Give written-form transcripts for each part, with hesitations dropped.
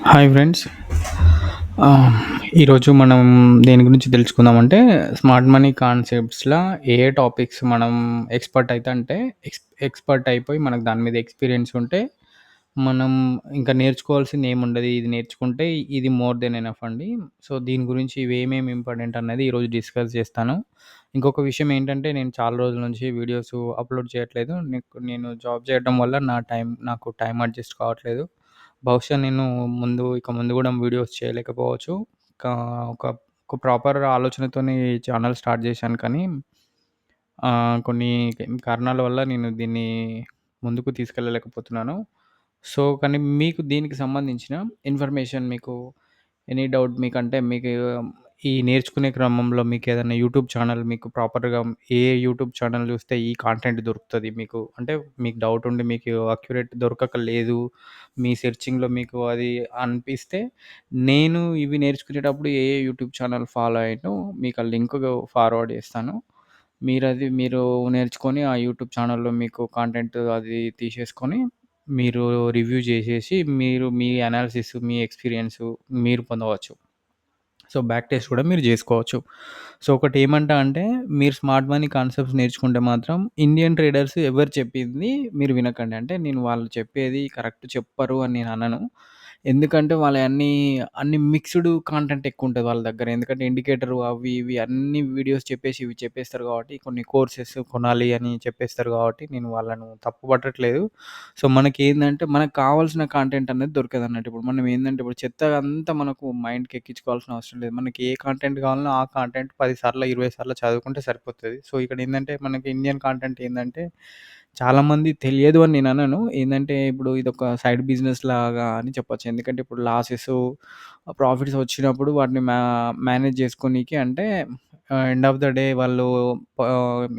Hi friends. ఆహ్, ఈరోజు మనం దేని గురించి తెలుసుకుందామంటే, స్మార్ట్ మనీ కాన్సెప్ట్స్‌ల ఏ ఏ టాపిక్స్ మనం ఎక్స్‌పర్ట్ అయితే అంటే ఎక్స్‌పర్ట్ అయిపోయి మనకు దాని మీద ఎక్స్‌పీరియన్స్ ఉంటే, మనం ఇంకా నేర్చుకోవాల్సింది ఏముండదు. ఇది నేర్చుకుంటే ఇది మోర్ దెన్ ఎనఫ్ అండి. సో, దీని గురించి ఇవేమేమి ఇంపార్టెంట్ అన్నది ఈరోజు డిస్కస్ చేస్తాను. ఇంకొక విషయం ఏంటంటే, నేను చాలా రోజుల నుంచి వీడియోస్ అప్‌లోడ్ చేయట్లేదు. నేను జాబ్ చేయడం వల్ల నాకు టైం అడ్జస్ట్ కావట్లేదు. బహుశా నేను ఇక ముందు గూడా వీడియోస్ చేయలేకపోవచ్చు. కా ఒక ఒక ప్రాపర్ ఆలోచనతోని ఈ ఛానెల్ స్టార్ట్ చేశాను కానీ, కొన్ని కారణాల వల్ల నేను దీన్ని ముందుకు తీసుకెళ్ళలేకపోతున్నాను. సో, కానీ మీకు దీనికి సంబంధించిన ఇన్ఫర్మేషన్ ఎనీ డౌట్ మీకంటే మీకు ఈ నేర్చుకునే క్రమంలో మీకేదైనా యూట్యూబ్ ఛానల్ మీకు ప్రాపర్‌గా ఏ యూట్యూబ్ ఛానల్ చూస్తే ఈ కాంటెంట్ దొరుకుతది మీకు అంటే మీకు డౌట్ ఉండి మీకు అక్యురేట్ దొరకక లేదు. మీ సెర్చింగ్‌లో మీకు అది అనిపిస్తే నేను ఇవి నేర్చుకునేటప్పుడు ఏ ఏ యూట్యూబ్ ఛానల్ ఫాలో అయ్యానో మీకు ఆ లింక్ ఫార్వర్డ్ చేస్తాను. మీరు నేర్చుకొని ఆ యూట్యూబ్ ఛానల్‌లో మీకు కాంటెంట్ అది తీసేసుకొని మీరు రివ్యూ చేసేసి మీరు మీ అనాలిసిస్, మీ ఎక్స్‌పీరియన్సు మీరు పొందవచ్చు. సో, బ్యాక్ టెస్ట్ కూడా మీరు జేసుకోవచ్చు. సో, ఒకటేమంటా అంటే, మీరు స్మార్ట్ మనీ కాన్సెప్ట్స్ నేర్చుకుంటే మాత్రం ఇండియన్ ట్రేడర్స్ ఎవరు చెప్పింది మీరు వినకండి. అంటే నేను వాళ్ళు చెప్పేది కరెక్ట్ చెప్పరు అని నేననను. ఎందుకంటే అన్ని మిక్స్‌డ్ కాంటెంట్ ఎక్కువుంటది వాళ్ళ దగ్గర. ఎందుకంటే ఇండికేటర్ అవి ఇవి అన్ని వీడియోస్ చెప్పేసి ఇవి చెప్పేస్తారు కాబట్టి, కొన్ని కోర్సెస్ కొనాలి అని చెప్పేస్తారు కాబట్టి, నేను వాళ్ళను తప్పు పట్టట్లేదు. సో, మనకు కావాల్సిన కాంటెంట్ అనేది దొరకదన్నట్టు. ఇప్పుడు చెత్త అంతా మనకు మైండ్‌కి ఎక్కించుకోవాల్సిన అవసరం లేదు. మనకి ఏ కాంటెంట్ కావాలనో ఆ కాంటెంట్ 10 సార్లో, 20 సార్లో చదువుకుంటే సరిపోతది. సో, ఇక్కడేందంటే మనకి ఇండియన్ కాంటెంట్ ఏందంటే చాలామంది తెలియదు అని నేననను. ఇప్పుడు ఇదొక సైడ్ బిజినెస్ లాగా అని చెప్పొచ్చు. ఎందుకంటే ఇప్పుడు ప్రాఫిట్స్ వచ్చినప్పుడు వాటిని మేనేజ్ చేసుకోనీకి అంటే end of the day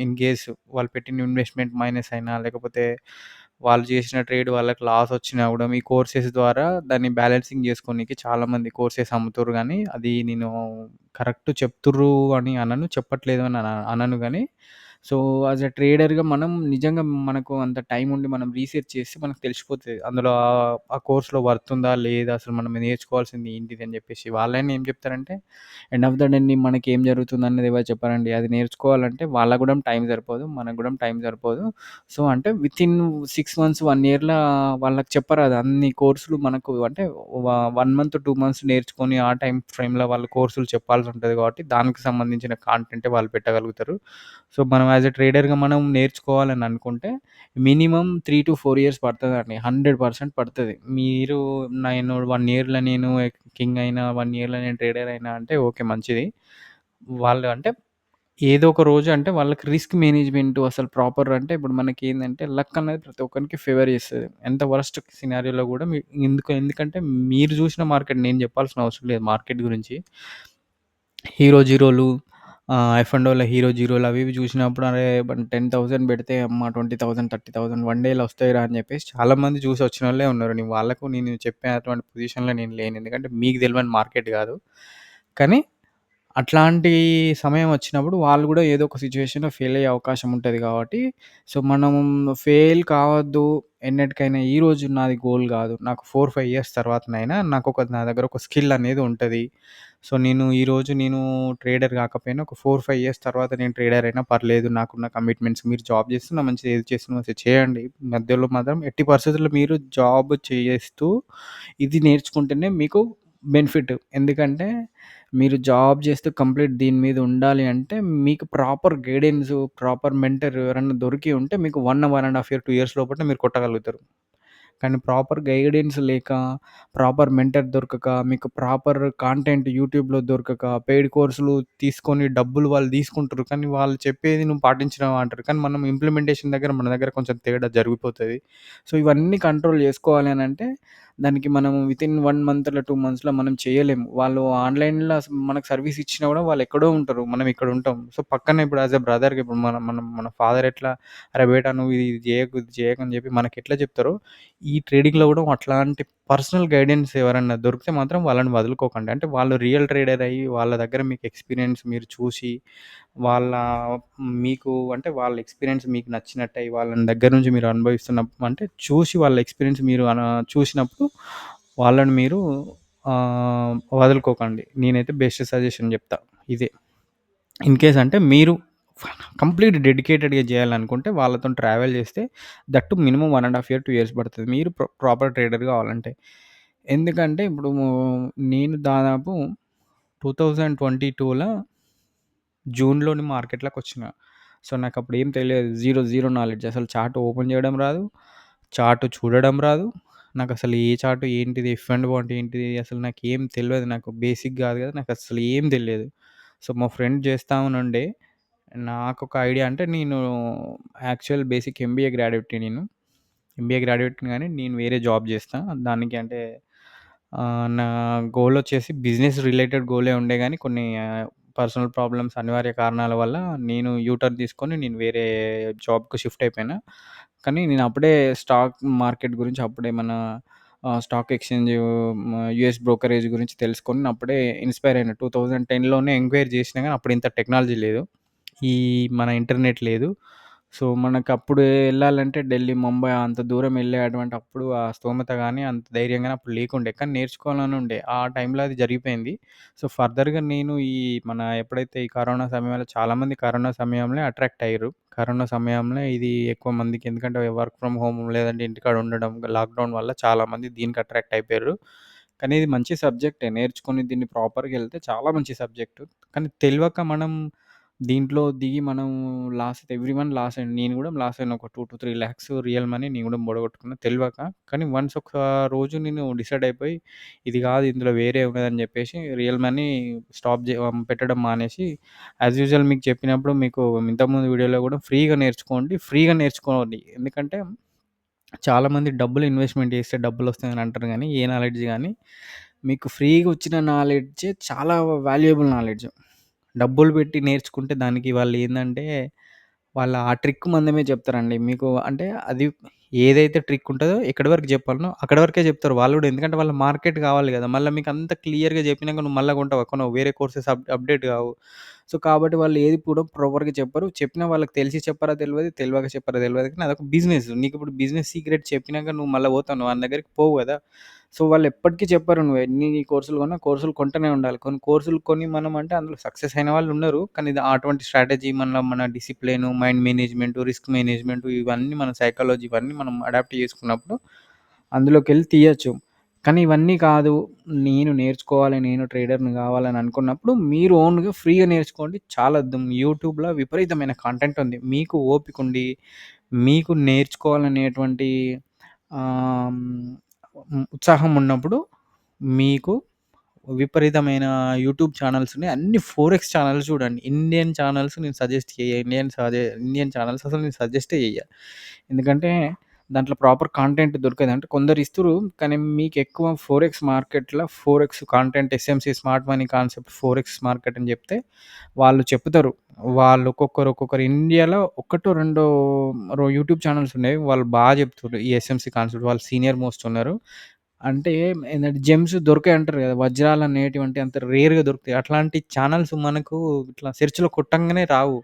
in case వాళ్ళు పెట్టిన ఇన్వెస్ట్‌మెంట్ మైనస్ అయినా, లేకపోతే వాళ్ళు చేసిన ట్రేడ్ వాళ్ళకి లాస్ వచ్చినా గూడా ఈ కోర్సెస్ ద్వారా దాన్ని బ్యాలెన్సింగ్ చేసుకోనీకి చాలామంది కోర్సెస్ అమ్ముతుర్రు గానీ, అది నేను కరెక్ట్ చెప్తుర్రు అని అనను. చెప్పట్లేదు అని అనను గానీ, సో, యాస్ ఎ ట్రేడర్‌గా మనం నిజంగా మనకు అంత టైం ఉండి మనం రీసెర్చ్ చేస్తే మనకు తెలిసిపోతది. అందులో ఆ కోర్స్‌లో వర్త్ ఉందా? లేదా? అసలు మనం నేర్చుకోవాల్సింది ఏంటిది? అని జెప్పేసి. వాళ్ళైనా ఏం చెప్తారంటే, ఎండ్ ఆఫ్ ద డే మనకేం జరుగుతుందనేది ఎవరు చెప్పరండి. అది నేర్చుకోవాలంటే వాళ్ళకి గూడా టైం సరిపోదు. మనకు గూడా టైం సరిపోదు. సో, అంటే వితిన్ 6 మంత్స్, 1 ఇయర్‌ల వాళ్ళకి చెప్పరాదు. అన్ని కోర్సులు మనకు అంటే 1 మంత్, 2 మంత్స్ నేర్చుకొని ఆ టైమ్ ఫ్రేమ్‌లో వాళ్ళు కోర్సులు చెప్పాల్సుంటది కాబట్టి, దానికి సంబంధించిన కాంటెంటే వాళ్ళు పెట్టగలుగుతారు. సో, మనం యాస్ ఎ ట్రేడర్‌గా మనం నేర్చుకోవాలని అనుకుంటే మినిమమ్ 3-4 ఇయర్స్ పడతదండి. 100% పడతది. నేను 1 ఇయర్‌లో కింగ్ అయినా, 1 ఇయర్‌లో నేను ట్రేడర్ అయినా అంటే ఓకే మంచిది. వాళ్ళు అంటే ఏదో ఒక రోజు అంటే వాళ్ళకి రిస్క్ మేనేజ్‌మెంట్ అసలు ప్రాపర్ అంటే ఇప్పుడు మనకేందంటే లక్ అనేది ప్రతి ఒక్కరికి ఫేవర్ చేస్తది. ఎంత వరస్ట్ సినారియోలో గూడా ఎందుకంటే మీరు చూసిన మార్కెట్ నేను చెప్పాల్సిన అవసరం లేదు మార్కెట్ గురించి. హీరో జీరోలు ఎఫ్ అండ్ ఓల హీరో జీరోలు అవి ఇవి చూసినప్పుడు అరే 10,000 పెడితే అమ్మ 20,000, 30,000 వన్ డేలో వస్తాయిరా అని చెప్పేసి చాలామంది చూసి వచ్చినోళ్ళే ఉన్నారు. నేను చెప్పే అటువంటి పొజిషన్‌లో నేను లేను. ఎందుకంటే మీకు తెలవని మార్కెట్ కాదు. కానీ అట్లాంటి సమయం వచ్చినప్పుడు వాళ్ళు గూడా ఏదో ఒక సిట్యుయేషన్‌లో ఫెయిల్ అయ్యే అవకాశం ఉంటది గాబట్టి, సో, మనం ఫెయిల్ కావద్దు ఎన్నటికైనా ఈరోజు నాది గోల్ గాదు. నాకు 4, 5 ఇయర్స్ తర్వాతనైనా నా దగ్గర ఒక స్కిల్ అనేది ఉంటది. సో, నేను ట్రేడర్ గాకపోయినా ఒక 4, 5 ఇయర్స్ తర్వాత నేను ట్రేడర్ అయినా పర్లేదు. నాకున్న కమిట్మెంట్స్ మీరు జాబ్ చేస్తున్నా మంచిది, ఏది చేస్తున్నా మంచిది చేయండి. మధ్యలో మాత్రం ఎట్టి పరిస్థితుల్లో మీరు జాబ్ చేస్తూ ఇది నేర్చుకుంటేనే మీకు బెనిఫిట్. ఎందుకంటే మీరు జాబ్ చేస్తూ కంప్లీట్ దీని మీద ఉండాలి అంటే, మీకు ప్రాపర్ గైడెన్సు, ప్రాపర్ మెంటర్ ఎవరన్నా దొరికి ఉంటే మీకు 1 ½ ఇయర్, 2 ఇయర్స్ లోపల మీరు కొట్టగలుగుతారు. కానీ ప్రాపర్ గైడెన్స్ లేక, ప్రాపర్ మెంటర్ దొరకక, మీకు ప్రాపర్ కాంటెంట్ యూట్యూబ్‌లో దొరకక, పెయిడ్ కోర్సులు తీసుకొని డబ్బులు వాళ్ళు తీసుకుంటారు. కానీ వాళ్ళు చెప్పేది నువ్వు పాటించినావా అంటారు. కానీ మనం ఇంప్లిమెంటేషన్ దగ్గర మన దగ్గర కొంచెం తేడా జరిగిపోతది. సో, ఇవన్నీ కంట్రోల్ చేసుకోవాలి అనంటే, దానికి మనం వితిన్ 1 మంత్‌లో, 2 మంత్స్‌లో మనం చేయలేము. వాళ్ళు ఆన్‌లైన్‌లో మనకు సర్వీస్ ఇచ్చినా గూడా వాళ్ళు ఎక్కడో ఉంటారు. మనం ఇక్కడ ఉంటాం. సో, పక్కనే ఇప్పుడు యాస్ ఎ బ్రదర్‌గా ఇప్పుడు మన ఫాదర్ ఎట్లా "అరే బేటా నువ్వు ఇది జేయకు, ఇది చేయకు" అని చెప్పి మనకెట్లా చెప్తారో, ఈ ట్రేడింగ్‌లో గూడా అట్లాంటి పర్సనల్ గైడెన్స్ ఎవరన్నా దొరికితే మాత్రం వాళ్ళని వదులుకోకండి. అంటే వాళ్ళు రియల్ ట్రేడర్ అయ్యి, వాళ్ళ దగ్గర మీకు ఎక్స్‌పీరియన్స్ మీరు చూసి, వాళ్ళ వాళ్ళ ఎక్స్‌పీరియన్స్ మీకు నచ్చినట్టయి, వాళ్ళని దగ్గర నుంచి మీరు అనుభవిస్తున్న అంటే చూసి వాళ్ళ ఎక్స్‌పీరియన్స్ చూసినప్పుడు వాళ్ళని మీరు వదులుకోకండి. నేనైతే బెస్ట్ సజెషన్ జెప్తా ఇదే. ఇన్ కేస్ అంటే మీరు కంప్లీట్ డెడికేటెడ్‌గా జేయాలనుకుంటే వాళ్ళతోని ట్రావెల్ జేస్తే that two minimum 1 ½ year, 2 years పడతది. మీరు ప్రాపర్ ట్రేడర్ గావాలంటే. ఎందుకంటే ఇప్పుడు నేను దాదాపు 2022ల జూన్‌లోని మార్కెట్‌లోకొచ్చిన. సో, నాకప్పుడు ఏం తెలియదు. Zero knowledge. అసలు చార్ట్ ఓపెన్ జేయడం రాదు. చార్ట్ చూడడం రాదు. నాకసలు ఏ చార్ట్ ఏంటిది? ఎఫ్ అండ్ ఓ అంటే ఏంటిది? అసలు నాకేం తెలవదు. నాకు బేసిక్ గాదు గదా! నాకసలు ఏం తెలీదు. సో, మా ఫ్రెండ్ జేస్తా ఉండే. నాకొక ఐడియా అంటే నేను యాక్చువల్ బేసిక్ ఎంబీఏ గ్రాడ్యుయేట్‌ని నేను. ఎంబీఏ గ్రాడ్యుయేట్‌ని గానీ నేను వేరే జాబ్ జేస్తా. దానికి అంటే నా గోలొచ్చేసి బిజినెస్ రిలేటెడ్ గోలే ఉండే గానీ కొన్ని పర్సనల్ ప్రాబ్లమ్స్ అనివార్య కారణాల వల్ల నేను యూటర్న్ తీసుకొని నేను వేరే జాబ్‌కి షిఫ్ట్ అయిపోయినా. కానీ నేను అప్పుడే స్టాక్ మార్కెట్ గురించి అప్పుడే మన స్టాక్ ఎక్స్‌చేంజ్ యూఎస్ బ్రోకరేజ్ గురించి తెలుసుకొని అప్పుడే ఇన్‌స్పైర్ అయినా. 2010లోనే ఎంక్వైరీ చేసినా గానీ అప్పుడు ఇంత టెక్నాలజీ లేదు. ఈ మన ఇంటర్నెట్ లేదు. సో, మనకప్పుడు ఎళ్ళాలంటే ఢిల్లీ, ముంబై అంత దూరం ఎళ్ళే అటువంటి అప్పుడు ఆ స్తోమత గాని, అంత ధైర్యం గాని అప్పుడు లేకుండే. కానీ నేర్చుకోవాలని ఉండే. ఆ టైంలో అది జరిగిపోయింది. సో, ఫర్దర్‌గా నేను మన ఎప్పుడైతే ఈ కరోనా సమయంలో చాలామంది కరోనా సమయంలో అట్రాక్ట్ అయ్యిర్రు. కరోనా సమయంలో ఇది ఎక్కువ మందికి ఎందుకంటే వర్క్ ఫ్రమ్ హోమ్ లేదంటే ఇంటికాడ ఉండడం, లాక్‌డౌన్ వల్ల చాలామంది దీనికి అట్రాక్ట్ అయిపోయారు. కానీ ఇది మంచి సబ్జెక్టే. నేర్చుకొని దీన్ని ప్రాపర్‌గా ఎళ్తే చాలా మంచి సబ్జెక్టు. కానీ తెలవక మనం దీంట్లో దిగి మనం లాస్ అయితే ఎవ్రీవన్ లాస్ అయ్యిండు. నేను గూడా లాస్ అయినా. ఒక 2-3 లాక్స్ రియల్ మనీ నేను గూడా బొడగొట్టుకున్నా తెలవక. కానీ వన్స్ ఒక రోజు నేను డిసైడ్ అయిపోయి, ఇది గాదు ఇందులో వేరే ఉన్నదని జెప్పేసి రియల్ మనీ పెట్టడం మానేసి, యాజ్ యూజువల్ మీకు చెప్పినప్పుడు మీకు ఇంతకుముందు వీడియోలో గూడా ఫ్రీగా నేర్చుకోండి. ఫ్రీగా నేర్చుకోండి. ఎందుకంటే చాలామంది డబ్బులు ఇన్వెస్ట్‌మెంట్ జేస్తే డబ్బులొస్తాయని అంటారు గానీ, ఏ నాలెడ్జ్ గానీ, మీకు ఫ్రీగా వచ్చిన నాలెడ్జే చాలా వాల్యుయబుల్ నాలెడ్జ్. డబ్బులు పెట్టి నేర్చుకుంటే దానికి వాళ్ళేందంటే, వాళ్ళ ఆ ట్రిక్ మందమే చెప్తారండి. మీకు అంటే అది ఏదైతే ట్రిక్ ఉంటదో ఎక్కడి వరకు జెప్పాలనో అక్కడి వరకే జెప్తారు వాళ్ళు గూడా. ఎందుకంటే వాళ్ళ మార్కెట్ గావాలి గదా! మళ్ళా మీకంత క్లియర్‌గా జెప్పినాక నువ్వు మళ్ళా కొంటావా? కొనవు. వేరే కోర్సెస్ అప్‌డేట్ గావు. సో, కాబట్టి వాళ్ళు ఏది కూడా ప్రాపర్‌గా చెప్పరు. చెప్పినా వాళ్ళకి తెలిసి చెప్పారో తెలవదు, తెలవక చెప్పారో తెలవదు కానీ అదొక బిజినెస్. నీకిప్పుడు బిజినెస్ సీక్రెట్ చెప్పినాక నువ్వు మళ్ళా పోతావు. నువ్వు వాని దగ్గరికి పోవు గదా! సో, వాళ్ళెప్పటికి చెప్పరు. నువ్వు ఎన్ని కోర్సులు కొన్నా, కోర్సులు కొంటూనే ఉండాలి. కొన్ని కోర్సులు కొని మనం అంటే అందులో సక్సెస్ అయిన వాళ్ళున్నారు. కానీ ఇది అటువంటి స్ట్రాటజీ మన discipline, mind management, risk management ఇవన్నీ మన సైకాలజీ ఇవన్నీ మనం అడాప్ట్ చేసుకున్నప్పుడు అందులోకెళ్ళి తీయొచ్చు. కానీ ఇవన్నీ కాదు. నేను నేర్చుకోవాలి, నేను ట్రేడర్‌ని గావాలని అనుకున్నప్పుడు మీరు ఓన్‌గా ఫ్రీగా నేర్చుకోండి. చాలా యూట్యూబ్‌లో విపరీతమైన కంటెంట్ ఉంది. మీకు ఓపికుండి, మీకు నేర్చుకోవాలనేటువంటి ఆహ్, ఉత్సాహం ఉన్నప్పుడు మీకు విపరీతమైన యూట్యూబ్ ఛానెల్స్ ఉన్నాయి. అన్ని ఫోరెక్స్ ఛానెల్స్ చూడండి. ఇండియన్ ఛానెల్స్ నేను సజెస్ట్ చెయ్య. ఇండియన్ ఛానెల్స్ అసలు నేను సజెస్టే చెయ్య. ఎందుకంటే దాంట్లో ప్రాపర్ కంటెంట్ దొరకదు. అంటే కొందరు ఇస్తుర్రు. కానీ మీకెక్కువ ఫోరెక్స్ మార్కెట్‌ల forex content SMC smart money concept forex market అని చెప్తే వాళ్ళు చెప్తారు. వాళ్ళు ఒక్కొక్కరు ఇండియాలో ఒకటో రెండో యూట్యూబ్ ఛానెల్స్ ఉన్నాయి. వాళ్ళు చెప్తుర్రు. ఈ ఎస్ఎంసీ కాన్సెప్ట్ వాళ్ళు సీనియర్ మోస్ట్ ఉన్నారు. అంటే ఏందంటే జెమ్స్ దొరకాయంటారు గదా! వజ్రాలనేటివంటి అంత రేర్‌గా దొరుకుతాయి. అట్లాంటి ఛానెల్స్ మనకు ఇట్లా సెర్చ్‌లో కొట్టంగానే రావు.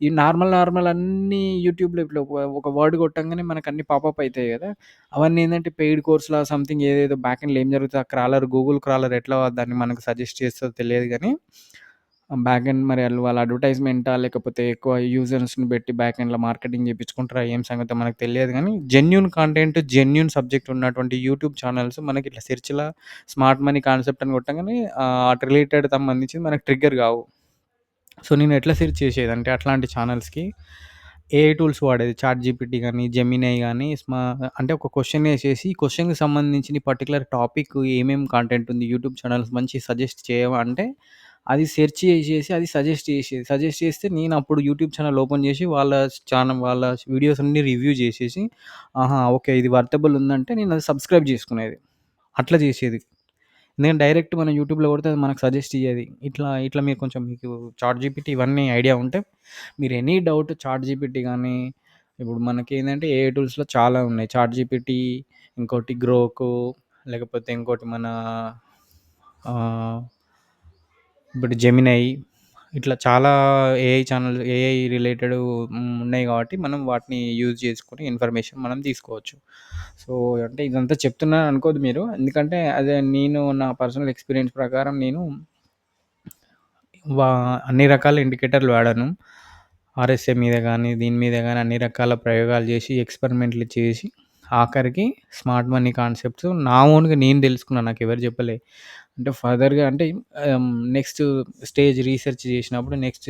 ఈ నార్మల్ అన్నీ యూట్యూబ్‌లో ఇట్లా ఒక వర్డ్ కొట్టంగానే మనకన్నీ పాపప్ అయితాయి గదా! అవన్నీ ఏందంటే పెయిడ్ కోర్స్‌లా సంథింగ్ ఏదేదో బ్యాక్ ఎండ్‌లో ఏం జరుగుతదో ఆ గూగుల్ క్రాలర్ ఎట్లా దాన్ని మనకు సజెస్ట్ చేస్తదో తెలియదు గానీ, బ్యాక్ ఎండ్ మరి వాళ్ళ అడ్వర్టైజ్‌మెంటా లేకపోతే ఎక్కువ యూజర్స్‌ని పెట్టి బ్యాక్ ఎండ్‌లో మార్కెటింగ్ చేపించుకుంటారా ఏం సంగతో మనకు తెలియదు గానీ, జెన్యూన్ కంటెంట్, జెన్యూన్ సబ్జెక్ట్ ఉన్నటువంటి యూట్యూబ్ ఛానెల్స్ మనకి ఇట్లా సెర్చ్‌లా స్మార్ట్ మనీ కాన్సెప్ట్ అని కొట్టంగానే అటు రిలేటెడ్ సంబంధించింది మనకు ట్రిగ్గర్ కావు. సో, నేను ఎట్లా సెర్చ్ చేసేదంటే అట్లాంటి ఛానెల్స్‌కి ఏఐ టూల్స్ వాడేది. చాట్‌జీపీటీ గాని, జెమినై గాని అంటే ఒక క్వెషన్ ఏసేసి, ఈ క్వెషన్‌కి సంబంధించిన పర్టిక్యులర్ టాపిక్ ఏమేం కంటెంట్ ఉంది, యూట్యూబ్ ఛానెల్స్ మంచి సజెస్ట్ చేయవా అంటే, అది సెర్చ్ చేసేసి అది సజెస్ట్ చేసేది. సజెస్ట్ చేస్తే నేనప్పుడు యూట్యూబ్ ఛానెల్ ఓపెన్ చేసి వాళ్ళ వీడియోస్ అన్నీ రివ్యూ చేసేసి, ఆహా! ఓకే. ఇది వర్తబుల్ ఉందంటే నేనది సబ్‌స్క్రైబ్ చేసుకునేది. అట్లా చేసేది. ఎందుకంటే డైరెక్ట్ మనం యూట్యూబ్‌లో కొడితే అది మనకు సజెస్ట్ ఇయ్యేది. ఇట్లా మీరు కొంచెం మీకు చాట్‌జీపీటీ ఇవన్నీ ఐడియా ఉంటే మీరు ఎనీ డౌట్ చాట్‌జీపీటీ గానీ, ఇప్పుడు మనకేందంటే ఏఐ టూల్స్‌లో చాలా ఉన్నాయి. చాట్‌జీపీటీ, ఇంకోటి గ్రోకు, లేకపోతే ఇంకోటి మన ఆహ్, ఇప్పుడు జెమినై ఇట్లా చాలా ఏఐ రిలేటెడ్ ఉన్నాయి కాబట్టి మనం వాటిని యూజ్ చేసుకొని ఇన్ఫర్మేషన్ మనం తీసుకోవచ్చు. సో, అంటే ఇదంతా చెప్తున్నాను అనుకోద్దు మీరు. ఎందుకంటే అదే నేను నా పర్సనల్ ఎక్స్‌పీరియన్స్ ప్రకారం నేను వా అన్ని రకాల ఇండికేటర్లు వాడాను. ఆర్ఎస్ఏ మీద గానీ, దీని మీద గానీ అన్ని రకాల ప్రయోగాలు చేసి, ఎక్స్‌పెరిమెంట్‌లు చేసి, ఆఖరికి స్మార్ట్ మనీ కాన్సెప్ట్స్ నా ఓన్‌గా నేను తెలుసుకున్నాను. నాకెవరు చెప్పలే. అంటే ఫర్దర్‌గా అంటే నెక్స్ట్ స్టేజ్ రీసెర్చ్ చేసినప్పుడు నెక్స్ట్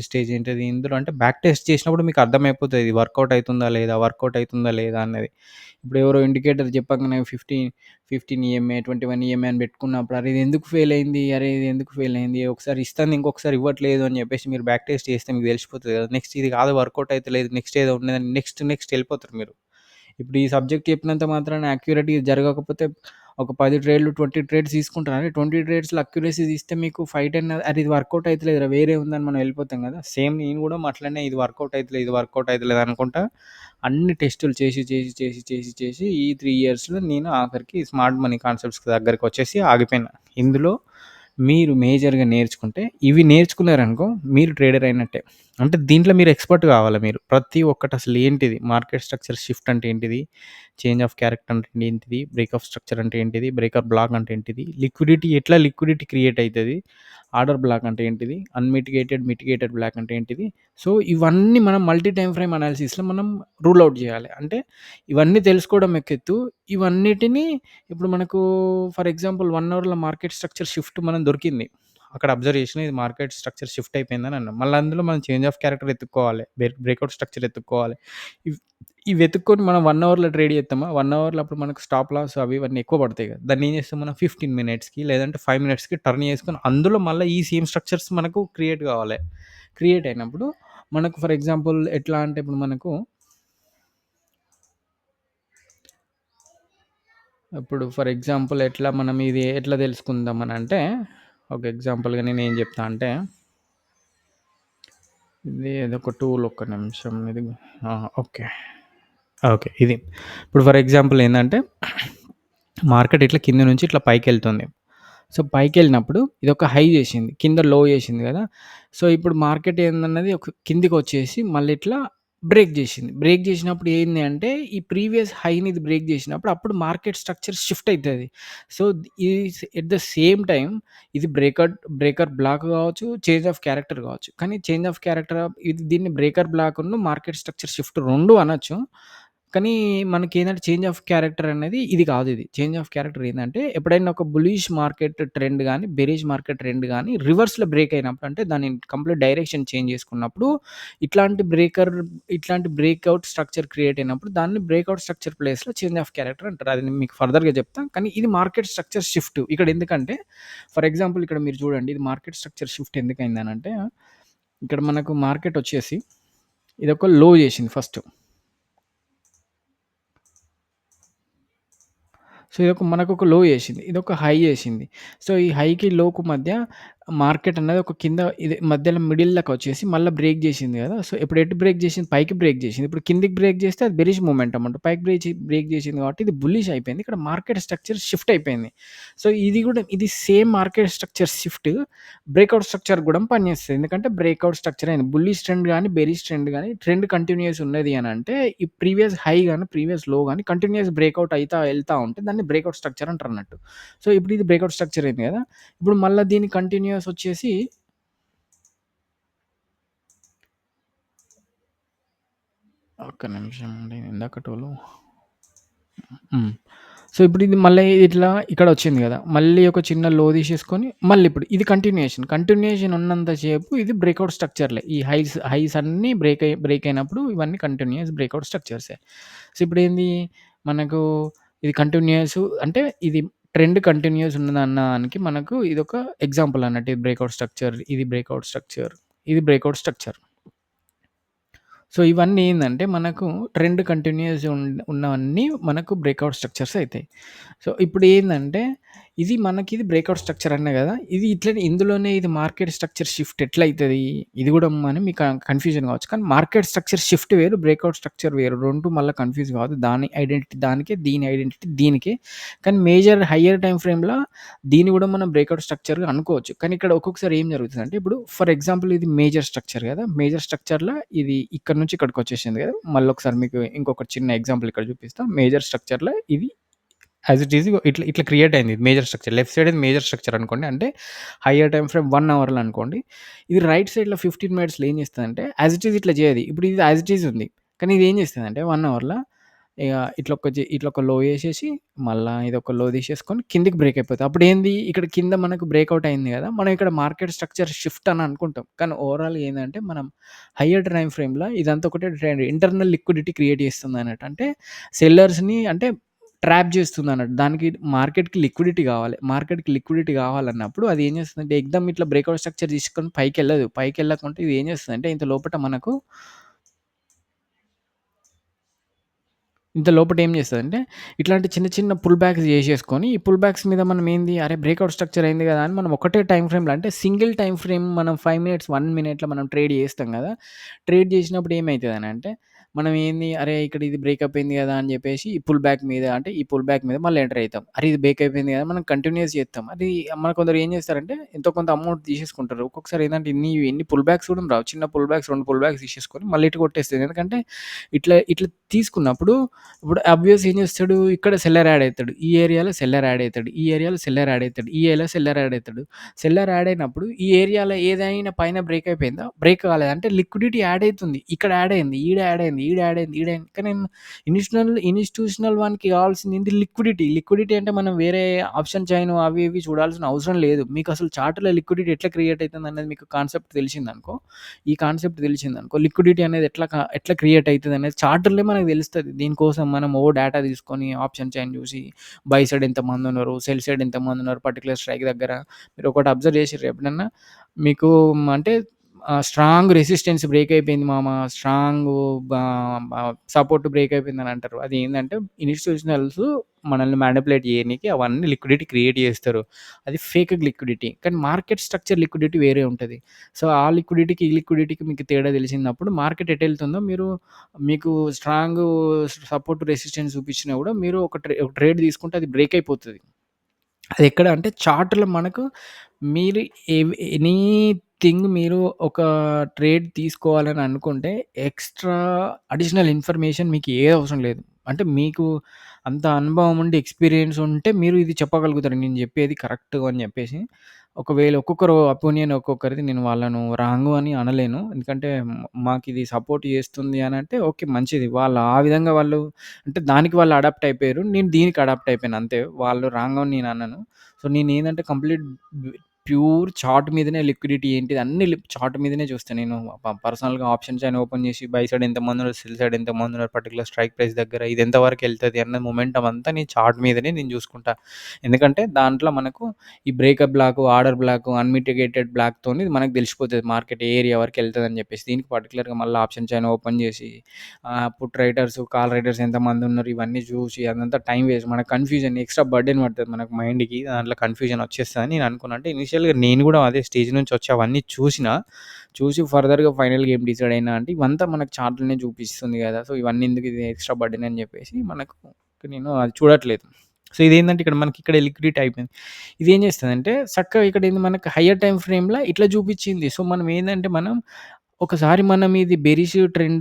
స్టేజ్ ఏంటది? ఇందులో అంటే బ్యాక్ టెస్ట్ చేసినప్పుడు మీకు అర్థమైపోతది. ఇది వర్కౌట్ అయితుందా లేదా? వర్కౌట్ అయితుందా లేదా? అన్నది. ఇప్పుడు ఎవరో ఇండికేటర్ చెప్పంగానే 15 ఈఎంఏ, 21 ఈఎంఏ అని పెట్టుకున్నప్పుడు అరే! ఇది ఎందుకు ఫెయిల్ అయింది? అరే! ఇది ఎందుకు ఫెయిల్ అయింది? ఒకసారి ఇస్తాంది ఇంకొకసారి ఇవ్వట్లేదు అని చెప్పేసి మీరు బ్యాక్ టెస్ట్ చేస్తే మీకు తెలిసిపోతది కదా! నెక్స్ట్ ఇది కాదు వర్కౌట్ అయితలేదు. నెక్స్ట్ ఏదో ఉన్నదని నెక్స్ట్ ఎళ్ళిపోతారు మీరు. ఇప్పుడు ఈ సబ్జెక్ట్ చెప్పినంత మాత్రాన యాక్యురేట్‌గా జరగకపోతే ఒక 10 ట్రేడ్‌లు, 20 ట్రేడ్స్ తీసుకుంటారు. అరే! 20 ట్రేడ్స్‌లో అక్యురసీ తీస్తే మీకు 5, 10 అరే! ఇది వర్కౌట్ అయితలేదురా వేరే ఉందని మనం వెళ్ళిపోతాం కదా! సేమ్ నేను కూడా అట్లనే ఇది వర్కౌట్ అయితలేదు అనుకుంటా అన్ని టెస్టులు చేసి ఈ 3 ఇయర్స్‌లో నేను ఆఖరికి స్మార్ట్ మనీ కాన్సెప్ట్స్ దగ్గరికొచ్చేసి ఆగిపోయినా. ఇందులో మీరు మేజర్‌గా నేర్చుకుంటే ఇవి నేర్చుకున్నారనుకో మీరు ట్రేడర్ అయినట్టే. అంటే దీంట్లో మీరు ఎక్స్‌పర్ట్ కావాలా మీరు. ప్రతి ఒక్కటి అసలు ఏంటిది? మార్కెట్ స్ట్రక్చర్ షిఫ్ట్ అంటే ఏంటిది? చేంజ్ ఆఫ్ క్యారెక్టర్ అంటే ఏంటిది? బ్రేక్ ఆఫ్ స్ట్రక్చర్ అంటే ఏంటిది? బ్రేకర్ బ్లాక్ అంటే ఏంటిది? లిక్విడిటీ క్రియేట్ అయితది? ఆర్డర్ బ్లాక్ అంటే ఏంటిది? మిటిగేటెడ్ బ్లాక్ అంటే ఏంటిది? సో, ఇవన్నీ మనం మల్టీ టైమ్ ఫ్రేమ్ అనాలిసిస్‌లో మనం రూల్ ఔట్ జేయాలి. అంటే ఇవన్నీ తెలుసుకోవడం ఎక్కెత్తు. ఇవన్నిటిని ఇప్పుడు మనకు ఫర్ ఎగ్జాంపుల్ 1 అవర్‌లో మార్కెట్ స్ట్రక్చర్ షిఫ్ట్ మనం దొరికింది. అక్కడ అబ్జర్వ్ చేసిన ఇది మార్కెట్ స్ట్రక్చర్ షిఫ్ట్ అయిపోయిందని అన్నాం. మళ్ళీ అందులో మనం చేంజ్ ఆఫ్ క్యారెక్టర్ ఎతుక్కోవాలి. బ్రేకౌట్ స్ట్రక్చర్ ఎతుక్కోవాలి. ఇవ్ ఇవి వెతుక్కొని మనం 1 అవర్‌లో ట్రేడ్ చేత్తామా? 1 అవర్‌లో అప్పుడు మనకు స్టాప్ లాస్ అవి ఇవన్నీ ఎక్కువ పడతాయి కదా! దాన్ని ఏం చేస్తాం మనం 15 మినిట్స్‌కి లేదంటే 5 మినిట్స్‌కి టర్న్ చేసుకొని అందులో మళ్ళీ ఈ సేమ్ స్ట్రక్చర్స్ మనకు క్రియేట్ కావాలి. క్రియేట్ అయినప్పుడు మనకు ఫర్ ఎగ్జాంపుల్ ఎట్లా అంటే ఇప్పుడు మనకు ఇప్పుడు ఫర్ ఎగ్జాంపుల్ ఎట్లా మనం ఇది ఎట్లా తెలుసుకుందామనంటే, ఒక ఎగ్జాంపుల్‌గా నేనేం జెప్తా అంటే, ఇది ఏదొక టూల్ ఒక్క నిమిషం ఇది ఓకే. ఓకే. ఇది. ఇప్పుడు ఫర్ ఎగ్జాంపుల్ ఏందంటే, మార్కెట్ ఇట్లా కింద నుంచి ఇట్లా పైకెళ్తుంది. సో, పైకెళ్ళినప్పుడు ఇదొక హై జేసింది. కింద లో జేసింది గదా! సో, ఇప్పుడు మార్కెట్ ఏందన్నది ఒక కిందికొచ్చేసి మళ్ళీ ఇట్లా బ్రేక్ జేసింది. బ్రేక్ జేసినప్పుడు ఏంది అంటే, ఈ ప్రీవియస్ హైని ఇది బ్రేక్ జేసినప్పుడు అప్పుడు మార్కెట్ స్ట్రక్చర్ షిఫ్ట్ అయితది. So, at the same time ఇది బ్రేకర్ బ్లాక్ గావచ్చు, చేంజ్ ఆఫ్ క్యారెక్టర్ గావచ్చు. కానీ చేంజ్ ఆఫ్ క్యారెక్టర్ దీన్ని బ్రేకర్ బ్లాకును మార్కెట్ స్ట్రక్చర్ షిఫ్ట్ 2 అనొచ్చు. కానీ మనకేందంటే చేంజ్ ఆఫ్ క్యారెక్టర్ అనేది ఇది కాదు ఇది. చేంజ్ ఆఫ్ క్యారెక్టర్ ఏందంటే ఎప్పుడైనా ఒక బులిష్ మార్కెట్ ట్రెండ్ గాని, బెరిష్ మార్కెట్ ట్రెండ్ గాని రివర్స్‌లో బ్రేక్ అయినప్పుడు అంటే దాని కంప్లీట్ డైరెక్షన్ చేంజ్ చేసుకున్నప్పుడు ఇట్లాంటి ఇట్లాంటి బ్రేక్‌ఔట్ స్ట్రక్చర్ క్రియేట్ అయినప్పుడు దాన్ని బ్రేక్‌ఔట్ స్ట్రక్చర్ ప్లేస్‌లో చేంజ్ ఆఫ్ క్యారెక్టర్ అంటారు. అది నేను మీకు ఫర్దర్‌గా చెప్తా. కానీ ఇది మార్కెట్ స్ట్రక్చర్ షిఫ్ట్. ఇక్కడ ఎందుకంటే ఫర్ ఎగ్జాంపుల్ ఇక్కడ మీరు చూడండి ఇది మార్కెట్ స్ట్రక్చర్ షిఫ్ట్ ఎందుకయిందనంటే ఇక్కడ మనకు మార్కెట్ వచ్చేసి ఇదొక లో చేసింది ఫస్ట్. సో, మనకొక లో ఏసింది. ఇదొక హై ఏసింది. సో, ఈ హైకి, లోకు మధ్య మార్కెట్ అన్నది ఒక కింద ఇది మధ్యలో మిడిల్ దాకొచ్చేసి మళ్ళా బ్రేక్ జేసింది గదా! సో, ఇప్పుడు ఎటు బ్రేక్ జేసింది? పైకి బ్రేక్ జేసింది. ఇప్పుడు కిందకి బ్రేక్ జేస్తే అది బెరిష్ మొమెంటమ్ అంట. పైకి బ్రేక్ జేసింది కాబట్టి ఇది బుల్లిష్ అయిపోయింది. ఇక్కడ మార్కెట్ స్ట్రక్చర్ షిఫ్ట్ అయిపోయింది. సో, ఇది same market structure shift breakout structure గూడా పనిచేస్తది. ఎందుకంటే బ్రేకౌట్ స్ట్రక్చర్ అయింది. బుల్లిష్ ట్రెండ్ గాని, బెరిష్ ట్రెండ్ గాని ట్రెండ్ కంటిన్యూయస్ ఉన్నది అనంటే ఈ ప్రీవియస్ హై గాని, ప్రీవియస్ లో గాని కంటిన్యూయస్ బ్రేకౌట్ అయితా ఎళ్తా ఉంటే దాన్ని బ్రేకౌట్ స్ట్రక్చర్ అంటారన్నట్టు. సో, ఇప్పుడు ఇది బ్రేకౌట్ స్ట్రక్చర్ అయింది గదా! ఇప్పుడు మళ్ళా దీన్ని కంటిన్యూయస్ వచ్చేసి ఒక్క నిమిషం అండి. ఇందాక హ్మ్. సో, ఇప్పుడు ఇది మళ్ళీ ఇట్లా ఇక్కడొచ్చింది గదా! మళ్ళీ ఒక చిన్న లో తీసేసుకొని మళ్ళిప్పుడు ఇది కంటిన్యూయేషన్. కంటిన్యూయేషన్ ఉన్నంత సేపు ఇది బ్రేకౌట్ స్ట్రక్చర్‌లే. ఈ హైస్ అన్నీ బ్రేక్ అయినప్పుడు ఇవన్నీ కంటిన్యూయస్ బ్రేకౌట్ స్ట్రక్చర్సే. సో, ఇప్పుడేంది మనకు ఇది కంటిన్యూయస్ అంటే ఇది ట్రెండ్ కంటిన్యూయస్ ఉన్నదనడానికి మనకు ఇదొక ఎగ్జాంపుల్ అన్నట్టు. ఇది బ్రేకౌట్ స్ట్రక్చర్, ఇది బ్రేకౌట్ స్ట్రక్చర్, ఇది బ్రేకౌట్ స్ట్రక్చర్. సో, ఇవన్నీ ఏందంటే మనకు ట్రెండ్ కంటిన్యూయస్ ఉన్నవన్నీ మనకు బ్రేకౌట్ స్ట్రక్చర్స్ అయితాయి. సో, ఇప్పుడు ఏందంటే మనకిది బ్రేకౌట్ స్ట్రక్చర్ అన్నా గదా! ఇది ఇట్లనే ఇందులోనే ఇది మార్కెట్ స్ట్రక్చర్ షిఫ్ట్ ఎట్లయితది? ఇది గూడా అని మీకు కన్‌ఫ్యూజన్ గావచ్చు. కానీ మార్కెట్ స్ట్రక్చర్ షిఫ్ట్ వేరు, బ్రేకౌట్ స్ట్రక్చర్ వేరు. 2 మళ్ళా కన్‌ఫ్యూజ్ కావద్దు. దాని ఐడెంటిటీ దానికే, దీని ఐడెంటిటీ దీనికే. కానీ మేజర్ హైయర్ టైమ్ ఫ్రేమ్‌ల దీన్ని గూడా మనం బ్రేకౌట్ స్ట్రక్చర్‌గా అనుకోవచ్చు. కానీ ఇక్కడ ఒక్కొక్కసారి ఏం జరుగుతదంటే, ఇప్పుడు ఫర్ ఎగ్జాంపుల్ ఇది మేజర్ స్ట్రక్చర్ గదా! మేజర్ స్ట్రక్చర్‌ల ఇది ఇక్కడి నుంచి ఇక్కడికొచ్చేసింది గదా! మళ్ళొకసారి మీకు ఇంకొక చిన్న ఎగ్జాంపుల్ ఇక్కడ చూపిస్తా. మేజర్ స్ట్రక్చర్‌ల ఇది యాస్ ఇట్ ఈజ్ ఇట్లా ఇట్లా క్రియేట్ అయింది major structure. Left side major structure అనుకోండి. అంటే హైయర్ టైమ్ ఫ్రేమ్ 1 అవర్‌లో అనుకోండి. ఇది రైట్ సైడ్‌లో 15 మినిట్స్‌లో ఏం చేస్తదంటే యాస్ ఇట్ ఈజ్ ఇట్లా చేయది. ఇప్పుడు ఇది యాస్ ఇట్ ఈజ్ ఉంది. కానీ ఇది ఏం చేస్తదంటే 1 అవర్‌ల ఇగ ఇట్లా ఒక లో ఏసేసి మళ్ళా ఇదొక లో తీసేసుకొని కిందకి బ్రేక్ అయిపోతది. అప్పుడేంది ఇక్కడ కింద మనకు బ్రేకౌట్ అయింది గదా! మనం ఇక్కడ మార్కెట్ స్ట్రక్చర్ షిఫ్ట్ అని అనుకుంటాం. కానీ ఓవరాల్‌గా ఏందంటే మనం హైయర్ టైమ్ ఫ్రేమ్‌ల ఇదంతా ఒకటే ట్రెండ్ ఇంటర్నల్ లిక్విడిటీ క్రియేట్ చేస్తుందన్నట్టు. అంటే సెల్లర్స్‌ని అంటే ట్రాప్ చేస్తుందన్నట్టు. దానికి మార్కెట్‌కి లిక్విడిటీ గావాలి. మార్కెట్‌కి లిక్విడిటీ గావాలన్నప్పుడు అది ఏం చేస్తుందంటే ఎక్దమ్ ఇట్లా బ్రేకౌట్ స్ట్రక్చర్ తీసుకొని పైకెళ్ళదు. పైకెళ్ళకుంటే ఇది ఏం చేస్తదంటే ఇంత లోపట మనకు ఇంత లోపట ఏం చేస్తదంటే, ఇట్లాంటి చిన్న చిన్న పుల్ బ్యాక్స్ చేసేసుకొని, ఈ పుల్ బ్యాక్స్ మీద మనం ఏంది, అరే! బ్రేకౌట్ స్ట్రక్చర్ అయింది కదా! అని మనం ఒకటే టైమ్ ఫ్రేమ్‌లో అంటే సింగిల్ టైమ్ ఫ్రేమ్ మనం 5 మినిట్స్, 1 మినిట్‌లో మనం ట్రేడ్ చేస్తాం కదా! ట్రేడ్ చేసినప్పుడు ఏమైతదనంటే, మనం ఏంది, అరే! ఇక్కడ ఇది బ్రేకప్ అయింది కదా! అని చెప్పేసి ఈ పుల్ బ్యాక్ మీద అంటే ఈ పుల్ బ్యాక్ మీద మళ్ళీ ఎంటర్ అయితాం. అరే! ఇది బ్రేక్ అయిపోయింది కదా! మనం కంటిన్యూయస్ చేస్తాం. అది మన కొందరు ఏం చేస్తారంటే, ఎంతో కొంత అమౌంట్ తీసేసుకుంటారు. ఒక్కొక్కసారి ఏందంటే ఎన్ని పుల్ బ్యాక్స్ కూడా రావు. చిన్న పుల్ బ్యాక్స్ 2 పుల్ బ్యాక్స్ తీసేసుకొని మళ్ళీ ఇటు కొట్టేస్తది. ఎందుకంటే ఇట్లా తీసుకున్నప్పుడు ఇప్పుడు అబ్వియస్ ఏం చేస్తాడు? ఇక్కడ సెల్లర్ యాడ్ అయితాడు. ఈ ఏరియాలో సెల్లర్ యాడ్ అయితాడు. ఈ ఏరియాలో సెల్లర్ యాడ్ అయితాడు. ఈ ఏరియాలో సెల్లర్ యాడ్ అయితాడు. సెల్లర్ యాడ్ అయినప్పుడు ఈ ఏరియాలో ఏదైనా పైన బ్రేక్ అయిపోయిందా? బ్రేక్ కాలేదు. అంటే లిక్విడిటీ యాడ్ అయితుంది. ఇక్కడ యాడ్ అయింది. ఈడ యాడ్ అయింది. ఈడ యాడ్ అయింది. ఈడ అయింది. కానీ ఇన్‌స్టిట్యూషనల్ వన్‌కి కావాల్సింది ఏంది? లిక్విడిటీ. లిక్విడిటీ అంటే మనం వేరే ఆప్షన్ చైన్ అవి ఇవి చూడాల్సిన అవసరం లేదు. మీకు అసలు చార్ట్‌లో లిక్విడిటీ ఎట్లా క్రియేట్ అయితుందనేది మీకు కాన్సెప్ట్ తెలిసిందనుకో, ఈ కాన్సెప్ట్ తెలిసిందనుకో, లిక్విడిటీ అనేది ఎట్లా క్రియేట్ అయితదనేది చార్ట్‌లే మనకు తెలుస్తది. దీనికోసం మనం డేటా తీసుకొని ఆప్షన్ చైన్ చూసి బై సైడ్ ఎంతమందున్నారు, సెల్ సైడ్ ఎంతమందున్నారు పర్టిక్యులర్ స్ట్రైక్ దగ్గర. మీరొకటి అబ్జర్వ్ చేసిర్రా ఎప్పుడన్నా? మీకు అంటే స్ట్రాంగ్ రెసిస్టెన్స్ బ్రేక్ అయిపోయింది మామ, స్ట్రాంగు బా బ సపోర్ట్ బ్రేక్ అయిపోయిందని అంటారు. అది ఏందంటే ఇన్‌స్టిట్యూషనల్స్ మనల్ని మానిప్యులేట్ చేయనీకి అవన్నీ లిక్విడిటీ క్రియేట్ చేస్తారు. అది ఫేక్ లిక్విడిటీ. కానీ మార్కెట్ స్ట్రక్చర్ లిక్విడిటీ వేరే ఉంటది. సో, ఆ లిక్విడిటీకి, ఈ లిక్విడిటీకి మీకు తేడా తెలిసినప్పుడు మార్కెట్ ఎటెళ్తుందో మీకు స్ట్రాంగు సపోర్ట్, రెసిస్టెన్స్ చూపించినా కూడా మీరు ఒక ట్రేడ్ తీసుకుంటే అది బ్రేక్ అయిపోతది. అదెక్కడ అంటే చార్ట్‌లో మనకు మీరు ఎనీథింగ్ మీరు ఒక ట్రేడ్ తీసుకోవాలని అనుకుంటే ఎక్స్‌ట్రా అడిషనల్ ఇన్ఫర్మేషన్ మీకు ఏది అవసరం లేదు. అంటే మీకు అంత అనుభవం ఉండి, ఎక్స్‌పీరియన్స్ ఉంటే మీరు ఇది చెప్పగలుగుతారు. నేను చెప్పేది కరెక్టు అని చెప్పేసి. ఒకవేళ ఒక్కొక్కరు ఒపీనియన్ ఒక్కొక్కరిది. నేను వాళ్ళను రాంగు అని అనలేను. ఎందుకంటే మాకిది సపోర్ట్ చేస్తుంది అనంటే ఓకే. మంచిది. వాళ్ళు ఆ విధంగా వాళ్ళు అంటే దానికి వాళ్ళు అడాప్ట్ అయిపోయారు. నేను దీనికి అడాప్ట్ అయిపోయాను అంతే. వాళ్ళు రాంగ్ అని నేను అనను. సో, నేనేందంటే కంప్లీట్ ప్యూర్ చార్ట్ మీదనే లిక్విడిటీ ఏంటిది అన్నీ చార్ట్ మీదనే చూస్తా నేను. పర్సనల్‌గా ఆప్షన్ చైన్ ఓపెన్ చేసి బై సైడ్ ఎంతమందున్నారు, సెల్ సైడ్ ఎంతమందున్నారు, పర్టిక్యులర్ స్ట్రైక్ ప్రైస్ దగ్గర ఇది ఎంత వరకు ఎళ్తది అన్న మొమెంటమ్ అంతా నేను చార్ట్ మీదనే నేను చూసుకుంటా. ఎందుకంటే దాంట్లో మనకు ఈ breakup block, order block, unmitigated బ్లాక్‌తోని మనకు తెలిసిపోతది మార్కెట్ ఏ ఏరియా వరకు ఎళ్తదని చెప్పేసి. దీనికి పర్టిక్యులర్‌గా మళ్ళీ ఆప్షన్ చైన్ ఓపెన్ చేసి పుట్ రైడర్స్, కాల్ రైడర్స్ ఎంతమందున్నారు ఇవన్నీ చూసి అదంతా టైం వేస్ట్. మనకు కన్‌ఫ్యూజన్ ఎక్స్‌ట్రా బర్డెన్ పడతది మనకు మైండ్‌కి. దాంట్లో కన్‌ఫ్యూజన్ వచ్చేస్తదని నేను అనుకున్నా. అంటే ఇనిషియల్‌గా నేను కూడా అదే స్టేజ్ నుంచి వచ్చి అవన్నీ చూసినా. చూసి ఫర్దర్‌గా ఫైనల్‌గా ఏం డిసైడ్ అయినా అంటే ఇవంతా మనకు చార్ట్‌లోనే చూపిస్తుంది కదా! సో, ఇవన్నీ ఎందుకు ఇది ఎక్స్‌ట్రా బర్డెన్ అని చెప్పేసి మనకు నేను అది చూడట్లేదు. సో, ఇదేందంటే ఇక్కడ లిక్విడిటీ అయిపోయింది. ఇదేం చేస్తదంటే చక్కగా ఇక్కడేంది మనకు హైయర్ టైమ్ ఫ్రేమ్‌ల ఇట్లా చూపిచ్చింది. సో, ఒకసారి మనం ఇది బెరిష్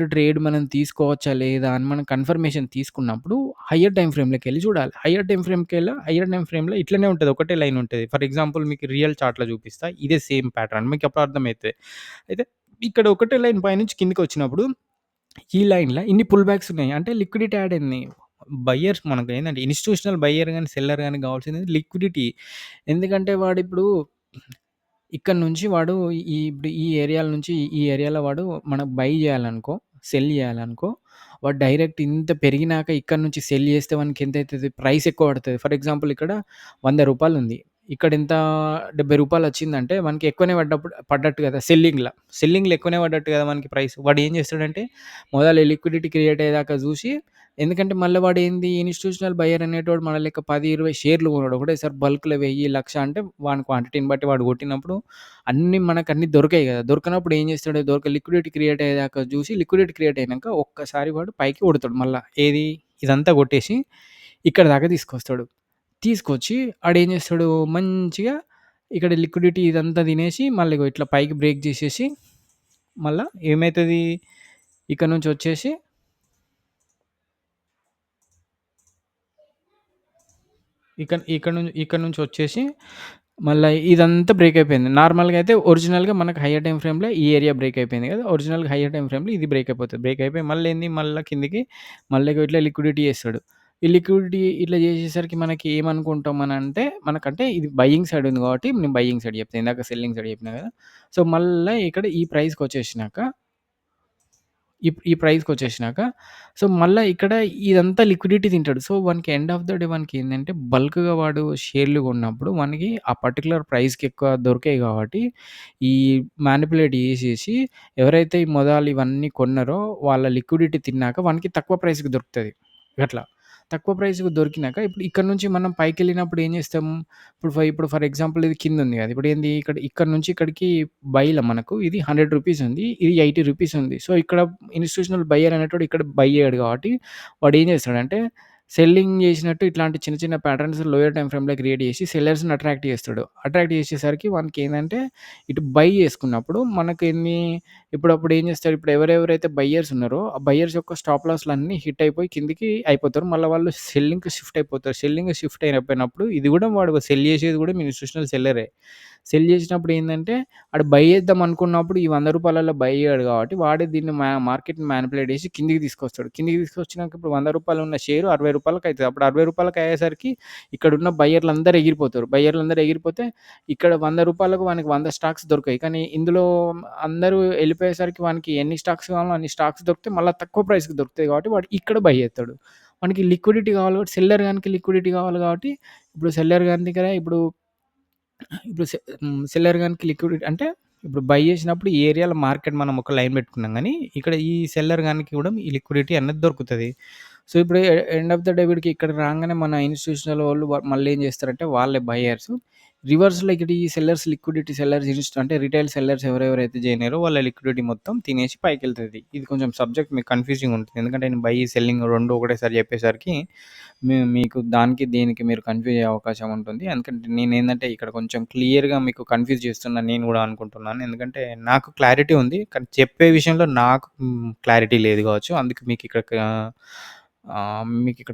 ట్రేడ్ మనం తీసుకోవచ్చా లేదా అని మనం కన్ఫర్మేషన్ తీసుకున్నప్పుడు హైయర్ టైమ్ ఫ్రేమ్‌లోకెళ్ళి చూడాలి. హైయర్ టైమ్ ఫ్రేమ్‌లో ఇట్లనే ఉంటది. ఒకటే లైన్ ఉంటది. ఫర్ ఎగ్జాంపుల్ మీకు రియల్ చార్ట్‌లో చూపిస్తా. ఇదే సేమ్ ప్యాటర్న్ మీకప్పుడు అర్థమైతది. అయితే ఇక్కడ ఒకటే లైన్ పైనుంచి కిందకొచ్చినప్పుడు ఈ లైన్‌ల ఇన్ని పుల్ బ్యాక్స్ ఉన్నాయి. అంటే లిక్విడిటీ యాడ్ అయింది. బయ్యర్స్ మనకేందంటే ఇన్‌స్టిట్యూషనల్ బయ్యర్ గాని, సెల్లర్ గాని కావాల్సింది లిక్విడిటీ. ఎందుకంటే వాడిప్పుడు ఇక్కడ నుంచి వాడు ఇప్పుడు ఈ ఏరియాల నుంచి ఈ ఏరియాలో వాడు మనకు బై చేయాలనుకో, సెల్ చేయాలనుకో, వాడు డైరెక్ట్ ఇంత పెరిగినాక ఇక్కడ నుంచి సెల్ చేస్తే వానికి ఎంతైతది? ప్రైస్ ఎక్కువ పడతది. ఫర్ ఎగ్జాంపుల్ ఇక్కడ రూ. 100 ఉంది. ఇక్కడింత రూ. 70 వచ్చిందంటే మనకి ఎక్కువనే పడ్డట్టు కదా! సెల్లింగ్‌లో ఎక్కువనే పడ్డట్టు కదా! మనకి ప్రైస్. వాడు ఏం చేస్తాడంటే మొదలు లిక్విడిటీ క్రియేట్ అయ్యేదాకా చూసి ఎందుకంటే మళ్ళా వాడేంది ఇన్‌స్టిట్యూషనల్ బయర్ అనేటోడు మన లెక్క 10, 20 షేర్లు కొనడు. ఒకటేసారి బల్క్‌లో 1000, 1,00,000 అంటే వాని క్వాంటిటీని బట్టి వాడు కొట్టినప్పుడు మనకన్నీ దొరకాయి కదా! దొరకనప్పుడు ఏం చేస్తాడు లిక్విడిటీ క్రియేట్ అయ్యేదాకా చూసి లిక్విడిటీ క్రియేట్ అయినంక ఒక్కసారి వాడు పైకి కొడతాడు మళ్ళా. ఏది ఇదంతా కొట్టేసి ఇక్కడి దాకా తీసుకొస్తాడు. తీసుకొచ్చి ఆడేం చేస్తాడు మంచిగా ఇక్కడ లిక్విడిటీ ఇదంతా తినేసి మళ్ళీ ఇగో ఇట్లా పైకి బ్రేక్ చేసేసి మళ్ళా ఏమైతది ఇక్కడ నుంచి వచ్చేసి ఇక్కడ నుంచి వచ్చేసి మళ్ళా ఇదంతా బ్రేక్ అయిపోయింది. నార్మల్‌గా అయితే ఒరిజినల్‌గా మనకు హైయర్ టైమ్ ఫ్రేమ్‌లో ఈ ఏరియా బ్రేక్ అయిపోయింది కదా! ఒరిజినల్‌గా హైయర్ టైమ్ ఫ్రేమ్‌లో ఇది బ్రేక్ అయిపోతది. బ్రేక్ అయిపోయి మళ్ళా కిందకి మళ్ళీ ఇట్లా లిక్విడిటీ చేస్తాడు. ఈ లిక్విడిటీ ఇట్లా చేసేసరికి మనకి ఏమనుకుంటాం అనంటే మనకంటే ఇది బయింగ్ సైడ్ ఉంది కాబట్టి నేను బయింగ్ సైడ్ చెప్తా. ఇందాక సెల్లింగ్ సైడ్ చెప్పినా కదా! సో, మళ్ళా ఇక్కడ ఈ ప్రైస్‌కొచ్చేసినాక ఈ ప్రైస్‌కొచ్చేసినాక సో, మళ్ళా ఇక్కడ ఇదంతా లిక్విడిటీ తింటాడు. సో, వానికి ఎండ్ ఆఫ్ ద డే వానికేందంటే బల్క్‌గా వాడు షేర్లు కొన్నప్పుడు వానికి ఆ పర్టిక్యులర్ ప్రైస్‌కి ఎక్కువ దొరికాయి కాబట్టి, ఈ మానిప్యులేట్ చేసేసి ఎవరైతే ఈ మొదలు ఇవన్నీ కొన్నారో వాళ్ళ లిక్విడిటీ తిన్నాక వానికి తక్కువ ప్రైస్‌కి దొరుకుతది. గట్లా. తక్కువ ప్రైస్‌కి దొరికినాక ఇప్పుడు ఇక్కడ నుంచి మనం పైకెళ్ళినప్పుడు ఏం చేస్తాం? ఇప్పుడు ఫర్ ఎగ్జాంపుల్ ఇది కిందుంది కదా! ఇప్పుడేంది ఇక్కడ నుంచి ఇక్కడికి బైల మనకు ఇది రూ. 100 ఉంది. ఇది రూ. 80 ఉంది. సో, ఇక్కడ ఇన్‌స్టిట్యూషనల్ బయ్యర్ అనేటోడు ఇక్కడ బై అయ్యాడు కాబట్టి వాడేం చేస్తాడంటే సెల్లింగ్ చేసినట్టు ఇట్లాంటి చిన్న చిన్న ప్యాటర్న్స్ లోయర్ టైమ్ ఫ్రేమ్‌లో క్రియేట్ చేసి సెల్లర్స్‌ని అట్రాక్ట్ చేస్తాడు. అట్రాక్ట్ చేసేసరికి వానికేందంటే ఇటు బై చేసుకున్నప్పుడు మనకెన్ని అప్పుడు ఏం చేస్తాడు ఇప్పుడు ఎవరెవరైతే బయ్యర్స్ ఉన్నారో ఆ బయ్యర్స్ యొక్క స్టాప్ లాస్‌లన్నీ హిట్ అయిపోయి కిందకి అయిపోతారు. మళ్ళా వాళ్ళు సెల్లింగ్‌కి షిఫ్ట్ అయిపోతారు. సెల్లింగ్‌కి షిఫ్ట్ అయిపోయినప్పుడు ఇది కూడా వాడు సెల్ చేసేది కూడా ఇన్‌స్టిట్యూషనల్ సెల్లరే. సెల్ చేసినప్పుడు ఏందంటే ఆడు బై చేద్దాం అనుకున్నప్పుడు ఈ రూ. 100లలో బై అయ్యాడు కాబట్టి వాడే దీన్ని మార్కెట్‌ని మానిప్యులేట్ చేసి కిందకి తీసుకొస్తాడు. కిందకి తీసుకొచ్చినాక ఇప్పుడు రూ. 100 ఉన్న షేరు రూ. 60కి అయితది. అప్పుడు రూ. 60కి అయ్యేసరికి ఇక్కడున్న బయ్యర్లందరూ ఎగిరిపోతారు. బయ్యర్లందరూ ఎగిరిపోతే ఇక్కడ రూ. 100కు వానికి 100 స్టాక్స్ దొరకాయి. కానీ ఇందులో అందరూ ఎళ్ళిపోయేసరికి వానికి ఎన్ని స్టాక్స్ కావాలో అన్ని స్టాక్స్ దొరికితే మళ్ళా తక్కువ ప్రైస్‌కి దొరుకుతాయి కాబట్టి వాడు ఇక్కడ బై చేస్తాడు. మనకి లిక్విడిటీ కావాలి కాబట్టి సెల్లర్ గానికి లిక్విడిటీ కావాలి కాబట్టి ఇప్పుడు సెల్లర్ గాని దగ్గర సెల్లర్ గానికి లిక్విడిటీ అంటే ఇప్పుడు బై చేసినప్పుడు ఈ ఏరియాలో మార్కెట్ మనం ఒక లైన్ పెట్టుకున్నాం గానీ, ఇక్కడ ఈ సెల్లర్ గానికి కూడా ఈ లిక్విడిటీ అనేది దొరుకుతది. సో, ఇప్పుడు ఎండ్ ఆఫ్ ద డే వీడికి ఇక్కడికి రాంగానే మన ఇన్‌స్టిట్యూషనల్ వోళ్ళు మళ్ళీ ఏం చేస్తారంటే వాళ్ళే బయ్యర్స్ రివర్స్‌లో ఇక్కడ ఈ సెల్లర్స్ లిక్విడిటీ సెల్లర్స్ అంటే రిటైల్ సెల్లర్స్ ఎవరెవరైతే జాయిన్ అయ్యారో వాళ్ళ లిక్విడిటీ మొత్తం తినేసి పైకెళ్తది. ఇది కొంచెం సబ్జెక్ట్ మీకు కన్‌ఫ్యూజింగ్ ఉంటుంది. ఎందుకంటే నేను సెల్లింగ్ 2 ఒకటేసారి చెప్పేసరికి మీకు దానికి, దీనికి మీరు కన్‌ఫ్యూజ్ అయ్యే అవకాశం ఉంటుంది. ఎందుకంటే నేనేందంటే ఇక్కడ కొంచెం క్లియర్‌గా మీకు కన్‌ఫ్యూజ్ చేస్తున్నాను నేను గూడా అనుకుంటున్నాను. ఎందుకంటే నాకు క్లారిటీ ఉంది. కానీ చెప్పే విషయంలో నాకు క్లారిటీ లేదు గావచ్చు. అందుకే మీకిక్కడ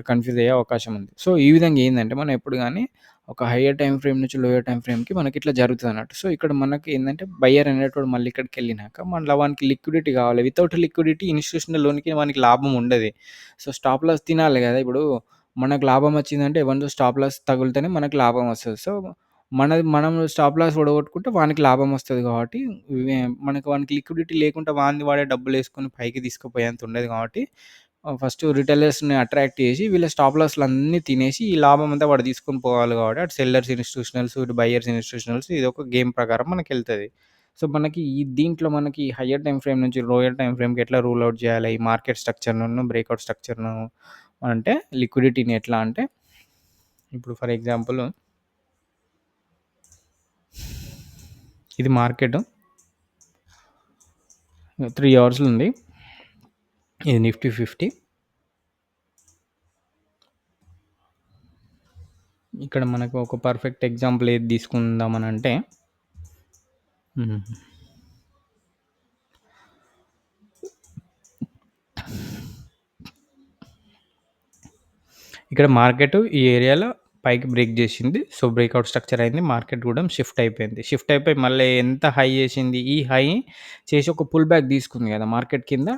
కన్‌ఫ్యూజ్ అయ్యే అవకాశం ఉంది. సో, ఈ విధంగా ఏందంటే మనం ఎప్పుడు గాని ఒక హైయర్ టైమ్ ఫ్రేమ్ నుంచి లోయర్ టైమ్ ఫ్రేమ్‌కి మనకిట్లా జరుగుతదన్నట్టు. సో, ఇక్కడ మనకి ఏందంటే బయ్యర్ అనేటోడు మళ్ళీ ఇక్కడికెళ్ళినాక మళ్ళా వానికి లిక్విడిటీ కావాలి. వితౌట్ లిక్విడిటీ ఇన్‌స్టిట్యూషనల్ లోన్‌కి వానికి లాభం ఉండది. సో, స్టాప్ లాస్ తినాలి గదా! ఇప్పుడు మనకు లాభం వచ్చిందంటే ఎవనిదో స్టాప్ లాస్ తగులుతేనే మనకు లాభం వస్తది. సో, మనం స్టాప్ లాస్ ఓడగొట్టుకుంటే వానికి లాభం వస్తది కాబట్టి వానికి లిక్విడిటీ లేకుండా వానిది వాడే డబ్బులేసుకొని పైకి తీసుకుపోయేంత ఉండదు కాబట్టి ఫస్ట్ రిటైలర్స్‌ని అట్రాక్ట్ చేసి వీళ్ళ స్టాప్ లాస్‌లన్నీ తినేసి ఈ లాభం అంతా వాడు తీసుకొని పోవాలి కాబట్టి అటు సెల్లర్స్ ఇన్‌స్టిట్యూషనల్స్, ఇటు బయర్స్ ఇన్‌స్టిట్యూషనల్స్ ఇదొక గేమ్ ప్రకారం మనకెళ్తది. సో, మనకి దీంట్లో మనకి హైయర్ టైమ్ ఫ్రేమ్ నుంచి లోయర్ టైమ్ ఫ్రేమ్‌కి ఎట్లా రూల్ ఔట్ చేయాలి? ఈ మార్కెట్ స్ట్రక్చర్‌నును, బ్రేక్‌ఔట్ స్ట్రక్చర్‌ను అంటే లిక్విడిటీని ఎట్లా అంటే ఇప్పుడు ఫర్ ఎగ్జాంపుల్ ఇది మార్కెట్ 3 అవర్స్‌లో ఉంది. ఇది నిఫ్టీ 50 ఇక్కడ మనకు ఒక పర్ఫెక్ట్ ఎగ్జాంపుల్ ఏది తీసుకుందామనంటే హ్మ్. ఇక్కడ మార్కెట్ ఈ ఏరియాలో పైకి బ్రేక్ చేసింది. సో, బ్రేక్‌ఔట్ స్ట్రక్చర్ అయింది. మార్కెట్ కూడా షిఫ్ట్ అయిపోయింది. షిఫ్ట్ అయిపోయి మళ్ళీ ఎంత హై చేసింది? ఈ హై చేసి ఒక పుల్ బ్యాక్ తీసుకుంది కదా! మార్కెట్ కింద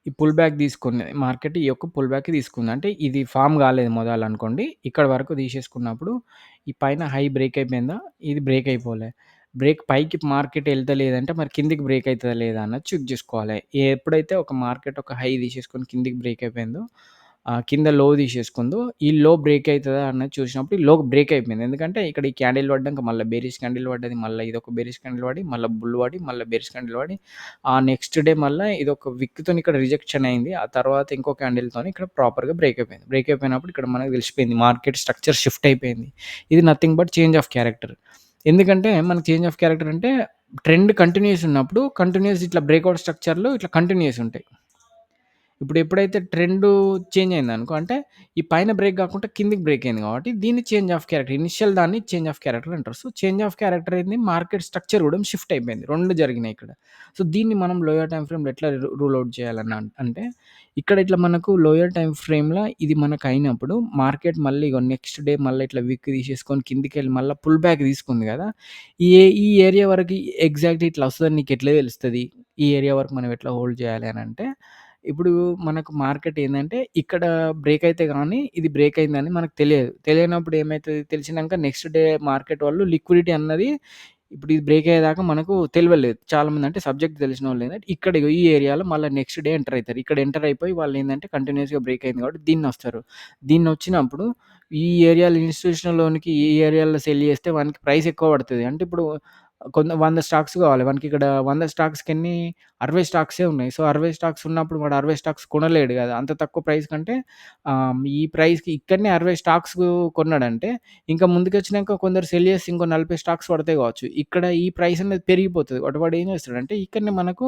ఈ పుల్ బ్యాక్ తీసుకుంది. మార్కెట్ ఈ యొక్క పుల్ బ్యాక్ తీసుకుంది. అంటే ఇది ఫార్మ్ కాలేదు మొదలనుకోండి. ఇక్కడ వరకు తీసేసుకున్నప్పుడు ఈ పైన హై బ్రేక్ అయిపోయిందా? ఇది బ్రేక్ అయిపోలే. పైకి మార్కెట్ ఎళ్తలేదంటే మరి కిందకి బ్రేక్ అయితదా లేదా అన్నది చెక్ జేసుకోవాలి. ఎప్పుడైతే ఒక మార్కెట్ ఒక హై తీసేసుకొని కిందకి బ్రేక్ అయిపోయిందో కింద లో తీసేసుకుందో, ఈ లో బ్రేక్ అయితదా అన్నది చూసినప్పుడు ఈ లో బ్రేక్ అయిపోయింది. ఎందుకంటే ఇక్కడ ఈ క్యాండిల్ పడ్డంక మళ్ళా బేరిష్ క్యాండిల్ పడ్డది. మళ్ళా ఇదొక బేరిష్ క్యాండిల్ పడి, మళ్ళా బుల్ పడి, మళ్ళా బేరిష్ క్యాండిల్ పడి, ఆ నెక్స్ట్ డే మళ్ళా ఇదొక విక్‌తోని ఇక్కడ రిజెక్షన్ అయింది. ఆ తర్వాత ఇంకో క్యాండిల్‌తోని ఇక్కడ ప్రాపర్‌గా బ్రేక్ అయిపోయింది. బ్రేక్ అయిపోయినప్పుడు ఇక్కడ మనకు తెలిసిపోయింది. మార్కెట్ స్ట్రక్చర్ షిఫ్ట్ అయిపోయింది. ఇది nothing but change of character. ఎందుకంటే మనకు చేంజ్ ఆఫ్ క్యారెక్టర్ అంటే ట్రెండ్ కంటిన్యూయస్ ఉన్నప్పుడు కంటిన్యూయస్ ఇట్లా బ్రేక్‌ఔట్ స్ట్రక్చర్‌లు ఇట్లా కంటిన్యూయస్ ఉంటాయి. ఇప్పుడు ఎప్పుడైతే ట్రెండు చేంజ్ అయిందనుకో, అంటే ఈ పైన బ్రేక్ గాకుండా కిందకి బ్రేక్ అయింది కాబట్టి దీన్ని చేంజ్ ఆఫ్ క్యారెక్టర్. ఇనిషియల్ దాన్ని చేంజ్ ఆఫ్ క్యారెక్టర్ అంటారు. సో, చేంజ్ ఆఫ్ క్యారెక్టర్ అయింది. మార్కెట్ స్ట్రక్చర్ గూడా షిఫ్ట్ అయిపోయింది. 2 జరిగినాయి ఇక్కడ. సో, దీన్ని మనం లోయర్ టైమ్ ఫ్రేమ్‌లో ఎట్లా రూల్ ఔట్ చేయాలన్న అంటే, ఇక్కడ ఇట్లా మనకు లోయర్ టైమ్ ఫ్రేమ్‌లో ఇది మనకయినప్పుడు మార్కెట్ మళ్ళీ ఇగో నెక్స్ట్ డే మళ్ళీ ఇట్లా విక్ తీసేసుకొని కిందకెళ్ళి మళ్ళా పుల్ బ్యాక్ తీసుకుంది గదా! ఈ ఏరియా వరకి ఎగ్జాక్ట్‌గా ఇట్లా వస్తదని నీకెట్లా తెలుస్తది? ఈ ఏరియా వరకు మనం ఎట్లా హోల్డ్ చేయాలి అనంటే, ఇప్పుడు మనకు మార్కెట్ ఏందంటే, ఇక్కడ బ్రేక్ అయితే గానీ, ఇది బ్రేక్ అయిందని మనకు తెలియదు. తెలియనప్పుడు ఏమైతది, తెలిసినంక నెక్స్ట్ డే మార్కెట్ వాళ్ళు లిక్విడిటీ అన్నది ఇప్పుడు ఇది బ్రేక్ అయ్యేదాకా మనకు తెలవలేదు. చాలామంది అంటే సబ్జెక్ట్ తెలిసినోళ్ళేందంటే, ఇక్కడ ఇగో ఈ ఏరియాలో మళ్ళా నెక్స్ట్ డే ఎంటర్ అయితారు. ఇక్కడ ఎంటర్ అయిపోయి వాళ్ళేందంటే కంటిన్యూయస్‌గా బ్రేక్ అయింది కాబట్టి దీన్నొస్తారు. దీన్నొచ్చినప్పుడు ఈ ఏరియాలో ఇన్‌స్టిట్యూషనల్ లోన్‌కి ఈ ఏరియాలో సెల్ చేస్తే వానికి ప్రైస్ ఎక్కువ పడతది. అంటే ఇప్పుడు 100 స్టాక్స్ కావాలి. వానికిక్కడ 100 స్టాక్స్‌కెన్ని 60 స్టాక్సే ఉన్నాయి. సో, 60 స్టాక్స్ ఉన్నప్పుడు వాడు 60 స్టాక్స్ కొనలేడు గదా! అంత తక్కువ ప్రైస్ కంటే ఈ ప్రైస్‌కి ఇక్కడనే 60 స్టాక్స్ కొన్నాడంటే, ఇంకా ముందుకొచ్చినాక కొందరు సెల్ చేసి ఇంకో 40 స్టాక్స్ పడతాయి కావచ్చు. ఇక్కడ ఈ ప్రైస్ అనేది పెరిగిపోతది. వాడేం చేస్తాడంటే, ఇక్కడనే మనకు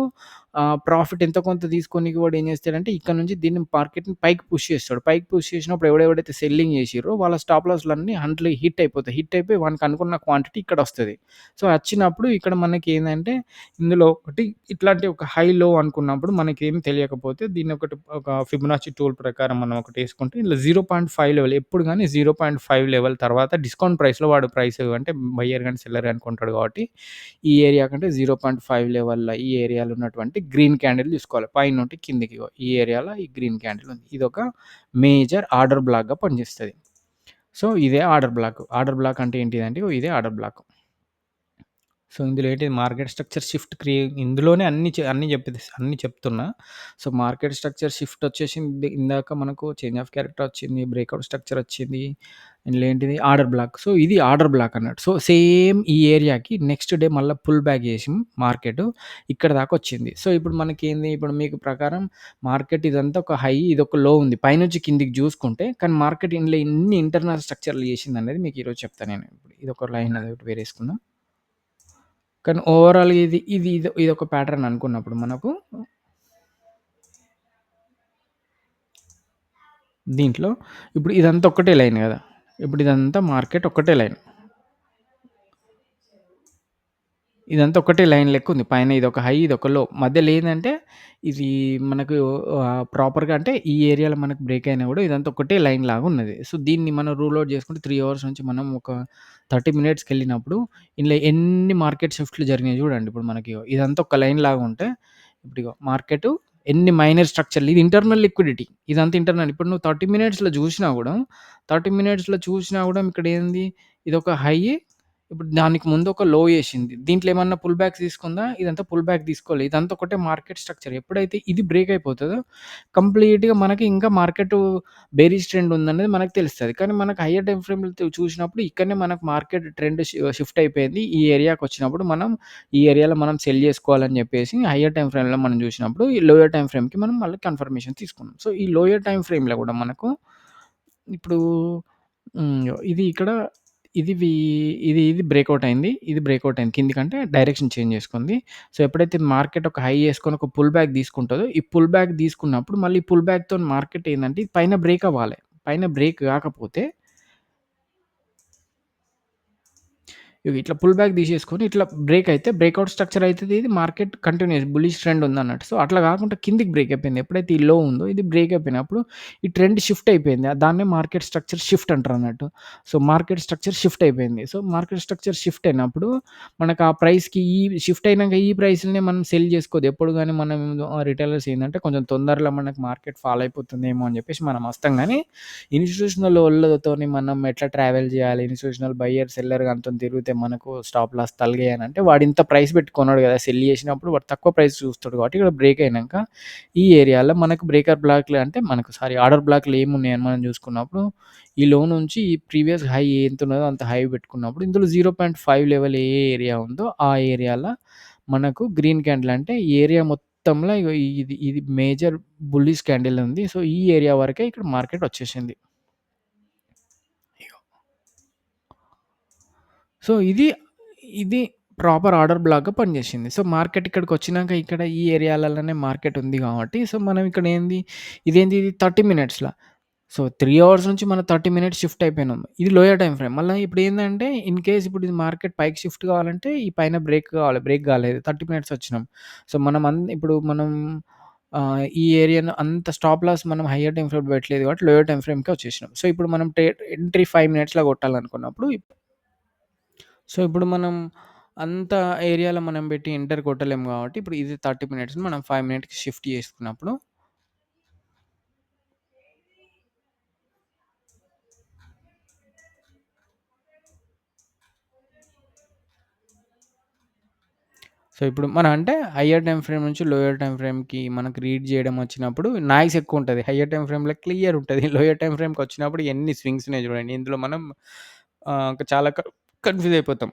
ప్రాఫిట్ ఎంతో కొంత తీసుకొనికి వాడేం చేస్తాడంటే, ఇక్కడ నుంచి దీన్ని మార్కెట్‌ని పైకి పుష్ చేస్తాడు. పైకి పుష్ చేసినప్పుడు ఎవడెవడైతే సెల్లింగ్ చేసిర్రో వాళ్ళ స్టాప్ లాస్‌లన్నీ హంట్‌లీ హిట్ అయిపోతాయి. హిట్ అయిపోయి వానికి అనుకున్న క్వాంటిటీ ఇక్కడొస్తది. సో, వచ్చినప్పుడు ఇక్కడ మనకేందంటే, ఇందులో ఒకటి ఇట్లాంటి ఒక హై, లో అనుకున్నప్పుడు మనకేమి తెలియకపోతే దీన్నొకటి ఒక ఫిబొనాచి టూల్ ప్రకారం మనం ఒకటేసుకుంటే ఇందులో 0.5 లెవెల్ ఎప్పుడు గాని 0.5 లెవెల్ తర్వాత డిస్కౌంట్ ప్రైస్‌లో వాడు ప్రైస్ అంటే బయ్యర్ గాని, సెల్లర్ గాని కొంటాడు కాబట్టి ఈ ఏరియా కంటే 0.5 లెవెల్‌ల ఈ ఏరియాలో ఉన్నటువంటి గ్రీన్ క్యాండిల్ తీసుకోవాలి. పైనుండి కిందకి ఇగో ఈ ఏరియాలో ఈ గ్రీన్ క్యాండిల్ ఉంది. ఇదొక మేజర్ ఆర్డర్ బ్లాక్‌గా పనిచేస్తది. సో, ఇదే ఆర్డర్ బ్లాక్. ఆర్డర్ బ్లాక్ అంటే ఏంటిదంటే ఇగో ఇదే ఆర్డర్ బ్లాక్. సో, ఇందులో ఏంటిది మార్కెట్ స్ట్రక్చర్ షిఫ్ట్ ఇందులోనే అన్నీ చెప్తున్నా. సో, మార్కెట్ స్ట్రక్చర్ షిఫ్ట్ వచ్చేసింది. ఇందాక మనకు చేంజ్ ఆఫ్ క్యారెక్టర్ వచ్చింది. బ్రేక్‌ఔట్ స్ట్రక్చర్ వచ్చింది. ఇందులో ఏంటిది ఆర్డర్ బ్లాక్. సో, ఇది ఆర్డర్ బ్లాక్ అన్నట్టు. సో, సేమ్ ఈ ఏరియాకి నెక్స్ట్ డే మళ్ళా పుల్ బ్యాక్ చేసి మార్కెట్ ఇక్కడ దాకా వచ్చింది. సో, ఇప్పుడు మనకేంది, ఇప్పుడు మీకు ప్రకారం మార్కెట్ ఇదంతా ఒక హై, ఇదొక లో ఉంది. పైనుంచి కిందకి చూసుకుంటే, కానీ మార్కెట్ ఇందులో ఎన్ని ఇంటర్నల్ స్ట్రక్చర్‌లు చేసిందనేది మీకు ఈరోజు చెప్తా నేను. ఇప్పుడు ఇదొక లైన్ అదొకటి వేరేసుకుందాం. కానీ ఓవరాల్‌గా ఇదొక ప్యాటర్న్ అనుకున్నప్పుడు మనకు దీంట్లో ఇప్పుడు ఇదంతా ఒక్కటే లైన్ గదా! ఇప్పుడు ఇదంతా మార్కెట్ ఒక్కటే లైన్. ఇదంతా ఒకటే లైన్ లెక్కుంది. పైన ఇదొక హై, ఇదొక లో. మధ్యలో ఏందంటే ఇది మనకు ప్రాపర్‌గా అంటే ఈ ఏరియాలో మనకు బ్రేక్ అయినా గూడా ఇదంతా ఒకటే లైన్ లాగున్నది. సో, దీన్ని మనం రూల్ ఔట్ చేసుకుంటే 3 అవర్స్ నుంచి మనం ఒక 30 మినిట్స్‌కెళ్ళినప్పుడు ఇందులో ఎన్ని మార్కెట్ షిఫ్ట్‌లు జరిగినాయి జూడండి. ఇప్పుడు మనకి ఇదంతా ఒక లైన్ లాగుంటే ఇప్పుడిగో మార్కెటు ఎన్ని మైనర్ స్ట్రక్చర్‌లు ఇది ఇంటర్నల్ లిక్విడిటీ. ఇదంతా ఇంటర్నల్. ఇప్పుడు నువ్వు 30 మినిట్స్‌లో జూషినా గూడా 30 మినిట్స్‌లో చూషినా గూడా ఇక్కడేంది ఇదొక హై, ఇప్పుడు దానికి ముందు ఒక లో ఏసింది. దీంట్లో ఏమన్నా పుల్ బ్యాక్స్ తీసుకుందా? ఇదంతా పుల్ బ్యాక్ తీసుకోలే. ఇదంతా ఒకటే మార్కెట్ స్ట్రక్చర్. ఎప్పుడైతే ఇది బ్రేక్ అయిపోతదో కంప్లీట్‌గా మనకి ఇంకా మార్కెటు బేరిష్ ట్రెండ్ ఉందనేది మనకు తెలుస్తది. కానీ మనకు హైయర్ టైమ్ ఫ్రేమ్‌లో చూసినప్పుడు ఇక్కడనే మనకు మార్కెట్ ట్రెండ్ షిఫ్ట్ అయిపోయింది. ఈ ఏరియాకొచ్చినప్పుడు మనం ఈ ఏరియాలో మనం సెల్ చేసుకోవాలని చెప్పేసి హైయర్ టైమ్ ఫ్రేమ్‌లో మనం చూసినప్పుడు ఈ లోయర్ టైమ్ ఫ్రేమ్‌కి మనం మళ్ళీ కన్ఫర్మేషన్ తీసుకున్నాం. సో, ఈ లోయర్ టైమ్ ఫ్రేమ్‌లో కూడా మనకు ఇప్పుడు ఇది ఇక్కడ ఇది వి ఇది బ్రేకౌట్ అయింది. ఇది బ్రేకౌట్ అయింది. కిందకంటే డైరెక్షన్ చేంజ్ చేసుకుంది. సో, ఎప్పుడైతే మార్కెట్ ఒక హై యేసుకొని ఒక పుల్ బ్యాక్ తీసుకుంటదో, ఈ పుల్ బ్యాక్ తీసుకున్నప్పుడు మళ్ళీ పుల్ బ్యాక్‌తోని మార్కెట్ ఏందంటే ఇది పైన బ్రేక్ అవ్వాలి. పైన బ్రేక్ కాకపోతే ఇట్లా పుల్ బ్యాక్ తీసేసుకొని ఇట్లా బ్రేక్ అయితే బ్రేక్‌ఔట్ స్ట్రక్చర్ అయితది. ఇది మార్కెట్ కంటిన్యూయస్ బుల్లిష్ ట్రెండ్ ఉందన్నట్టు. సో, అట్లా కాకుండా కిందకి బ్రేక్ అయిపోయింది. ఎప్పుడైతే ఈ లో ఉందో ఇది బ్రేక్ అయిపోయినప్పుడు ఈ ట్రెండ్ షిఫ్ట్ అయిపోయింది. దాన్నే మార్కెట్ స్ట్రక్చర్ షిఫ్ట్ అంటారన్నట్టు. సో, మార్కెట్ స్ట్రక్చర్ షిఫ్ట్ అయిపోయింది. సో, మార్కెట్ స్ట్రక్చర్ షిఫ్ట్ అయినప్పుడు మనకు ఆ ప్రైస్‌కి ఈ షిఫ్ట్ అయినంక ఈ ప్రైస్‌లనే మనం సెల్ చేసుకోవద్దు. ఎప్పుడు గాని మనం రిటైలర్స్ ఏందంటే కొంచెం తొందరలో మనకు మార్కెట్ ఫాల్ అయిపోతుందేమో అని చెప్పేసి మనం వస్తాం గానీ, ఇన్‌స్టిట్యూషనల్ వోళ్ళతోని మనం ఎట్లా ట్రావెల్ చేయాలి, ఇన్‌స్టిట్యూషనల్ బయ్యర్, సెల్లర్ గానితోని తిరిగితే మనకు స్టాప్ లాస్ తలిగాయనంటే వాడు ఇంత ప్రైస్ పెట్టి కొన్నాడు కదా! సెల్ చేసినప్పుడు వాడు తక్కువ ప్రైస్ చూస్తాడు కాబట్టి ఇక్కడ బ్రేక్ అయినంక ఈ ఏరియాలో మనకు బ్రేకర్ బ్లాక్‌లు అంటే మనకు ఆర్డర్ బ్లాక్‌లు ఏమున్నాయని మనం చూసుకున్నప్పుడు ఈ లో నుంచి ఈ ప్రీవియస్ హై ఎంతున్నదో అంత హై పెట్టుకున్నప్పుడు ఇందులో 0.5 లెవెల్ ఏ ఏరియా ఉందో ఆ ఏరియాలో మనకు గ్రీన్ క్యాండిల్ అంటే ఈ ఏరియా మొత్తంలో ఇగో ఇది మేజర్ బుల్లిష్ క్యాండిల్ ఉంది. సో, ఈ ఏరియా వరకే ఇక్కడ మార్కెట్ వచ్చేసింది. ఇగో. సో, ఇది ప్రాపర్ ఆర్డర్ బ్లాక్‌గా పనిచేసింది. సో, మార్కెట్ ఇక్కడికొచ్చినాక ఇక్కడ ఈ ఏరియాలలోనే మార్కెట్ ఉంది కాబట్టి సో, మనం ఇక్కడ ఇది 30 మినిట్స్‌ల. సో, 3 అవర్స్ నుంచి మనం 30 మినిట్స్ షిఫ్ట్ అయిపోయినాం. ఇది లోయర్ టైమ్ ఫ్రేమ్. మళ్ళా ఇప్పుడేందంటే ఇన్ కేస్ ఇప్పుడు ఇది మార్కెట్ పైకి షిఫ్ట్ కావాలంటే ఈ పైన బ్రేక్ కావాలి. బ్రేక్ కాలేదు. 30 మినిట్స్ వచ్చినాం. సో, ఇప్పుడు మనం ఈ ఏరియాను అంత స్టాప్ లాస్ మనం హైయర్ టైమ్ ఫ్రేమ్ పెట్టలేదు కాబట్టి లోయర్ టైమ్ ఫ్రేమ్‌కే వచ్చేసినాం. సో, ఇప్పుడు మనం ఎంట్రీ 5 మినిట్స్‌లో కొట్టాలనుకున్నప్పుడు సో, ఇప్పుడు మనం అంత ఏరియాలో మనం పెట్టి ఎంటర్ కొట్టలేము కాబట్టి ఇప్పుడు ఇది 30 మినిట్స్‌ని మనం 5 మినిట్స్‌కి షిఫ్ట్ చేసుకున్నప్పుడు సో, ఇప్పుడు మనం అంటే హైయర్ టైమ్ ఫ్రేమ్ నుంచి లోయర్ టైమ్ ఫ్రేమ్‌కి మనకు రీడ్ చేయడం వచ్చినప్పుడు నాయిస్ ఎక్కువుంటది. హైయర్ టైమ్ ఫ్రేమ్‌లో క్లియర్ ఉంటది. లోయర్ టైమ్ ఫ్రేమ్‌కొచ్చినప్పుడు ఎన్ని స్వింగ్స్ ఉన్నాయి చూడండి. ఇందులో మనం చాలా కన్‌ఫ్యూజ్ అయిపోతాం.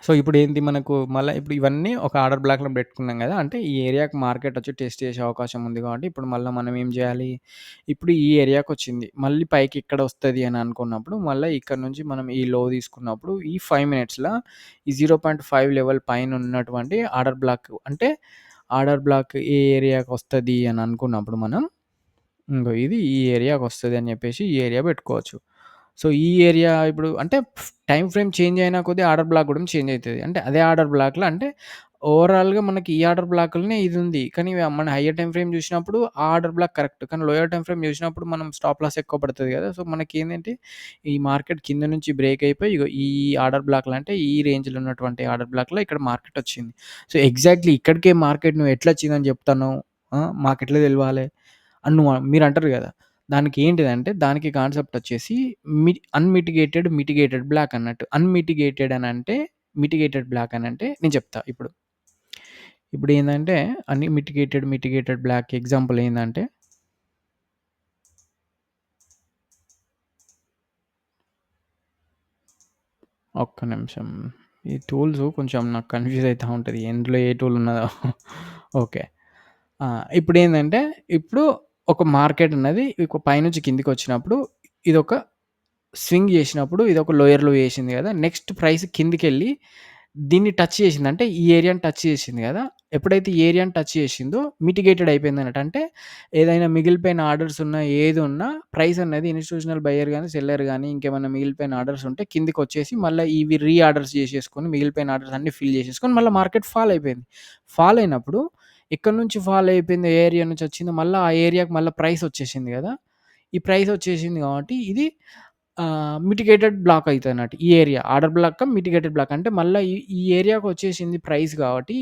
సో, ఇప్పుడేంటి మనకు మళ్ళా ఇప్పుడు ఇవన్నీ ఒక ఆర్డర్ బ్లాక్‌లో పెట్టుకున్నాం గదా! అంటే ఈ ఏరియాకి మార్కెట్ వచ్చి టెస్ట్ చేసే అవకాశం ఉంది కాబట్టి ఇప్పుడు మళ్ళా మనం ఏం జేయాలి? ఇప్పుడు ఈ ఏరియాకొచ్చింది. మళ్ళీ పైకి ఇక్కడొస్తది అని అనుకున్నప్పుడు మళ్ళా ఇక్కడ నుంచి మనం ఈ లో తీసుకున్నప్పుడు ఈ 5 మినిట్స్‌ల ఈ 0.5 లెవెల్ పైన ఉన్నటువంటి ఆర్డర్ బ్లాక్ అంటే ఆర్డర్ బ్లాక్ ఏ ఏరియాకొస్తది అని అనుకున్నప్పుడు మనం ఇంగో ఇది ఈ ఏరియాకొస్తది అని జెప్పేసి ఈ ఏరియా పెట్టుకోవచ్చు. సో, ఈ ఏరియా ఇప్పుడు అంటే టైమ్ ఫ్రేమ్ చేంజ్ అయిన కొద్దీ ఆర్డర్ బ్లాక్ గూడా చేంజ్ అయితది. అంటే అదే ఆర్డర్ బ్లాక్‌లో అంటే ఓవరాల్‌గా మనకి ఈ ఆర్డర్ బ్లాక్‌లోనే ఇదుంది. కానీ మన హైయర్ టైమ్ ఫ్రేమ్ జూసినప్పుడు ఆ ఆర్డర్ బ్లాక్ కరెక్ట్. కానీ లోయర్ టైమ్ ఫ్రేమ్ జూసినప్పుడు మనం స్టాప్ లాస్ ఎక్కువ పడతది గదా! సో, మనకేందంటే ఈ మార్కెట్ కింద నుంచి బ్రేక్ అయిపోయి ఇగో ఈ ఆర్డర్ బ్లాక్‌లో అంటే ఈ రేంజ్‌లో ఉన్నటువంటి ఆర్డర్ బ్లాక్‌లో ఇక్కడ మార్కెట్ వచ్చింది. సో, ఎగ్జాక్ట్‌లీ ఇక్కడికే మార్కెట్ నువ్వు ఎట్లొచ్చిందని జెప్తన్నావు? మాకెట్లా దెలవాలే? అని మీరంటారు గదా! దానికి కాన్సెప్ట్ వచ్చేసి మిటిగేటెడ్ బ్లాక్ అన్నట్టు. మిటిగేటెడ్ బ్లాక్ అనంటే నేను చెప్తా ఇప్పుడు. ఇప్పుడేందంటే మిటిగేటెడ్ బ్లాక్ ఎగ్జాంపుల్ ఏందంటే ఒక్క నిమిషం. ఈ టూల్స్ కొంచెం నాకు కన్‌ఫ్యూజ్ అయితా ఉంటది. ఎందులో ఏ టూల్ ఉన్నదో. ఓకే. ఆ! ఇప్పుడేందంటే ఇప్పుడు ఒక మార్కెట్ ఉన్నది. పైనుంచి కిందకొచ్చినప్పుడు ఇదొక స్వింగ్ జేసినప్పుడు ఇదొక లోయర్‌లో ఏసింది గదా! నెక్స్ట్ ప్రైస్ కిందకెళ్ళి దీన్ని టచ్ చేసింది. అంటే ఈ ఏరియాని టచ్ చేసింది గదా! ఎప్పుడైతే ఈ ఏరియాని టచ్ చేసిందో మిటిగేటెడ్ అయిపోయిందన్నట్టు. అంటే ఏదైనా మిగిలిపోయిన ఆర్డర్స్ ఉన్నా, ఏదున్నా ప్రైస్ అనేది ఇన్‌స్టిట్యూషనల్ బయర్ గాని, సెల్లర్ గాని ఇంకేమన్నా మిగిలిపోయిన ఆర్డర్స్ ఉంటే కిందకొచ్చేసి మళ్ళా ఇవి ఆర్డర్స్ చేసేసుకొని మిగిలిపోయిన ఆర్డర్స్ అన్నీ ఫిల్ చేసేసుకొని మళ్ళా మార్కెట్ ఫాల్ అయిపోయింది. ఫాల్ అయినప్పుడు ఎక్కడి నుంచి ఫాల్ అయిపోయిందో, ఏ ఏరియా నుంచి వచ్చిందో మళ్ళా ఆ ఏరియాకి మళ్ళా ప్రైస్ వచ్చేసింది గదా! ఈ ప్రైస్ వచ్చేసింది కాబట్టి ఇది మిటిగేటెడ్ బ్లాక్ అయితదన్నట్టు. ఈ area order block mitigated block. అంటే మళ్ళా ఈ ఏరియాకొచ్చేసింది ప్రైస్ కాబట్టి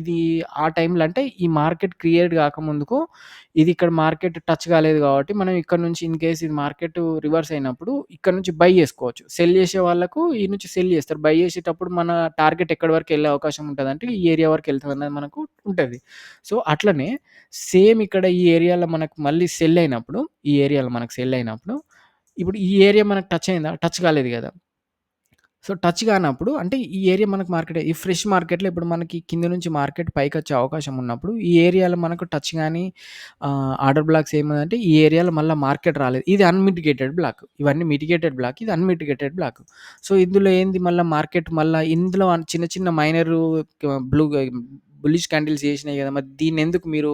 ఇది ఆ టైంలో అంటే ఈ మార్కెట్ క్రియేట్ గాకముందుకు ఇది ఇక్కడ మార్కెట్ టచ్ కాలేదు కాబట్టి మనం ఇక్కడ నుంచి ఇన్ కేస్ ఇది మార్కెట్ రివర్స్ అయినప్పుడు ఇక్కడ నుంచి బై జేసుకోవచ్చు. సెల్ చేసే వాళ్ళకు ఈ నుంచి సెల్ చేస్తారు. బై చేసేటప్పుడు మన టార్గెట్ ఎక్కడి వరకు ఎళ్ళే అవకాశం ఉంటదంటే ఈ ఏరియా వరకు ఎళ్తదన్నది మనకు ఉంటది. సో, అట్లనే సేమ్ ఇక్కడ ఈ ఏరియాలో మనకు మళ్ళీ సెల్ అయినప్పుడు ఈ ఏరియాలో మనకు సెల్ అయినప్పుడు ఇప్పుడు ఈ ఏరియా మనకు టచ్ అయిందా? టచ్ కాలేదు గదా! సో, టచ్ కానప్పుడు అంటే ఈ ఏరియా మనకు మార్కెటే. ఈ ఫ్రెష్ మార్కెట్‌లో ఇప్పుడు మనకి కింద నుంచి మార్కెట్ పైకొచ్చే అవకాశం ఉన్నప్పుడు, ఈ ఏరియాలో మనకు టచ్ గాని ఆర్డర్ బ్లాక్స్ ఏముందంటే ఈ ఏరియాలో మళ్ళా మార్కెట్ రాలేదు. ఇది అన్‌మిటిగేటెడ్ బ్లాక్. ఇవన్నీ మిటిగేటెడ్ బ్లాక్. ఇది అన్‌మిటిగేటెడ్ బ్లాక్. సో, ఇందులో ఏంది మళ్ళా మార్కెట్ ఇందులో చిన్న చిన్న మైనరు బుల్లిష్ క్యాండిల్స్ చేసినాయి గదా! మరి దీన్నెందుకు మీరు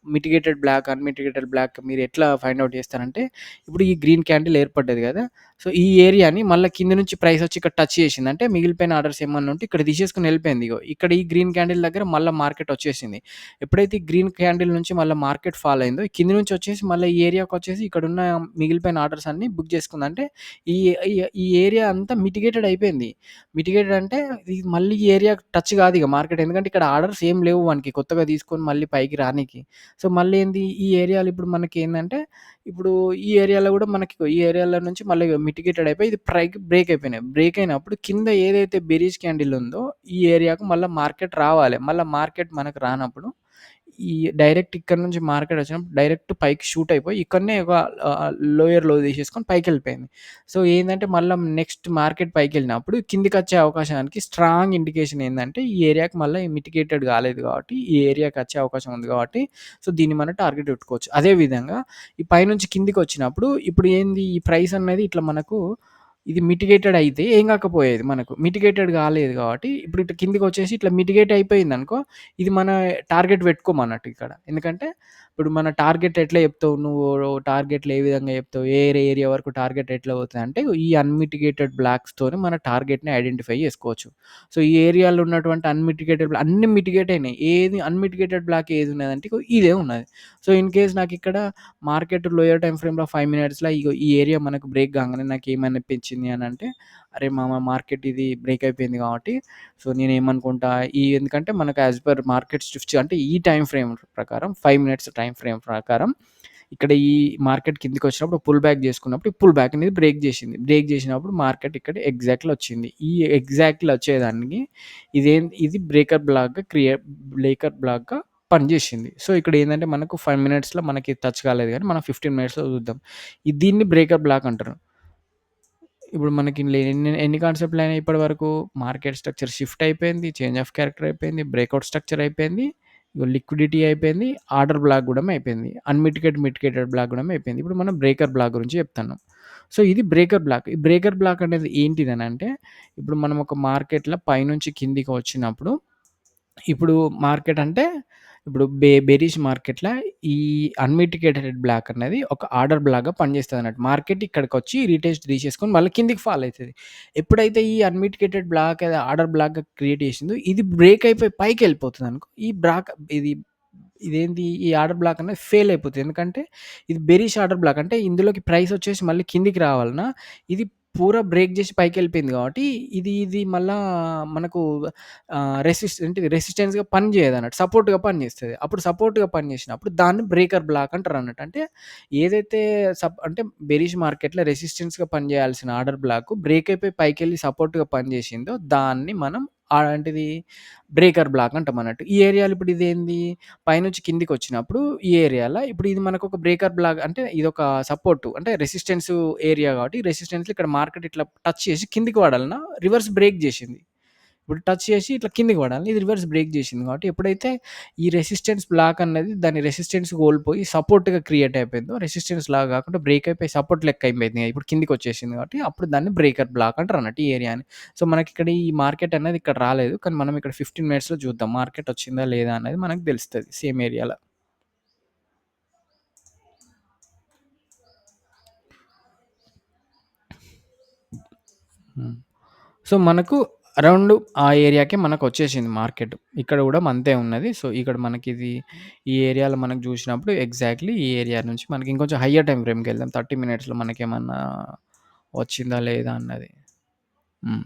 మిటిగేటెడ్ బ్లాక్, అన్‌మిటిగేటెడ్ బ్లాక్ మీరు ఎట్లా ఫైండ్ ఔట్ చేస్తారంటే, ఇప్పుడు ఈ గ్రీన్ క్యాండిల్ ఏర్పడ్డది గదా! సో, ఈ ఏరియాని మళ్ళా కింద నుంచి ప్రైస్ వచ్చి ఇక్కడ టచ్ చేసింది. అంటే మిగిలిపోయిన ఆర్డర్స్ ఏమన్నా ఉంటే ఇక్కడ తీసేసుకొని ఎళ్ళిపోయింది. ఇగో ఇక్కడ ఈ గ్రీన్ క్యాండిల్ దగ్గర మళ్ళా మార్కెట్ వచ్చేసింది. ఎప్పుడైతే ఈ గ్రీన్ క్యాండిల్ నుంచి మళ్ళా మార్కెట్ ఫాల్ అయిందో, కింద నుంచి వచ్చేసి మళ్ళా ఈ ఏరియాకొచ్చేసి ఇక్కడున్న మిగిలిపోయిన ఆర్డర్స్ అన్నీ బుక్ చేసుకుంది. అంటే ఈ ఈ ఈ ఏరియా అంతా మిటిగేటెడ్ అయిపోయింది. మిటిగేటెడ్ అంటే ఇది మళ్ళీ ఈ ఏరియా టచ్ కాదిగ మార్కెట్. ఎందుకంటే ఇక్కడ ఆర్డర్స్ రిసోర్సెస్ ఏం లేవు వానికి కొత్తగా తీసుకొని మళ్ళీ పైకి రానీకి. సో, మళ్ళీ ఏంది ఈ ఏరియాలో ఇప్పుడు మనకేందంటే, ఇప్పుడు ఈ ఏరియాలో గూడా మనకి ఈ ఏరియాలో నుంచి మళ్ళీ మిటిగేటెడ్ అయిపోయి ఇది బ్రేక్ అయిపోయినాయి. బ్రేక్ అయినప్పుడు కింద ఏదైతే బెరీష్ క్యాండిల్ ఉందో ఈ ఏరియాకు మళ్ళా మార్కెట్ రావాలి. మళ్ళా మార్కెట్ మనకు రానప్పుడు ఈ డైరెక్ట్ ఇక్కడ నుంచి మార్కెట్ వచ్చినప్పుడు డైరెక్ట్ పైకి షూట్ అయిపోయి ఇక్కడనే ఒక లోయర్ లో తీసేసుకొని పైకెళ్ళిపోయింది. సో, ఏందంటే మళ్ళా నెక్స్ట్ మార్కెట్ పైకెళ్ళినప్పుడు కిందికొచ్చే అవకాశానికి స్ట్రాంగ్ ఇండికేషన్ ఏందంటే ఈ ఏరియాకి మళ్ళా మిటిగేటెడ్ కాలేదు కాబట్టి, ఈ ఏరియాకి వచ్చే అవకాశం ఉంది కాబట్టి, సో, దీన్ని మనం టార్గెట్ పెట్టుకోవచ్చు. అదే విధంగా ఈ పైనుంచి కిందికొచ్చినప్పుడు ఇప్పుడు ఏంది ఈ ప్రైస్ అనేది ఇట్లా మనకు ఇది మిటిగేటెడ్ అయితే ఏం కాకపోయేది మనకు. మిటిగేటెడ్ కాలేదు కాబట్టి ఇప్పుడు ఇటు కిందకొచ్చేసి ఇట్లా మిటిగేట్ అయిపోయిందనుకో, ఇది మన టార్గెట్ పెట్టుకోమన్నట్టు ఇక్కడ. ఎందుకంటే ఇప్పుడు మన టార్గెట్ ఎట్లా చెప్తావు నువ్వు? టార్గెట్‌లు ఏ విధంగా చెప్తావు? ఏ ఏరియా వరకు టార్గెట్ ఎట్లా పోతదంటే ఈ అన్‌మిటిగేటెడ్ బ్లాక్స్‌తోని మన టార్గెట్‌ని ఐడెంటిఫై చేసుకోవచ్చు. సో, ఈ ఏరియాలో ఉన్నటువంటి అన్నీ మిటిగేట్ అయినాయి. ఏది అన్‌మిటిగేటెడ్ బ్లాక్ ఏది ఉన్నదంటే ఇగో ఇదే ఉన్నది. సో, ఇన్ కేస్ నాకిక్కడ మార్కెట్ లోయర్ టైమ్ ఫ్రేమ్‌లో 5 మినిట్స్‌ల ఇగో ఈ ఏరియా మనకు బ్రేక్ కాంగానే నాకేమనిపించింది అనంటే, అరే మామ మార్కెట్ ఇది బ్రేక్ అయిపోయింది కాబట్టి, సో, నేనేమనుకుంటా ఎందుకంటే మనకు యాస్ పర్ మార్కెట్ షిఫ్ట్స్ అంటే ఈ టైమ్ ఫ్రేమ్ ప్రకారం 5 మినిట్స్ టైమ్ ఫ్రేమ్ ప్రకారం ఇక్కడ ఈ మార్కెట్ కిందకొచ్చినప్పుడు పుల్ బ్యాక్ చేసుకున్నప్పుడు, ఈ పుల్ బ్యాక్ అనేది బ్రేక్ చేసింది. బ్రేక్ చేసినప్పుడు మార్కెట్ ఇక్కడ ఎగ్జాక్ట్‌లో వచ్చింది. ఈ ఎగ్జాక్ట్‌లో వచ్చేదానికి ఇది బ్రేకర్ బ్లాక్‌గా పనిచేసింది. సో, ఇక్కడ ఏందంటే మనకు 5 మినిట్స్‌లో మనకి టచ్ కాలేదు గానీ, మనం 15 మినిట్స్‌లో చూద్దాం. దీన్ని బ్రేకర్ బ్లాక్ అంటారు. ఇప్పుడు మనకి ఎన్ని కాన్సెప్ట్‌లయినాయి ఇప్పటి వరకు? మార్కెట్ స్ట్రక్చర్ షిఫ్ట్ అయిపోయింది. చేంజ్ ఆఫ్ క్యారెక్టర్ అయిపోయింది. బ్రేకౌట్ స్ట్రక్చర్ అయిపోయింది. ఇగో లిక్విడిటీ అయిపోయింది. ఆర్డర్ బ్లాక్ గూడా అయిపోయింది. మిటిగేటెడ్ బ్లాక్ గూడా అయిపోయింది. ఇప్పుడు మనం బ్రేకర్ బ్లాక్ గురించి చెప్తున్నాం. సో, ఇది బ్రేకర్ బ్లాక్. ఈ బ్రేకర్ బ్లాక్ అనేది ఏంటిదనంటే, ఇప్పుడు మనం ఒక మార్కెట్‌లో పైనుంచి కిందికి వచ్చినప్పుడు ఇప్పుడు మార్కెట్ అంటే, ఇప్పుడు బేరిష్ మార్కెట్‌ల ఈ అన్‌మిటిగేటెడ్ బ్లాక్ అనేది ఒక ఆర్డర్ బ్లాక్‌గా పనిచేస్తదన్నట్టు. మార్కెట్ ఇక్కడికొచ్చి రీటెస్ట్ తీసేసుకొని మళ్ళీ కిందికి ఫాల్ అయితది. ఎప్పుడైతే ఈ అన్‌మిటిగేటెడ్ బ్లాక్ ఆర్డర్ బ్లాక్‌గా క్రియేట్ చేసిందో ఇది బ్రేక్ అయిపోయి పైకెళ్ళిపోతదనుకో, ఇది ఇదేంది ఈ ఆర్డర్ బ్లాక్ అనేది ఫెయిల్ అయిపోతది. ఎందుకంటే ఇది బెరిష్ ఆర్డర్ బ్లాక్. అంటే ఇందులోకి ప్రైస్ వచ్చేసి మళ్ళీ కిందికి రావాలన్నా ఇది పూరా బ్రేక్ చేసి పైకెళ్ళిపోయింది కాబట్టి ఇది మళ్ళా మనకు ఏంటిది రెసిస్టెన్స్‌గా పనిచేయదన్నట్టు. సపోర్ట్‌గా పనిచేస్తది. అప్పుడు సపోర్ట్‌గా పనిచేసినప్పుడు దాన్ని బ్రేకర్ బ్లాక్ అంటారన్నట్టు. అంటే ఏదైతే అంటే బెరిష్ మార్కెట్‌లో రెసిస్టెన్స్‌గా పనిచేయాల్సిన ఆర్డర్ బ్లాక్ బ్రేక్ అయిపోయి పైకెళ్ళి సపోర్ట్‌గా పనిచేసిందో దాన్ని మనం ఏంటిది బ్రేకర్ బ్లాక్ అంటామన్నట్టు. ఈ ఏరియాలో ఇప్పుడు ఇదేంది పైనుంచి కిందికొచ్చినప్పుడు ఈ ఏరియాలో ఇప్పుడు ఇది మనకొక బ్రేకర్ బ్లాక్ అంటే ఇదొక సపోర్ట్ అంటే రెసిస్టెన్స్ ఏరియా కాబట్టి రెసిస్టెన్స్‌లో ఇక్కడ మార్కెట్ ఇట్లా టచ్ చేసి కిందికి పడాలన్నా రివర్స్ బ్రేక్ చేసింది. ఇప్పుడు టచ్ చేసి ఇట్లా కిందకి పడాలి. ఇది రివర్స్ బ్రేక్ చేసింది కాబట్టి ఎప్పుడైతే ఈ రెసిస్టెన్స్ బ్లాక్ అన్నది దాని రెసిస్టెన్స్ కోల్పోయి సపోర్ట్‌గా క్రియేట్ అయిపోయిందో రెసిస్టెన్స్ లాగా కాకుండా బ్రేక్ అయిపోయి సపోర్ట్ లెక్క అయిపోయింది. ఇప్పుడు కిందకొచ్చేసింది కాబట్టి అప్పుడు దాన్ని బ్రేకర్ బ్లాక్ అంటారన్నట్టు ఈ ఏరియాని. సో, మనకిక్కడ ఈ మార్కెట్ అనేది ఇక్కడ రాలేదు. కానీ మనం ఇక్కడ 15 మినిట్స్‌లో చూద్దాం. మార్కెట్ వచ్చిందా లేదా అనేది మనకు తెలుస్తది సేమ్ ఏరియాలో. హ్మ్. సో, మనకు అరౌండ్ ఆ ఏరియాకే మనకొచ్చేసింది మార్కెట్. ఇక్కడ గూడా అంతే ఉన్నది. సో, ఇక్కడ మనకిది ఈ ఏరియాలో మనకు జూసినప్పుడు ఎగ్జాక్ట్‌లీ ఈ ఏరియా నుంచి మనకి ఇంకొంచెం హయ్యర్ టైమ్ ఫ్రేమ్‌కెళ్దాం. 30 మినిట్స్‌లో మనకేమన్నా వచ్చిందా లేదా అన్నది.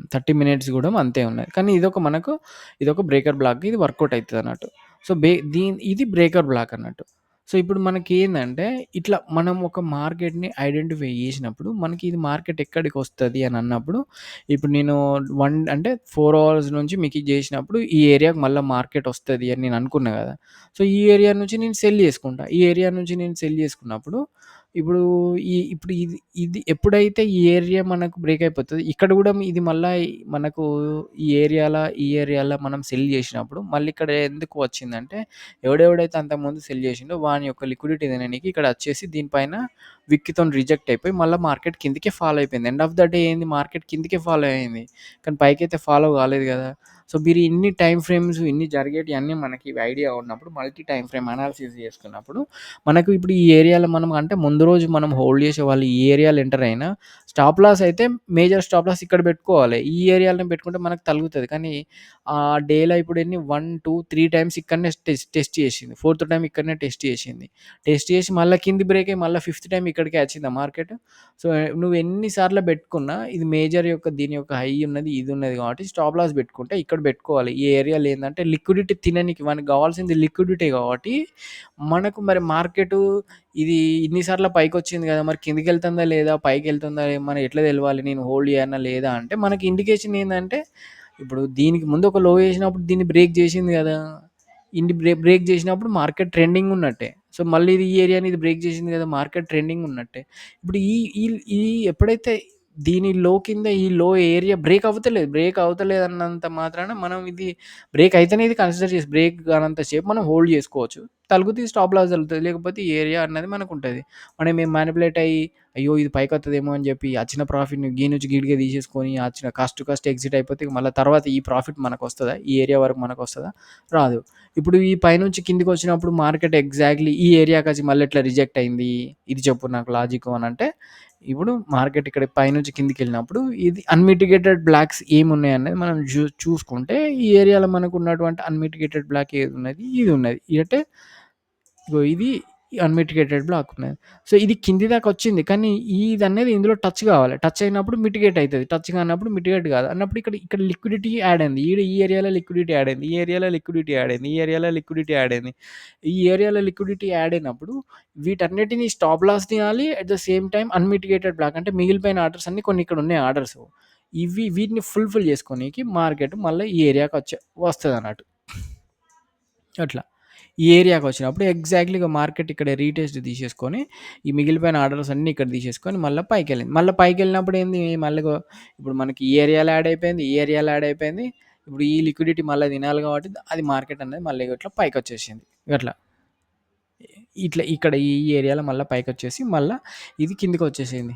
30 మినిట్స్ గూడా అంతే ఉన్నది. కానీ ఇదొక బ్రేకర్ బ్లాక్ ఇది వర్కౌట్ అయితదన్నట్టు. సో, ఇది బ్రేకర్ బ్లాక్ అన్నట్టు. సో, ఇప్పుడు మనకేందంటే ఇట్లా మనం ఒక మార్కెట్‌ని ఐడెంటిఫై జేసినప్పుడు మనకి ఇది మార్కెట్ ఎక్కడికొస్తది అని అన్నప్పుడు ఇప్పుడు నేను 4 అవర్స్ నుంచి మీకు ఇది జేసినప్పుడు ఈ ఏరియాకి మళ్ళా మార్కెట్ ఒస్తది అని నేను అనుకున్నా గదా! సో, ఈ ఏరియా నుంచి నేను సెల్ జేసుకుంటా. ఈ ఏరియా నుంచి నేను సెల్ జేసుకున్నప్పుడు ఇప్పుడు ఇప్పుడు ఇది ఎప్పుడైతే ఈ ఏరియా మనకు బ్రేక్ అయిపోతదో, ఇక్కడ గూడా ఇది మళ్ళా మనకు ఈ ఏరియాలో మనం సెల్ జేసినప్పుడు, మళ్ళీ ఇక్కడ ఎందుకు వచ్చిందంటే, ఎవడెవడైతే అంతకుముందు సెల్ జేసిండో వాని యొక్క లిక్విడిటీ తిననీకి ఇక్కడ అచ్చేసి దీనిపైన విక్‌తోని రిజెక్ట్ అయిపోయి, మళ్ళా మార్కెట్ కిందకే ఫాలో అయిపోయింది. ఎండ్ ఆఫ్ ద డే ఏంది మార్కెట్ కిందకే ఫాలో అయింది. కానీ పైకైతే ఫాలో కాలేదు గదా! సో, మీరు ఇన్ని టైమ్ ఫ్రేమ్స్ ఇన్ని జరిగేటియన్నీ మనకి ఐడియా ఉన్నప్పుడు, మల్టీ టైమ్ ఫ్రేమ్ అనాలిసిస్ చేసుకున్నప్పుడు, మనకు ఇప్పుడు ఈ ఏరియాలో మనం అంటే ముందు రోజు మనం హోల్డ్ చేసేవాళ్ళు ఈ ఏరియాలో ఎంటర్ అయినా స్టాప్ లాస్ అయితే మేజర్ స్టాప్ లాస్ ఇక్కడ పెట్టుకోవాలి. ఈ ఏరియాలోనే పెట్టుకుంటే మనకు తలుగుతది. కానీ డేలో ఇప్పుడు 1, 2, 3 టైమ్స్ ఇక్కడనే టెస్ట్ చేసింది. ఫోర్త్ టైమ్ ఇక్కడనే టెస్ట్ చేసింది. టెస్ట్ చేసి మళ్ళా కింది బ్రేక్ అయ్యి మళ్ళా ఫిఫ్త్ టైమ్ ఇక్కడికే వచ్చిందా మార్కెట్? సో, నువ్వు ఎన్ని సార్లు బెట్టుకున్నా ఇది మేజర్ యొక్క దీని యొక్క హై ఉన్నది, ఇది ఉన్నది కాబట్టి స్టాప్ లాస్ బెట్టుకుంటే ఇక్కడ బెట్టుకోవాలి. ఈ ఏరియాలో ఏందంటే లిక్విడిటీ తిననీకి మనకు గావాల్సింది లిక్విడిటీ కాబట్టి, మనకు మరి మార్కెటు ఇది ఇన్ని సార్లు పైకొచ్చింది గదా! మరి కిందకెళ్తుందా లేదా? పైకెళ్తుందా? మనం ఎట్లా తెలవాలి? నేను హోల్డ్ చేయనా లేదా? అంటే మనకి ఇండికేషన్ ఏందంటే, ఇప్పుడు దీనికి ముందు ఒక లో ఏసినప్పుడు దీన్ని బ్రేక్ జేసింది గదా! బ్రేక్ జేసినప్పుడు మార్కెట్ ట్రెండింగ్ ఉన్నట్టే. సో, మళ్ళీ ఇది ఈ ఏరియాని ఇది బ్రేక్ జేసింది గదా! మార్కెట్ ట్రెండింగ్ ఉన్నట్టే. ఇప్పుడు ఈ ఈ ఈ ఎప్పుడైతే దీని లో కింద ఈ లో ఏరియా బ్రేక్ అవ్వతలేదు. బ్రేక్ అవుతలేదన్నంత మాత్రాన మనం ఇది బ్రేక్ అయితేనే ఇది కన్సిడర్ చేసి బ్రేక్ కానంత సేపు మనం హోల్డ్ జేసుకోవచ్చు. తలుగుతే స్టాప్ లాస్ తగులుతది. లేకపోతే ఈ ఏరియా అన్నది మనకుంటది. మనమేం మానిప్యులేట్ అయ్యి, అయ్యో! ఇది పైకొత్తదేమో అని జెప్పి అచ్చిన ప్రాఫిట్‌ని గీ నుంచి గీడికే తీసేసుకొని అచ్చిన కస్ట్ టు కస్ట్ ఎగ్జిట్ అయిపోతే మళ్ళా తర్వాత ఈ ప్రాఫిట్ మనకొస్తదా? ఈ ఏరియా వరకు మనకొస్తదా? రాదు. ఇప్పుడు ఈ పైనుంచి కిందకొచ్చినప్పుడు మార్కెట్ ఎగ్జాక్ట్‌లీ ఈ ఏరియాకొచ్చి మళ్ళీ ఎట్లా రిజెక్ట్ అయింది? ఇది చెప్పు నాకు లాజిక్కు అనంటే, ఇప్పుడు మార్కెట్ ఇక్కడ పైనుంచి కిందకెళ్ళినప్పుడు ఇది అన్‌మిటిగేటెడ్ బ్లాక్స్ ఏమున్నాయనేది మనం చూసుకుంటే ఈ ఏరియాలో మనకున్నటువంటి అన్‌మిటిగేటెడ్ బ్లాక్ ఏదున్నది? ఇది ఉన్నది. అంటే ఇగో ఇది అన్‌మిటిగేటెడ్ బ్లాక్ ఉన్నది. సో, ఇది కింది దాకా వచ్చింది. కానీ ఇదనేది ఇందులో టచ్ కావాలి. టచ్ అయినప్పుడు మిటిగేట్ అయితది. టచ్ కానప్పుడు మిటిగేట్ కాదు. అన్నప్పుడు ఇక్కడ లిక్విడిటీ యాడ్ అయింది. ఈ ఏరియాలో లిక్విడిటీ యాడ్ అయింది. ఈ ఏరియాలో లిక్విడిటీ యాడ్ అయింది. ఈ ఏరియాలో లిక్విడిటీ యాడ్ అయింది. ఈ ఏరియాలో లిక్విడిటీ యాడ్ అయినప్పుడు వీటన్నిటిని స్టాప్ లాస్ తీయాలి. At the same time unmitigated block అంటే మిగిలిపోయిన ఆర్డర్స్ అన్నీ కొన్ని ఇక్కడ ఉన్నాయి ఆర్డర్స్. వీటిని ఫుల్‌ఫిల్ చేసుకోనీకి మార్కెట్ మళ్ళా ఈ ఏరియాకి వస్తదన్నట్టు. అట్లా. ఈ ఏరియాకొచ్చినప్పుడు ఎగ్జాక్ట్‌లీగా మార్కెట్ ఇక్కడ రీటెస్ట్ తీసేసుకొని, ఈ మిగిలిపోయిన ఆర్డర్స్ అన్నీ ఇక్కడ తీసేసుకొని మళ్ళా పైకెళ్ళింది. మళ్ళా పైకెళ్ళినప్పుడు ఏంది మళ్ళీ ఇప్పుడు మనకి ఈ ఏరియాలో యాడ్ అయిపోయింది. ఈ ఏరియాలో యాడ్ అయిపోయింది. ఇప్పుడు ఈ లిక్విడిటీ మళ్ళా తినాలి కాబట్టి అది మార్కెట్ అనేది మళ్ళీ ఇట్లా పైకొచ్చేసింది. గట్లా. ఇట్లా ఇక్కడ ఈ ఏరియాలో మళ్ళా పైకొచ్చేసి మళ్ళా ఇది కిందకొచ్చేసింది.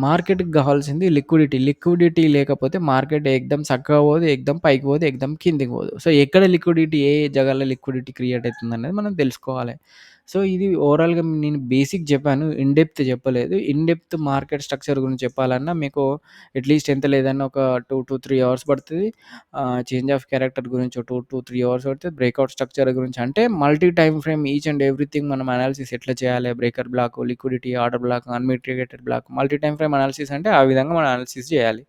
మార్కెట్‌కి గావాల్సింది లిక్విడిటీ. లిక్విడిటీ లేకపోతే మార్కెట్ ఏకదం సక్కగా పోదు, ఏకదం పైకి పోదు, ఏకదం కిందకి పోదు. సో, ఎక్కడ లిక్విడిటీ ఏ జాగాలో లిక్విడిటీ క్రియేట్ అయితుందనేది మనం తెలుసుకోవాలి. సో, ఇది ఓవరాల్‌గా నేను బేసిక్ జెప్పాను. ఇన్ డెప్త్ చెప్పలేదు. ఇన్ డెప్త్ మార్కెట్ స్ట్రక్చర్ గురించి చెప్పాలన్నా మీకు అట్‌లీస్ట్ ఎంత లేదన్నా ఒక 2-3 అవర్స్ పడతది. చేంజ్ ఆఫ్ క్యారెక్టర్ గురించి ఒక 2-3 అవర్స్ పడతది. బ్రేక్‌ఔట్ స్ట్రక్చర్ గురించి అంటే multi time frame each and everything మనం అనాలిసిస్ ఎట్లా చేయాలి? Breaker block, liquidity, order block, unmitigated block, multi time frame analysis అంటే ఆ విధంగా మనం అనాలిసిస్ చేయాలి.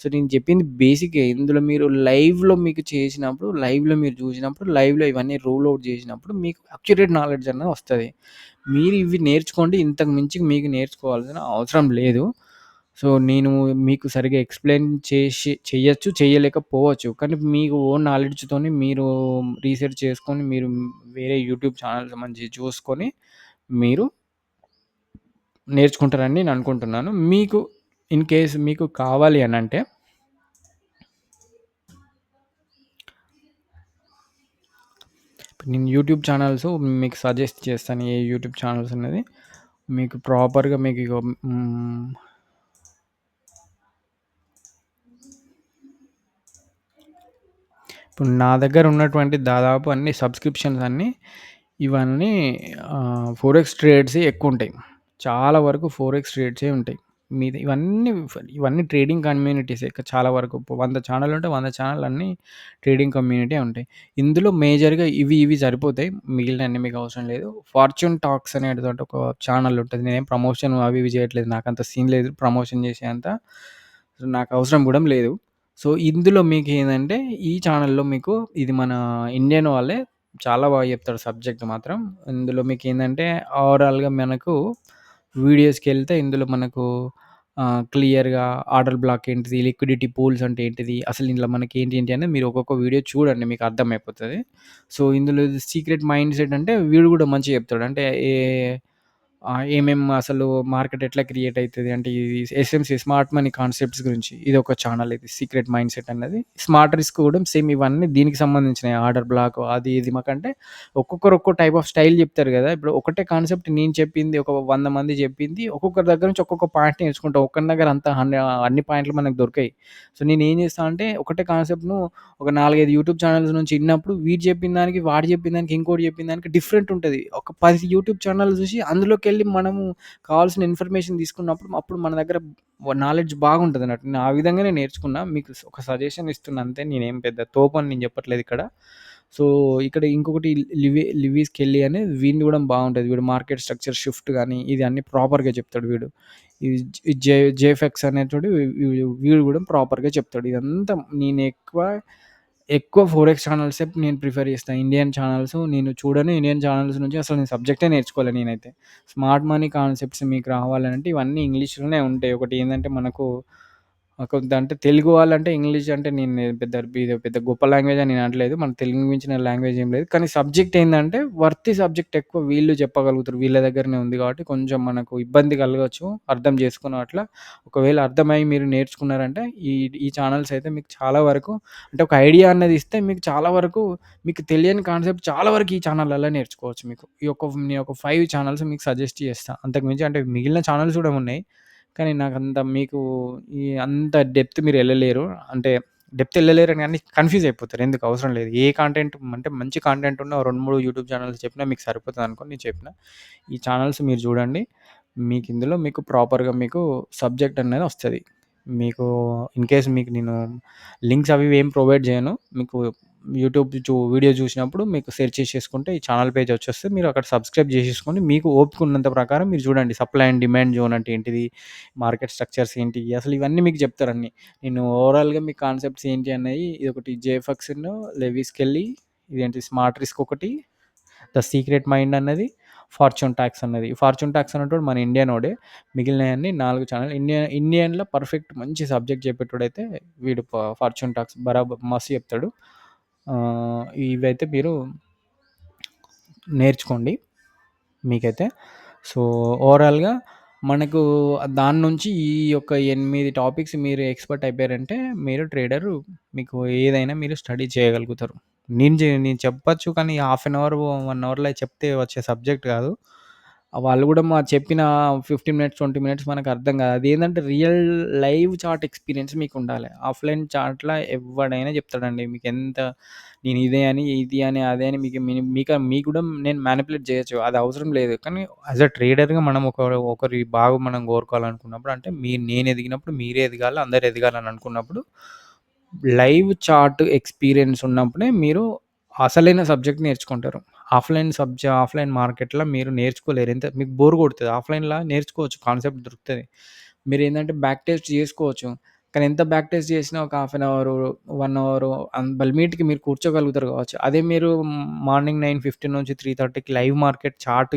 సో, నేను చెప్పింది బేసికే. ఇందులో మీరు లైవ్‌లో మీకు చేసినప్పుడు, లైవ్‌లో మీరు చూసినప్పుడు, లైవ్‌లో ఇవన్నీ రూల్ ఔట్ చేసినప్పుడు మీకు అక్యురేట్ నాలెడ్జ్ అనేది వస్తది. మీరు ఇవి నేర్చుకోండి. ఇంతకు మించి మీకు నేర్చుకోవాల్సిన అవసరం లేదు. సో, నేను మీకు సరిగ్గా ఎక్స్‌ప్లెయిన్ చెయ్యొచ్చు, చెయ్యలేకపోవచ్చు. కానీ మీకు ఓన్ నాలెడ్జ్‌తోని మీరు రీసెర్చ్ చేసుకొని, మీరు వేరే యూట్యూబ్ ఛానెల్స్ మంచివి చూసుకొని, మీరు నేర్చుకుంటారని నేను అనుకుంటున్నాను. మీకు ఇన్ కేస్ మీకు కావాలి అనంటే నేను యూట్యూబ్ ఛానెల్స్ మీకు సజెస్ట్ చేస్తాను. ఏ యూట్యూబ్ ఛానెల్స్ అనేది మీకు ప్రాపర్‌గా మీకు ఇగో ఇప్పుడు నా దగ్గర ఉన్నటువంటి దాదాపు అన్ని సబ్స్క్రిప్షన్స్ అన్నీ ఇవన్నీ ఫోరెక్స్ ట్రేడ్సే ఎక్కువుంటాయి. చాలా వరకు ఫోరెక్స్ ట్రేడ్సే ఉంటాయి. ఇవన్నీ ట్రేడింగ్ కమ్యూనిటీసే చాలా వరకు 100 ఛానెల్ ఉంటే 100 ఛానెల్ అన్నీ ట్రేడింగ్ కమ్యూనిటీ ఉంటాయి. ఇందులో మేజర్‌గా ఇవి సరిపోతాయి. మిగిలినయన్నీ మీకు అవసరం లేదు. ఫార్చ్యూన్ టాక్స్ అనేటిదోటి ఒక ఛానెల్ ఉంటది. నేనేం ప్రమోషన్ అవి ఇవి చేయట్లేదు. నాకంత సీన్ లేదు. ప్రమోషన్ చేసేంత నాకు అవసరం కూడా లేదు. సో, ఇందులో మీకేందంటే ఈ ఛానెల్‌లో మీకు ఇది మన ఇండియన్ వాళ్ళే చాలా బాగా చెప్తాడు సబ్జెక్ట్ మాత్రం. ఇందులో మీకేందంటే ఓవరాల్‌గా మనకు వీడియోస్‌కెళ్తే ఇందులో మనకు క్లియర్‌గా ఆర్డర్ బ్లాక్ ఏంటిది, లిక్విడిటీ పూల్స్ అంటే ఏంటిది, అసలు ఇందులో మనకి ఏంటి ఏంటి అనేది మీరు ఒక్కొక్క వీడియో చూడండి మీకు అర్థమైపోతది. సో, ఇందులో సీక్రెట్ మైండ్ సెట్ అంటే వీడు కూడా మంచిగా చెప్తాడు. అంటే ఏమేం అసలు మార్కెట్ ఎట్లా క్రియేట్ అయితది అంటే ఇది ఎస్ఎంసీ స్మార్ట్ మనీ కాన్సెప్ట్స్ గురించి ఇదొక ఛానల్ ఇది సీక్రెట్ మైండ్ సెట్ అన్నది. స్మార్ట్ రిస్క్ కూడా సేమ్ ఇవన్నీ దీనికి సంబంధించినయి. ఆర్డర్ బ్లాక్ అది ఇది మాకంటే ఒక్కొక్కరు ఒక్కో టైప్ ఆఫ్ స్టైల్ చెప్తారు గదా! ఇప్పుడు ఒకటే కాన్సెప్ట్ నేను చెప్పింది ఒక 100 మంది చెప్పింది ఒక్కొక్కరి దగ్గర నుంచి ఒక్కొక్క పాయింట్ నేర్చుకుంటాం. ఒక్కని దగ్గర అంతా అన్ని పాయింట్లు మనకు దొరకయి. సో, నేనేం చేస్తా అంటే ఒకటే కాన్సెప్ట్‌ను ఒక 4, 5 యూట్యూబ్ ఛానెల్స్ నుంచి ఇన్నప్పుడు వీడు చెప్పిన దానికి, వాడు చెప్పిన దానికి, ఇంకోడు చెప్పిన దానికి డిఫరెంట్ ఉంటది. ఒక 10 యూట్యూబ్ ఛానెల్ చూసి అందులోకెళ్ళి మనము కావాల్సిన ఇన్ఫర్మేషన్ తీసుకున్నప్పుడు అప్పుడు మన దగ్గర నాలెడ్జ్ బాగుంటదన్నట్టు. నేను ఆ విధంగానే నేర్చుకున్నా. మీకు ఒక సజెషన్ ఇస్తున్నా అంతే. నేనేం పెద్ద తోపని నేను చెప్పట్లేదు ఇక్కడ. సో, ఇక్కడ ఇంకొకటి లివీస్ కెల్లీ అని వీనిది గూడా బావుంటది. వీడు మార్కెట్ స్ట్రక్చర్ షిఫ్ట్ గాని, ఇది అన్నీ ప్రాపర్‌గా చెప్తాడు వీడు. ఈ జేఫెక్స్ అనేటోడు వీడు గూడా ప్రాపర్‌గా చెప్తాడు. ఇదంతా ఎక్కువ ఫోరెక్స్ ఛానల్సే నేను ప్రిఫర్ చేస్తా. ఇండియన్ ఛానల్స్ నేను చూడను. ఇండియన్ ఛానల్స్ నుంచి అసలు నేను సబ్జెక్టే నేర్చుకోలే నేనైతే. స్మార్ట్ మనీ కాన్సెప్ట్స్ మీకు రావాలంటే ఇవన్నీ ఇంగ్లీష్‌లోనే ఉంటాయి. ఒకటి ఏందంటే మనకు కొంత అంటే తెలుగు వాళ్ళంటే ఇంగ్లీష్ అంటే నేను పెద్ద గొప్ప లాంగ్వేజ్ అని నేను అనట్లేదు. మన తెలుగుకి మించిన లాంగ్వేజ్ ఏం లేదు. కానీ సబ్జెక్ట్ ఏందంటే వర్తి సబ్జెక్ట్ ఎక్కువ వీళ్ళు చెప్పగలుగుతారు. వీళ్ళ దగ్గరనే ఉంది కాబట్టి కొంచెం మనకు ఇబ్బంది కలగొచ్చు అర్థం చేసుకున్న అట్లా. ఒకవేళ అర్థమై మీరు నేర్చుకున్నారంటే ఈ ఈ ఛానెల్స్ అయితే మీకు చాలా వరకు అంటే ఒక ఐడియా అన్నది ఇస్తే మీకు చాలా వరకు మీకు తెలియని కాన్సెప్ట్ చాలా వరకు ఈ ఛానళ్ళల్లో నేర్చుకోవచ్చు మీకు. నేను ఒక 5 ఛానెల్స్ మీకు సజెస్ట్ చేస్తా. అంతకు మించి అంటే మిగిలిన ఛానెల్స్ కూడా ఉన్నాయి. కానీ నాకంత మీకు అంత డెప్త్ మీరెళ్ళలేరు. అంటే డెప్త్ ఎళ్ళలేరని గానీ కన్‌ఫ్యూజ్ అయిపోతారు. ఎందుకు అవసరం లేదు. ఏ కంటెంట్ అంటే మంచి కంటెంట్ ఉన్న 2, 3 యూట్యూబ్ ఛానెల్స్ చెప్పినా మీకు సరిపోతదనుకోని నేను చెప్పిన. ఈ ఛానెల్స్ మీరు చూడండి. మీకిందులో మీకు ప్రాపర్‌గా మీకు సబ్జెక్ట్ అనేది వస్తది. మీకు ఇన్‌కేస్ మీకు నేను లింక్స్ అవి ఇవి ఏం ప్రొవైడ్ చేయను. మీకు యూట్యూబ్ వీడియో చూసినప్పుడు మీకు సెర్చ్ చేసేసుకుంటే ఈ ఛానెల్ పేజ్ వచ్చేస్తే మీరు అక్కడ సబ్స్క్రైబ్ చేసేసుకొని మీకు ఓపిక ఉన్నంత ప్రకారం మీరు చూడండి. సప్లై అండ్ డిమాండ్ జోన్ అంటే ఏంటిది? మార్కెట్ స్ట్రక్చర్స్ ఏంటి? అసలు ఇవన్నీ మీకు చెప్తారన్నీ. నేను ఓవరాల్‌గా మీ కాన్సెప్ట్స్ ఏంటి అన్నయి ఇదొకటి జేఫక్స్‌ను, లెవిస్‌కెళ్ళి ఇదేంటి స్మార్ట్ రిస్క్ ఒకటి, ద సీక్రెట్ మైండ్ అన్నది, ఫార్చ్యూన్ టాక్స్ అన్నది. ఫార్చ్యూన్ టాక్స్ అనేటోడు మన ఇండియనోడే. మిగిలినయన్నీ 4 ఛానెల్ ఇండియన్‌లో పర్ఫెక్ట్ మంచి సబ్జెక్ట్ చెప్పేటోడైతే వీడు ఫార్చ్యూన్ టాక్స్ మస్తు చెప్తాడు. ఇవైతే మీరు నేర్చుకోండి మీకైతే. సో, ఓవరాల్‌గా మనకు దాని నుంచి ఈ యొక్క 8 టాపిక్స్ మీరు ఎక్స్‌పర్ట్ అయిపోయారంటే మీరు ట్రేడరు మీకు ఏదైనా మీరు స్టడీ చేయగలుగుతారు. నేను చెప్పొచ్చు కానీ హాఫ్ అన్ అవర్, 1 అవర్‌లో చెప్తే వచ్చే సబ్జెక్ట్ కాదు. వాళ్ళు కూడా చెప్పిన 15 మినిట్స్, 20 మినిట్స్ మనకు అర్థం కాదు. అదేంటంటే రియల్ లైవ్ చార్ట్ ఎక్స్‌పీరియన్స్ మీకుండాలి. ఆఫ్‌లైన్ చార్ట్‌ల ఎవ్వడైనా చెప్తాడండి. మీకెంత నేను ఇదే అని, ఇది అని, అదే అని మీకు కూడా నేను మానిప్యులేట్ చేయొచ్చు. అది అవసరం లేదు. కానీ యాస్ ఎ ట్రేడర్‌గా మనం ఒకరి బాగు మనం కోరుకోవాలనుకున్నప్పుడు అంటే నేను ఎదిగినప్పుడు మీరే ఎదగాలి, అందరూ ఎదగాలని అనుకున్నప్పుడు లైవ్ చార్ట్ ఎక్స్‌పీరియన్స్ ఉన్నప్పుడే మీరు అసలైన సబ్జెక్ట్ నేర్చుకుంటారు. ఆఫ్‌లైన్ మార్కెట్‌లో మీరు నేర్చుకోలేరు. మీకు బోర్ కొడతది. ఆఫ్‌లైన్‌ల నేర్చుకోవచ్చు. కాన్సెప్ట్ దొరుకుతది. మీరేందంటే బ్యాక్ టెస్ట్ చేసుకోవచ్చు. కానీ ఎంత బ్యాక్ టెస్ట్ చేసినా ఒక హాఫ్ అన్ అవరు, 1 అవరు బల్మీట్‌కి మీరు కూర్చోగలుగుతారు కావచ్చు. అదే మీరు మార్నింగ్ 9:15 నుంచి 3:30కి లైవ్ మార్కెట్ చార్ట్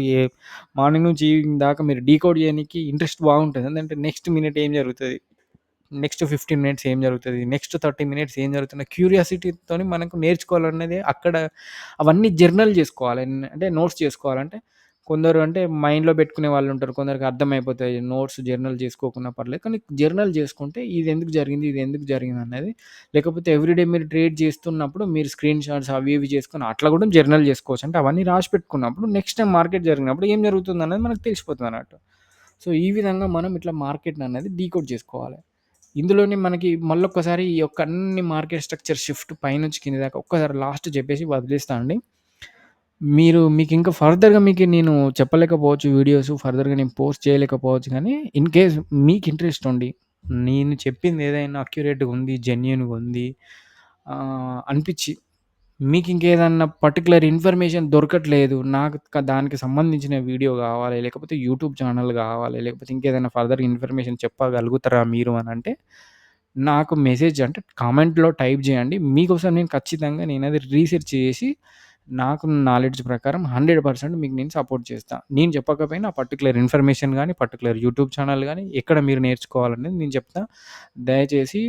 మార్నింగ్ నుంచి ఈవినింగ్ దాకా మీరు డీకోడ్ చేయనీకి ఇంట్రెస్ట్ బాగుంటది. ఎందుకంటే నెక్స్ట్ మినిట్ ఏం జరుగుతది? నెక్స్ట్ 15 మినిట్స్ ఏం జరుగుతది? నెక్స్ట్ 30 మినిట్స్ ఏం జరుగుతుంది? క్యూరియాసిటీతోని మనకు నేర్చుకోవాలన్నది అక్కడ అవన్నీ జర్నల్ జేసుకోవాలి. అంటే నోట్స్ చేసుకోవాలంటే కొందరు అంటే మైండ్‌లో పెట్టుకునే వాళ్ళుంటారు. కొందరికి అర్థమైపోతాయి. నోట్స్ జర్నల్ చేసుకోకున్నా పర్లేదు. కానీ జర్నల్ చేసుకుంటే ఇదెందుకు జరిగింది? ఇదెందుకు జరిగిందన్నది లేకపోతే ఎవ్రీడే మీరు ట్రేడ్ చేస్తున్నప్పుడు మీరు స్క్రీన్ షాట్స్ అవి ఇవి చేసుకొని అట్లా కూడా జర్నల్ చేసుకోవచ్చు. అంటే అవన్నీ రాసి పెట్టుకున్నప్పుడు నెక్స్ట్ టైమ్ మార్కెట్ జరిగినప్పుడు ఏం జరుగుతుందన్నది మనకు తెలిసిపోతుందన్నట్టు. సో, ఈ విధంగా మనం ఇట్లా మార్కెట్‌ననేది డీకోడ్ చేసుకోవాలి. ఇందులోనే మనకి మళ్ళొక్కసారి ఈ యొక్క అన్ని మార్కెట్ స్ట్రక్చర్ షిఫ్ట్ పైనుంచి కింద దాకా ఒక్కసారి లాస్ట్ చెప్పేసి వదిలేస్తా అండి. మీకింకా ఫర్దర్‌గా నేను చెప్పలేకపోవచ్చు వీడియోస్ ఫర్దర్‌గా నేను పోస్ట్ చేయలేకపోవచ్చు గానీ, ఇన్ కేస్ మీకు ఇంట్రెస్ట్ ఉండి, నేను చెప్పింది ఏదైనా అక్యురేట్‌గా ఉంది, జెన్యూన్‌గా ఉంది అనిపిచ్చి మీకింకేదన్నా పర్టిక్యులర్ ఇన్ఫర్మేషన్ దొరకట్లేదు. నాకు దానికి సంబంధించిన వీడియో గావాలి, లేకపోతే యూట్యూబ్ ఛానల్ గావాలి, లేకపోతే ఇంకేదైనా ఫర్దర్ ఇన్ఫర్మేషన్ చెప్పగలుగుతారా మీరు అనంటే, నాకు మెసేజ్ అంటే కామెంట్‌లో టైప్ జేయండి. మీకోసం నేను ఖచ్చితంగా నేనది రీసెర్చ్ చేసి, నాకు నాలెడ్జ్ ప్రకారం 100% మీకు నేను సపోర్ట్ చేస్తా. నేను చెప్పకపోయినా పర్టిక్యులర్ ఇన్ఫర్మేషన్ గాని, పర్టిక్యులర్ యూట్యూబ్ ఛానల్ గాని, ఎక్కడ మీరు నేర్చుకోవాలనేది నేను చెప్తా. దయచేసి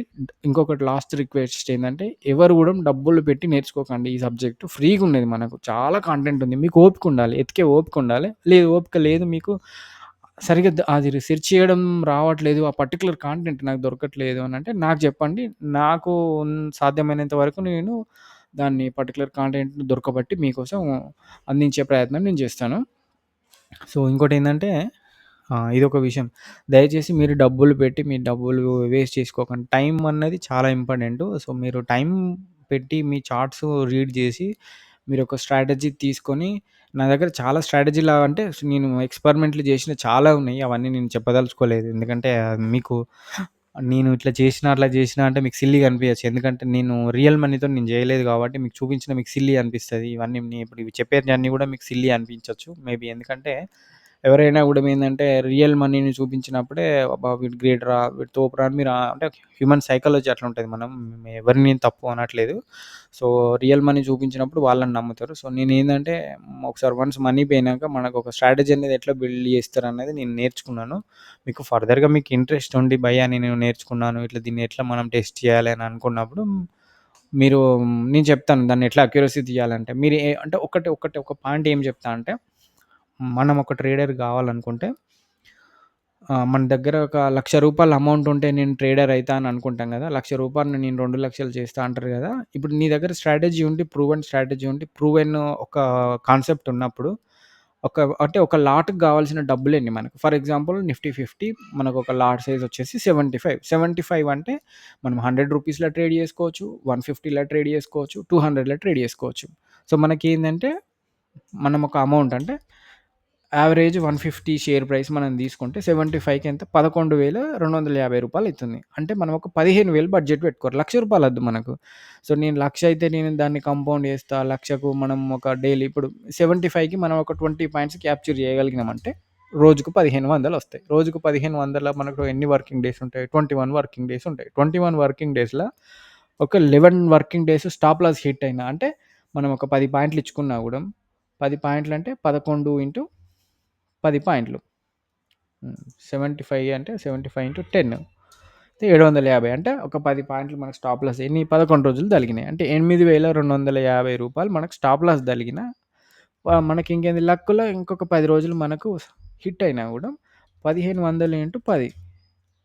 ఇంకొకటి లాస్ట్ రిక్వెస్ట్ ఏందంటే, ఎవరు గూడా డబ్బులు పెట్టి నేర్చుకోకండి ఈ సబ్జెక్ట్. ఫ్రీగున్నది మనకు. చాలా కంటెంట్ ఉంది. మీకు ఓపిక ఉండాలి. ఎతికే ఓపిక ఉండాలి. ఓపిక లేదు మీకు సరిగ్గా అది రిసర్చ్ చేయడం రావట్లేదు. ఆ పర్టిక్యులర్ కాంటెంట్ నాకు దొరకట్లేదు అనంటే నాకు చెప్పండి. నాకు సాధ్యమైనంత వరకు నేను దాన్ని పర్టిక్యులర్ కాంటెంట్‌ని దొరకబట్టి మీకోసం అందించే ప్రయత్నం నేను చేస్తాను. సో, ఇంకోటేందంటే ఇదొక విషయం. దయచేసి మీరు డబ్బులు పెట్టి మీ డబ్బులు వేస్ట్ చేసుకోకండి. టైం అన్నది చాలా ఇంపార్టెంటు. సో, మీరు టైం పెట్టి మీ చార్ట్స్ రీడ్ జేసి మీరొక స్ట్రాటజీ తీసుకొని నా దగ్గర చాలా స్ట్రాటజీలా అంటే నేను ఎక్స్‌పెరిమెంట్‌లు చేసినవి చాలా ఉన్నాయి. అవన్నీ నేను చెప్పదలుచుకోలేదు. ఎందుకంటే మీకు నేను ఇట్లా చేసినా, అట్లా చేసినా అంటే మీకు సిల్లీగా అనిపియచ్చు. ఎందుకంటే నేను రియల్ మనీతోని నేను చేయలేదు కాబట్టి మీకు చూపించిన మీకు సిల్లీ అనిపిస్తది. ఇవన్నీ ఇప్పుడు ఇవి చెప్పేటియన్నీ కూడా మీకు సిల్లీ అనిపించొచ్చు. మేబీ ఎందుకంటే ఎవరైనా కూడా ఏందంటే రియల్ మనీని చూపించినప్పుడే అబ్బా! వీడు గ్రేట్‌రా, వీడు తోపురా అని మీరు అంటే హ్యూమన్ సైకాలజీ అట్లుంటది. మనం ఎవరిని తప్పు అనట్లేదు. సో, రియల్ మనీ చూపించినప్పుడు వాళ్ళని నమ్ముతారు. సో, నేనేందంటే ఒకసారి వన్స్ మనీ పోయినాక మనకొక స్ట్రాటజీ అనేది ఎట్లా బిల్డ్ చేస్తారనేది నేను నేర్చుకున్నాను. మీకు ఫర్దర్‌గా మీకు ఇంట్రెస్ట్ ఉండి భయ్యా నేను నేర్చుకున్నాను. ఇట్లా దీన్ని ఎట్లా మనం టెస్ట్ చేయాలి అని అనుకున్నప్పుడు మీరు నేను చెప్తాను దాన్ని ఎట్లా అక్యురసీ తీయాలంటే. మీరు అంటే ఒక పాయింట్ ఏం చెప్తా అంటే మనం ఒక ట్రేడర్ గావాలనుకుంటే మన దగ్గర ఒక రూ. 1,00,000 అమౌంట్ ఉంటే నేను ట్రేడర్ అయితా అని అనుకుంటాం గదా! రూ. 1,00,000 నేను 2,00,000 చేస్తా అంటారు గదా! ఇప్పుడు నీ దగ్గర స్ట్రాటజీ ఉండి స్ట్రాటజీ ఉండి ఒక కాన్సెప్ట్ ఉన్నప్పుడు అంటే ఒక లాట్‌కి గావాల్సిన డబ్బులెన్ని మనకు? ఫర్ ఎగ్జాంపుల్ నిఫ్టీ 50 మనకొక లాట్ సైజ్ వచ్చేసి 75. 75 అంటే మనం రూ. 100 ట్రేడ్ జేసుకోవచ్చు, 150 ట్రేడ్ జేసుకోవచ్చు, 200 ట్రేడ్ జేసుకోవచ్చు. సో, మనకేందంటే మనం ఒక అమౌంట్ అంటే యావరేజ్ 150 షేర్ ప్రైస్ మనం తీసుకుంటే 75కి ఎంత? రూ. 11,250 అయితుంది. అంటే మనం ఒక 15,000 బడ్జెట్ పెట్టుకోవాలి. రూ. 1,00,000 వద్దు మనకు. సో, నేను 1,00,000 అయితే నేను దాన్ని కంపౌండ్ చేస్తా. 1,00,000కు మనం ఒక డైలీ ఇప్పుడు 75కి మనం ఒక 20 పాయింట్స్ క్యాప్చర్ చేయగలిగినామంటే రోజుకు 1,500 వస్తాయి. రోజుకు 1,500 మనకు ఎన్ని వర్కింగ్ డేస్ ఉంటాయి? 21 వర్కింగ్ డేస్ ఉంటాయి. 21 వర్కింగ్ డేస్‌ల ఒక 11 working days stop loss hit అయినా అంటే మనం ఒక 10 పాయింట్లు ఇచ్చుకున్నా గూడా 10 పాయింట్లు అంటే 11 ఇంటూ 10 పాయింట్లు. 75 అంటే 75 ఇంటూ 10 750 అంటే ఒక 10 పాయింట్లు మనకు స్టాప్ లాస్ ఎన్ని 11 రోజులు తలిగినాయి. అంటే రూ. 8,250 మనకు స్టాప్ లాస్ తలిగిన మనకి ఇంకేంది లక్‌లో ఇంకొక 10 రోజులు మనకు హిట్ అయినా గూడా 1,500 ఇంటూ 10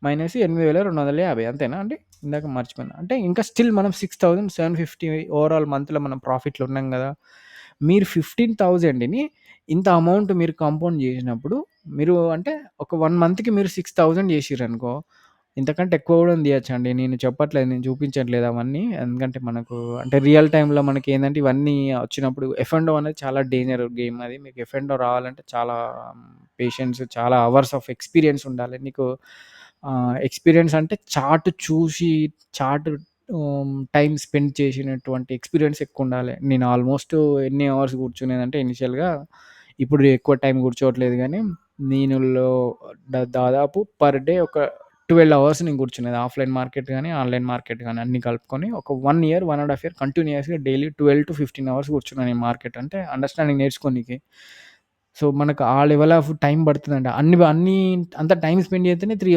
మైనస్ 8,250 అంతేనా అండి? ఇందాక మర్చిపోయాను. అంటే ఇంకా స్టిల్ మనం 6,750 ఓవరాల్ మంత్‌లో మనం ప్రాఫిట్‌లో ఉన్నాం గదా! మీరు 15,000ని ఇంత అమౌంట్ మీరు కాంపౌండ్ జేసినప్పుడు మీరు అంటే ఒక 1 మంత్‌కి మీరు 6,000 జేసిర్రనుకో, ఇంతకంటే ఎక్కువ గూడా తీయొచ్చండి. నేను చెప్పట్లేదు, నేను చూపించట్లేదు అవన్నీ. ఎందుకంటే మనకు అంటే రియల్ టైమ్‌లో మనకేందంటే ఇవన్నీ వచ్చినప్పుడు ఎఫ్ అండ్ ఓ అనేది చాలా డేంజర్ గేమ్ అది. మీకు ఎఫ్ అండ్ ఓ రావాలంటే చాలా పేషెన్స్, చాలా అవర్స్ ఆఫ్ ఎక్స్‌పీరియన్స్ ఉండాలి. నీకు ఎక్స్‌పీరియన్స్ అంటే చార్ట్ చూసి చార్ట్ టైమ్ స్పెండ్ చేసినటువంటి ఎక్స్‌పీరియన్స్ ఎక్కువుండాలి. నేను ఆల్‌మోస్ట్ ఎన్ని అవర్స్ కూర్చునేదంటే ఇనిషియల్‌గా ఇప్పుడు ఎక్కువ టైం కూర్చోవట్లేదు గానీ, నేను దాదాపు పర్ డే ఒక 12 అవర్స్ నేను కూర్చునేది. ఆఫ్‌లైన్ మార్కెట్ గాని, ఆన్‌లైన్ మార్కెట్ గాని అన్నీ కలుపుకొని ఒక 1 ఇయర్, 1 ½ ఇయర్ కంటిన్యూయస్‌గా డైలీ 12-15 అవర్స్ కూర్చున్నాను ఈ మార్కెట్. అంటే అండర్‌స్టాండింగ్ నేర్చుకోనీకి. సో, మనకు ఆ లెవెల్ ఆఫ్ టైం పడతదండి. అంత టైమ్ స్పెండ్ చేస్తేనే 3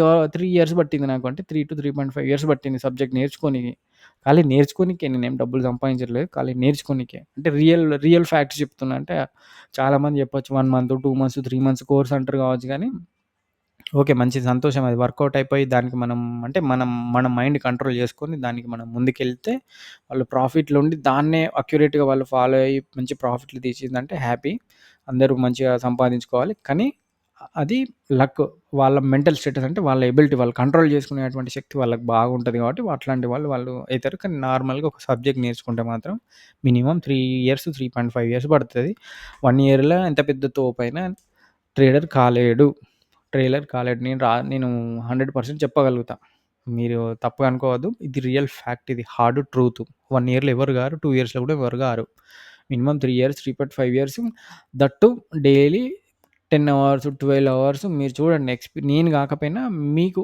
ఇయర్స్ పట్టింది నాకు. అంటే 3-3.5 ఇయర్స్ పట్టింది సబ్జెక్ట్ నేర్చుకోనీకి. ఖాళీ నేర్చుకోనీకే నేనేం డబ్బులు సంపాదించట్లేదు. ఖాళీ నేర్చుకోనీకే. అంటే రియల్ ఫ్యాక్ట్స్ చెప్తున్నా. అంటే చాలామంది చెప్పొచ్చు 1 మంత్, 2 మంత్స్, 3 మంత్స్ కోర్స్ అంటారు కావచ్చు గానీ ఓకే. మంచి సంతోషం అది వర్కౌట్ అయిపోయి దానికి మనం అంటే మన మైండ్ కంట్రోల్ చేసుకొని దానికి మనం ముందుకెళ్తే వాళ్ళు ప్రాఫిట్‌లో ఉండి దాన్నే అక్యురేట్‌గా వాళ్ళు ఫాలో అయ్యి మంచి ప్రాఫిట్‌లు తీసిందంటే హ్యాపీ. అందరూ మంచిగా సంపాదించుకోవాలి. కానీ అది లక్. వాళ్ళ మెంటల్ స్టేటస్ అంటే వాళ్ళ ఎబిలిటీ వాళ్ళు కంట్రోల్ చేసుకునేటువంటి శక్తి వాళ్ళకి బాగుంటది కాబట్టి అట్లాంటి వాళ్ళు అయితారు. కానీ నార్మల్‌గా ఒక సబ్జెక్ట్ నేర్చుకుంటే మాత్రం మినిమమ్ 3 ఇయర్స్, 3.5 ఇయర్స్ పడతది. 1 ఇయర్‌లో ఎంత పెద్ద తోపైనా ట్రేడర్ కాలేడు. నేను 100% చెప్పగలుగుతా. మీరు తప్పుగా అనుకోవద్దు. ఇది రియల్ ఫ్యాక్ట్, ఇది హార్డ్ ట్రూత్. 1 ఇయర్‌లో ఎవరు గారు. 2 ఇయర్స్‌లో కూడా ఎవరు గారు. Minimum 3 years, 3.5 years that two daily 10 hours, 12 hours మీరు చూడండి. నేను కాకపోయినా మీకు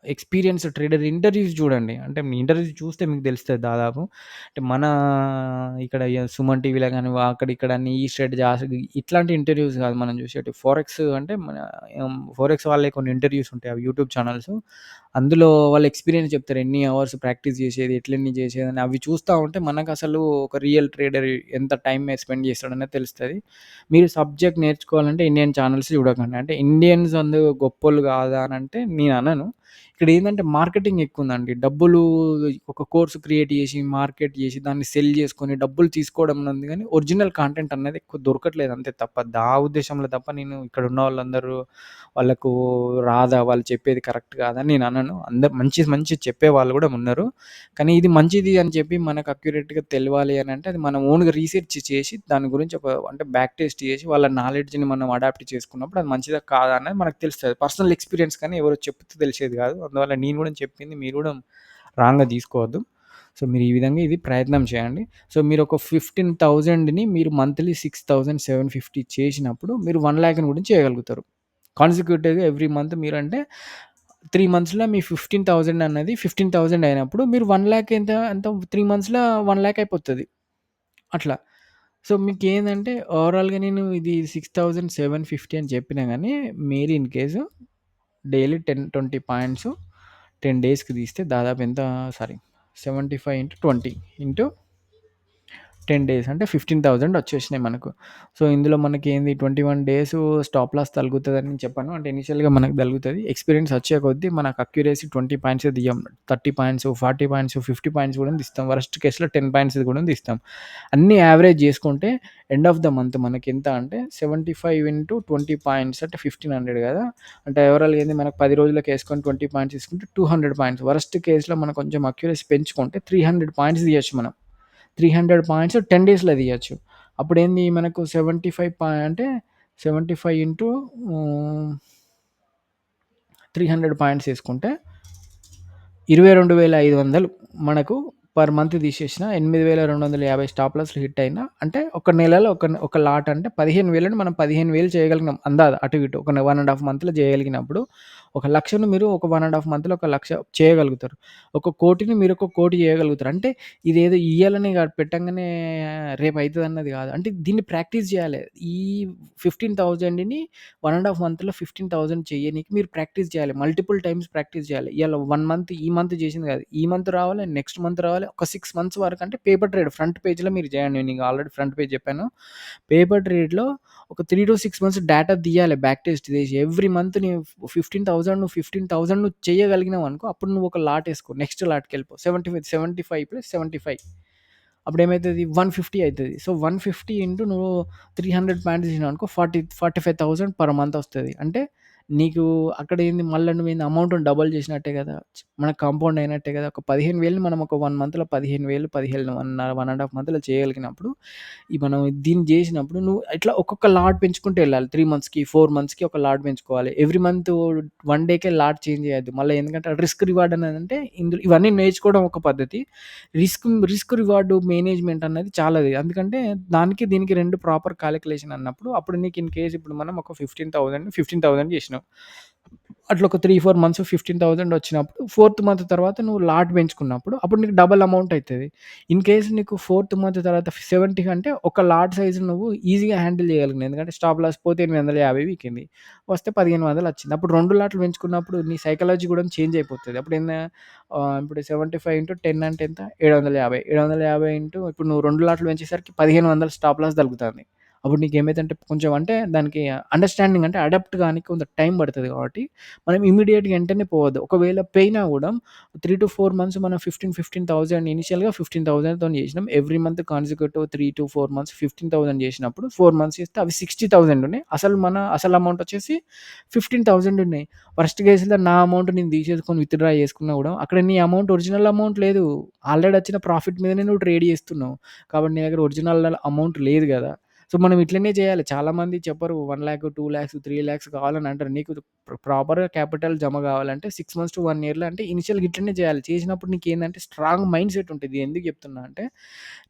ఎక్స్‌పీరియన్స్ ట్రేడర్ ఇంటర్వ్యూస్ చూడండి. అంటే మీ ఇంటర్వ్యూస్ చూస్తే మీకు తెలుస్తది దాదాపు. అంటే మన ఇక్కడ సుమన్ టీవీలో గాని, అక్కడ ఇక్కడ అని ఈ స్ట్రేట్ ఇట్లాంటి ఇంటర్వ్యూస్ కాదు మనం చూసేటివి. ఫోరెక్స్ అంటే ఫోరెక్స్ వాళ్ళయి కొన్ని ఇంటర్వ్యూస్ ఉంటాయి. అవి యూట్యూబ్ ఛానెల్స్. అందులో వాళ్ళ ఎక్స్‌పీరియన్స్ చెప్తారు. ఎన్ని అవర్స్ ప్రాక్టీస్ చేసేది, ఎట్లెన్ని చేసేదని అవి చూస్తా ఉంటే మనకసలు ఒక రియల్ ట్రేడర్ ఎంత టైమ్ స్పెండ్ చేస్తాడనేది తెలుస్తది. మీరు సబ్జెక్ట్ నేర్చుకోవాలంటే ఇండియన్ ఛానెల్స్ చూడకండి. అంటే ఇండియన్స్ గొప్పోళ్ళు కాదా అనంటే నేననను. ఇక్కడేందంటే మార్కెటింగ్ ఎక్కువుందండి. డబ్బులు ఒక కోర్స్ క్రియేట్ చేసి, మార్కెట్ చేసి, దాన్ని సెల్ చేసుకొని డబ్బులు తీసుకోవడం ఉంది గానీ, ఒరిజినల్ కంటెంట్ అనేది ఎక్కువ దొరకట్లేదు అంతే తప్ప. ఆ ఉద్దేశంలో తప్ప నేను ఇక్కడున్న వాళ్ళందరూ వాళ్ళకు రాదా, వాళ్ళు చెప్పేది కరెక్ట్ కాదా అని నేననను. అందరూ మంచిది చెప్పేవాళ్ళు గూడా ఉన్నారు. కానీ ఇది మంచిది అని చెప్పి మనకు అక్యురేట్‌గా తెలవాలి అనంటే అది మనం ఓన్‌గా రీసెర్చ్ చేసి దాని గురించి అంటే బ్యాక్ టెస్ట్ చేసి వాళ్ళ నాలెడ్జ్‌ని మనం అడాప్ట్ చేసుకున్నప్పుడు అది మంచిదా కాదా అనేది మనకు తెలుస్తది. పర్సనల్ ఎక్స్‌పీరియన్స్ కానీ ఎవరో చెప్తే తెలిసేది కాదు. అందువల్ల నేను కూడా చెప్పింది మీరు కూడా రాంగ్‌గా తీసుకోవద్దు. సో, మీరు ఈ విధంగా ఇది ప్రయత్నం చేయండి. సో, మీరొక 15,000ని మీరు మంత్లీ 6,750 చేసినప్పుడు మీరు 1,00,000 కూడా చేయగలుగుతారు. కాన్సిక్యూటివ్‌గా ఎవ్రీ మంత్ మీరంటే 3 మంత్స్‌లో మీ 15,000 అన్నది 15,000 అయినప్పుడు మీరు 1,00,000 ఎంత 3 మంత్స్‌లో 1,00,000 అయిపోతది. అట్లా. సో, మీకేందంటే ఓవరాల్‌గా నేను ఇది 6,750 అని చెప్పినా గానీ, మీరు ఇన్ కేసు డైలీ 20 పాయింట్స్ 10 డేస్‌కి తీస్తే దాదాపు ఎంత సారీ 75 ఇంటూ 20 ఇంటూ 10 డేస్ అంటే 15,000 వచ్చేసినాయి మనకు. సో, ఇందులో మనకేంది 21 డేస్ స్టాప్ లాస్ తలుగుతదని నేను చెప్పాను. అంటే ఇనిషియల్‌గా మనకు తలుగుతది. ఎక్స్‌పీరియన్స్ వచ్చే కొద్దీ మనకు అక్యురసీ 20 పాయింట్సే తీయం. 30 పాయింట్స్, 40 పాయింట్స్, 50 పాయింట్స్ కూడా తీస్తాం. వరస్ట్ కేస్‌లో 10 పాయింట్స్‌ది కూడా తీస్తాం. అన్నీ యావరేజ్ చేసుకుంటే ఎండ్ ఆఫ్ ద మంత్ మనకెంత అంటే 75 ఇంటూ 20 పాయింట్స్ అంటే 1,500 కదా! అంటే ఓవరాల్‌గా ఏంది మనకు 10 రోజులకేసుకొని 20 పాయింట్స్ తీసుకుంటే 200 పాయింట్స్. వరస్ట్ కేస్‌లో మనం కొంచెం అక్యురసీ పెంచుకుంటే 300 పాయింట్స్ తీయొచ్చు మనం. 300 పాయింట్స్ 10 డేస్‌లో తీయొచ్చు. అప్పుడేంది మనకు 75 అంటే 75 ఇంటూ 300 పాయింట్స్ ఏసుకుంటే 22,500 మనకు పర్ మంత్ తీసేసిన 8,250 స్టాప్ లాస్‌లు హిట్ అయినా అంటే ఒక నెలలో ఒక లాట్ అంటే 15,000ని మనం 15,000 చేయగలిగినాం అటు ఇటు. ఒక 1 ½ మంత్‌లో చేయగలిగినప్పుడు, ఒక 1,00,000ను మీరు ఒక 1 ½ మంత్‌లో ఒక 1,00,000 చేయగలుగుతారు. ఒక 1,00,000ని మీరు ఒక 1,00,000 చేయగలుగుతారు. అంటే ఇదేదో ఇయ్యాలని కాదు పెట్టంగానే రేపు అయితదన్నది కాదు. అంటే దీన్ని ప్రాక్టీస్ చేయాలి. ఈ 15,000ని 1 ½ మంత్‌లో 15,000 చెయ్యనీకి మీరు ప్రాక్టీస్ చేయాలి. మల్టిపుల్ టైమ్స్ ప్రాక్టీస్ చేయాలి. ఇయాల 1 మంత్ ఈ మంత్ చేసింది కాదు. ఈ మంత్ రావాలి, నెక్స్ట్ మంత్ రావాలి. ఒక 6 మంత్స్ వరకు అంటే పేపర్ ట్రేడ్ ఫ్రంట్ పేజ్‌లో మీరు చేయండి. నేను ఆల్రెడీ ఫ్రంట్ పేజ్ చెప్పాను. పేపర్ ట్రేడ్‌లో ఒక 3-6 మంత్స్ డాటా తీయాలి. బ్యాక్ టెస్ట్ చేసి ఎవ్రీ మంత్ నీవు 15,000 నువ్వు చేయగలిగినావనుకో అప్పుడు నువ్వు ఒక లాట్ ఏసుకో. నెక్స్ట్ లాట్‌కెళ్ళిపో. 75 ప్లస్ 75 అప్పుడేమైతది 150 అయితది. సో, 150 ఇంటూ నువ్వు 300 పాయింట్స్ చేసినావనుకో 45,000 పర్ మంత్ వస్తది. అంటే నీకు అక్కడేంది మళ్ళా నువ్వేంది అమౌంట్‌ని డబుల్ చేసినట్టే కదా! మనకు కాంపౌండ్ అయినట్టే కదా! ఒక 15,000ని మనం ఒక 1 మంత్‌లో 15,000 1 ½ మంత్‌లో చేయగలిగినప్పుడు మనం దీన్ని జేసినప్పుడు నువ్వు ఇట్లా ఒక్కొక్క లాట్ పెంచుకుంటూ ఎళ్ళాలి. 3 మంత్స్‌కి, 4 మంత్స్‌కి ఒక లాట్ పెంచుకోవాలి. Every month 1 decay lot change చేయొద్దు. మళ్ళా ఎందుకంటే రిస్క్ రివార్డ్ అనేదంటే ఇవన్నీ నేర్చుకోవడం ఒక పద్ధతి. రిస్క్ రివార్డ్ మేనేజ్‌మెంట్ అన్నది చాలాది. ఎందుకంటే దానికి దీనికి 2 ప్రాపర్ కాలిక్యులేషన్ అన్నప్పుడు అప్పుడు నీకు ఇన్ కేస్ ఇప్పుడు మనం ఒక 15,000 చేసినాం. అట్లా ఒక 3, 4 మంత్స్ 15,000 వచ్చినప్పుడు ఫోర్త్ మంత్ తర్వాత నువ్వు లాట్ పెంచుకున్నప్పుడు అప్పుడు నీకు డబుల్ అమౌంట్ అయితది. ఇన్ కేస్ నీకు ఫోర్త్ మంత్ తర్వాత 70 అంటే ఒక లాట్ సైజ్ నువ్వు ఈజీగా హ్యాండిల్ చేయగలిగినవు. ఎందుకంటే స్టాప్ లాస్ పోతే 850 వీకింది. వస్తే 1,500 వచ్చింది. అప్పుడు 2 లాట్లు పెంచుకున్నప్పుడు నీ సైకాలజీ కూడా చేంజ్ అయిపోతది. ఇప్పుడు 75 ఇంటూ 10 అంటే ఎంత? 750. 750 ఇంటూ ఇప్పుడు నువ్వు 2 లాట్లు పెంచేసరికి 1,500 స్టాప్ లాస్ తగ్గుతాంది. అప్పుడు నీకేమైతంటే కొంచెం అంటే దానికి అండర్‌స్టాండింగ్ అంటే అడాప్ట్ గానికి కొంత టైం పడతది కాబట్టి మనం ఇమ్మీడియేట్‌గా వెంటనే పోవద్దు. ఒకవేళ పోయినా గూడా 3-4 మంత్స్ మనం 15,000 ఇనిషియల్‌గా 15,000తోని చేసినాం. ఎవ్రీ మంత్ కాన్సిక్యూటివ్ 3-4 మంత్స్ 15,000 చేసినప్పుడు 4 మంత్స్ చేస్తే అవి 60,000 ఉన్నాయి. అసలు అమౌంట్ వచ్చేసి 15,000 ఉన్నాయి. వర్స్ట్ కేస్‌లో నా అమౌంట్ నేను తీసేసుకొని విత్‌డ్రా చేసుకున్నా గూడా అక్కడ నీ అమౌంట్ ఒరిజినల్ అమౌంట్ లేదు. ఆల్రెడీ వచ్చిన ప్రాఫిట్ మీదనే నువ్వు ట్రేడ్ చేస్తున్నావు. కాబట్టి నీ దగ్గర ఒరిజినల్ అమౌంట్ లేదు గదా! సో, మనం ఇట్లనే చేయాలి. చాలామంది చెప్పరు 1,00,000, 2,00,000, 3,00,000 కావాలని అంటారు. నీకు ప్రాపర్‌గా క్యాపిటల్ జమ కావాలంటే 6 మంత్స్ టు 1 ఇయర్‌లో అంటే ఇనిషియల్‌గా ఇట్లనే చేయాలి. చేసినప్పుడు నీకేందంటే స్ట్రాంగ్ మైండ్ సెట్ ఉంటది. ఎందుకు చెప్తున్నా అంటే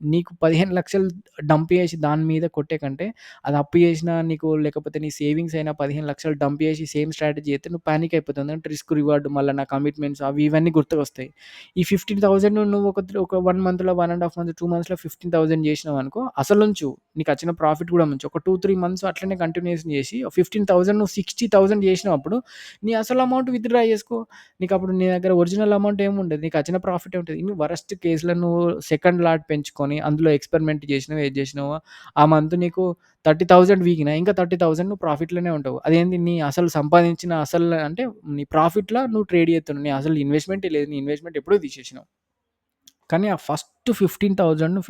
నీకు 15,00,000 డంప్ చేసి దాని మీద కొట్టే కంటే అది అప్పు చేసినా నీకు లేకపోతే నీ సేవింగ్స్ అయినా 15,00,000 డంప్ చేసి సేమ్ స్ట్రాటజీ చేస్తే నువ్వు పానిక్ అయిపోతావు. ఎందుకంటే రిస్క్ రివార్డ్ మళ్ళా నా కమిట్మెంట్స్ అవి ఇవన్నీ గుర్తుకొస్తాయి. ఈ 15,000 నువ్వు ఒక 1 మంత్‌లో, 1 ½ మంత్, 2 మంత్స్‌లో 15,000 చేసినావనుకో అసలుంచు నీకచ్చిన ప్రాఫిట్ కూడా ఉంచు. ఒక 2-3 మంత్స్ అట్లనే కంటిన్యూయేషన్ చేసి 15,000 నువ్వు 60,000 చేసినప్పుడు నీ అసలు అమౌంట్ విత్‌డ్రా చేసుకో. నీకప్పుడు నీ దగ్గర ఒరిజినల్ అమౌంట్ ఏముండదు. నీకచ్చిన ప్రాఫిటే ఉంటది. నువ్వు వరస్ట్ కేస్‌లో నువ్వు సెకండ్ లాట్ పెంచుకొని అందులో ఎక్స్‌పెరిమెంట్ చేసినావో, ఏది చేసినావో ఆ మంత్ నీకు 30,000 వీకినా ఇంకా 30,000 నువ్వు ప్రాఫిట్‌లోనే ఉంటావు. అదేంది నీ అసలు సంపాదించిన అంటే నీ ప్రాఫిట్‌లో నువ్వు ట్రేడ్ చేస్తున్నావు. నీ అసలు ఇన్వెస్ట్‌మెంటే లేదు. నీ ఇన్వెస్ట్‌మెంట్ ఎప్పుడో తీసేసినావు. కానీ ఆ ఫస్ట్ 15,000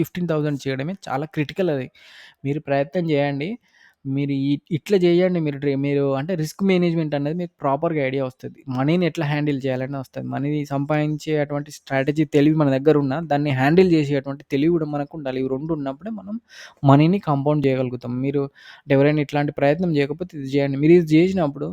చేయడమే చాలా క్రిటికల్ అది. మీరు ప్రయత్నం చేయండి. మీరు ఇట్లా చేయండి. మీరు అంటే రిస్క్ మేనేజ్‌మెంట్ అనేది మీకు ప్రాపర్‌గా ఐడియా వస్తది. మనీని ఎట్లా హ్యాండిల్ చేయాలని వస్తది. మనీని సంపాదించే అటువంటి స్ట్రాటజీ తెలివి మన దగ్గర ఉన్న దాన్ని హ్యాండిల్ చేసేటువంటి తెలివి కూడా మనకుండాలి. ఇవి 2 ఉన్నప్పుడే మనం మనీని కాంపౌండ్ చేయగలుగుతాం. మీరు అంటే ఎవరైనా ఇట్లాంటి ప్రయత్నం చేయకపోతే ఇది చేయండి. మీరు ఇది చేసినప్పుడు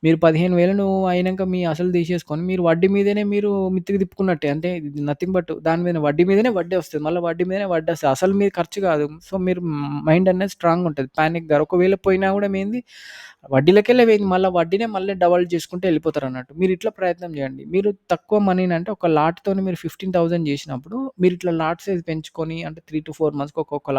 మీరు 15,000 అయినంక మీ అసలు తీసేసుకొని మీరు వడ్డీ మీదనే మీరు మిత్తికి తిప్పుకున్నట్టే. అంటే నథింగ్ బట్ దాని మీదనే వడ్డీ మీదనే వడ్డీ వస్తది. మళ్ళా వడ్డీ మీదనే వడ్డొస్తది. అసలు మీది ఖర్చు కాదు. సో, మీరు మైండ్ అనేది స్ట్రాంగ్‌గా ఉంటది. పానిక్ గారు ఒకవేళ పోయినా గూడా ఏంది వడ్డీలకెళ్ళే పోయింది. మళ్ళా వడ్డీనే మళ్ళీ డబల్ చేసుకుంటూ ఎళ్ళిపోతారన్నట్టు. మీరిట్లా ప్రయత్నం చేయండి. మీరు తక్కువ మనీని అంటే ఒక లాట్‌తోని మీరు 15,000 చేసినప్పుడు మీరిట్లా లాట్ సైజ్ పెంచుకొని అంటే 3-4 మంత్స్‌కి ఒక్కొక్క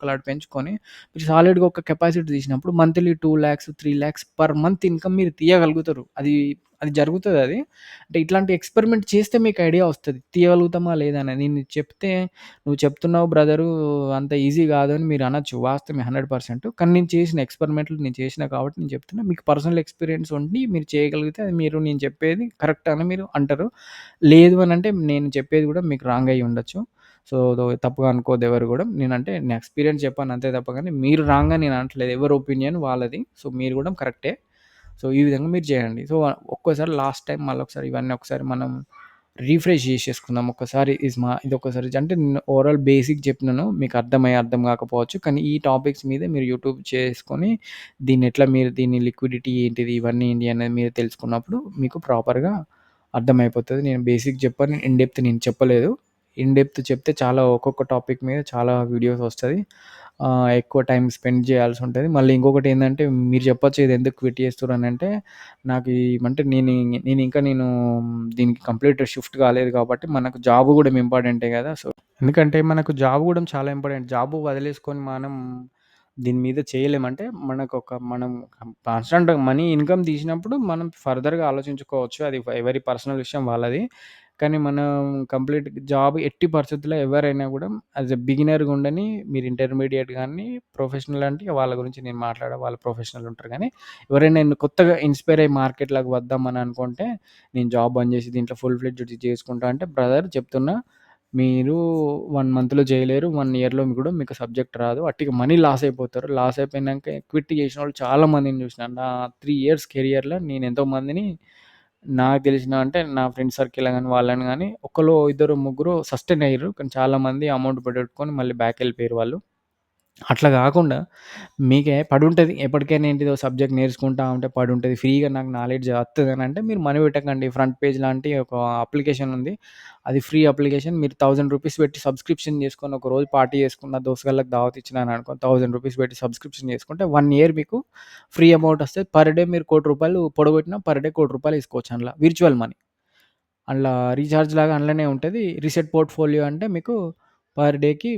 లాట్ పెంచుకొని మీరు సాలిడ్‌గా ఒక కెపాసిటీ తీసినప్పుడు మంత్లీ 2,00,000, 3,00,000 పర్ మంత్ ఇన్‌కమ్ మీరు తీయగలుగుతారు. అది అది జరుగుతదది. అంటే ఇట్లాంటి ఎక్స్‌పెరిమెంట్ చేస్తే మీకు ఐడియా వస్తది. తీయగలుగుతామా లేదా అనేది. నేను చెప్తే "నువ్వు చెప్తున్నావు బ్రదరు అంత ఈజీ కాదు" అని మీరు అనొచ్చు. వాస్తవమే 100%. కానీ నేను చేసిన ఎక్స్‌పెరిమెంట్‌లు నేను చేసినా కాబట్టి నేను చెప్తున్నా. మీకు పర్సనల్ ఎక్స్‌పీరియన్స్ ఉండి మీరు చేయగలిగితే అది మీరు నేను చెప్పేది కరెక్ట్ అని మీరు అంటారు. లేదు అనంటే నేను చెప్పేది కూడా మీకు రాంగ్ అయ్యి ఉండొచ్చు. సో, తప్పుగా అనుకోవద్దు ఎవరు గూడా. నేనంటే నా ఎక్స్‌పీరియన్స్ చెప్పాను అంతే తప్ప గాని మీరు రాంగ్ అని నేను అనట్లేదు. ఎవరి ఒపీనియన్ వాళ్ళది. సో, మీరు గూడా కరెక్టే. సో, ఈ విధంగా మీరు చేయండి. సో, ఒక్కోసారి లాస్ట్ టైమ్ మళ్ళొకసారి ఇవన్నీ ఒకసారి మనం రిఫ్రెష్ చేసేసుకుందాం. ఒక్కసారి ఇదొక్కసారి అంటే నేను ఓవరాల్ బేసిక్ చెప్పినాను. మీకు అర్థం కాకపోవచ్చు. కానీ ఈ టాపిక్స్ మీద మీరు యూట్యూబ్ చేసుకొని దీన్ని లిక్విడిటీ ఏంటిది? ఇవన్నీ ఏంటి అనేది మీరు తెలుసుకున్నప్పుడు మీకు ప్రాపర్‌గా అర్థమైపోతది. నేను బేసిక్ చెప్పాను. ఇన్ డెప్త్ నేను చెప్పలేదు. ఇన్ డెప్త్ చెప్తే చాలా ఒక్కొక్క టాపిక్ మీద చాలా వీడియోస్ వస్తది. ఎక్కువ టైమ్ స్పెండ్ చేయాల్సుంటది. మళ్ళీ ఇంకొకటేందంటే మీరు చెప్పొచ్చు ఇదెందుకు క్విట్ చేస్తుర్రనంటే, నాకు ఈ అంటే నేను దీనికి కంప్లీట్ షిఫ్ట్ కాలేదు కాబట్టి మనకు జాబ్ గూడా ఇంపార్టెంటే గదా! సో, ఎందుకంటే మనకు జాబ్ గూడా చాలా ఇంపార్టెంట్. జాబ్ వదిలేసుకొని మనం దీని మీద చేయలేం. అంటే మనం కాన్స్టెంట్ మనీ ఇన్‌కమ్ తీసినప్పుడు మనం ఫర్దర్‌గా ఆలోచించుకోవచ్చు. అది ఎవరి పర్సనల్ విషయం వాళ్ళది. కానీ మనం కంప్లీట్ జాబ్ ఎట్టి పరిస్థితుల్లో ఎవరైనా గూడా యాస్ ఎ బిగినర్‌గా ఉండని మీరు ఇంటర్మీడియేట్ గాని, ప్రొఫెషనల్ అంటే ఇక వాళ్ళ గురించి నేను వాళ్ళు ప్రొఫెషనల్ ఉంటారు గానీ, ఎవరైనా కొత్తగా ఇన్‌స్పైర్ అయ్యి మార్కెట్‌లోకి వద్దామని అనుకుంటే, నేను జాబ్ బంద్ చేసి దీంట్లో ఫుల్ ఫ్లెడ్జ్డ్ చేసుకుంటా అంటే బ్రదర్ చెప్తున్నా మీరు 1 మంత్‌లో చేయలేరు. 1 ఇయర్‌లో కూడా మీకు సబ్జెక్ట్ రాదు. వట్టిగా మనీ లాస్ అయిపోతారు. లాస్ అయిపోయినంక క్విట్ చేసినోళ్ళు చాలా మందిని చూసినా. నా 3 ఇయర్స్ కెరియర్‌లో నేను ఎంతో మందిని నాకు తెలిసిన అంటే నా ఫ్రెండ్ సర్కిల్‌లో గాని, వాళ్ళని గాని ఒకళ్ళు, ఇద్దరు, ముగ్గురు సస్టైన్ అయ్యిర్రు. కానీ చాలామంది అమౌంట్ పోగొట్టుకొని మళ్ళీ బ్యాక్ ఎళ్ళిపోయారు వాళ్ళు. అట్లా గాకుండా మీకే పడుంటది. ఎప్పటికైనా ఏంటిదో సబ్జెక్ట్ నేర్చుకుంటా ఉంటే పడుంటది. ఫ్రీగా నాకు నాలెడ్జ్ వత్తదనంటే మీరు మనీ పెట్టకండి. ఫ్రంట్ పేజ్ లాంటి ఒక అప్లికేషన్ ఉంది. అది ఫ్రీ అప్లికేషన్. మీరు రూ. 1000 పెట్టి సబ్స్క్రిప్షన్ చేసుకొని ఒకరోజు పార్టీ చేసుకున్న, దోస్తుగాళ్ళకి దావత్ ఇచ్చినాననుకో రూ. 1000 పెట్టి సబ్స్క్రిప్షన్ చేసుకుంటే 1 ఇయర్ మీకు ఫ్రీ అమౌంట్ వస్తది. పర్ డే మీరు రూ. 1,00,00,000 పొడగొట్టినా పర్ డే రూ. 1,00,00,000 ఏసుకోవచ్చు అందులో. Virtual money. అందులో రీచార్జ్ లాగా అందులోనే ఉంటది. రీసెట్ పోర్ట్‌ఫోలియో అంటే మీకు పర్ డేకి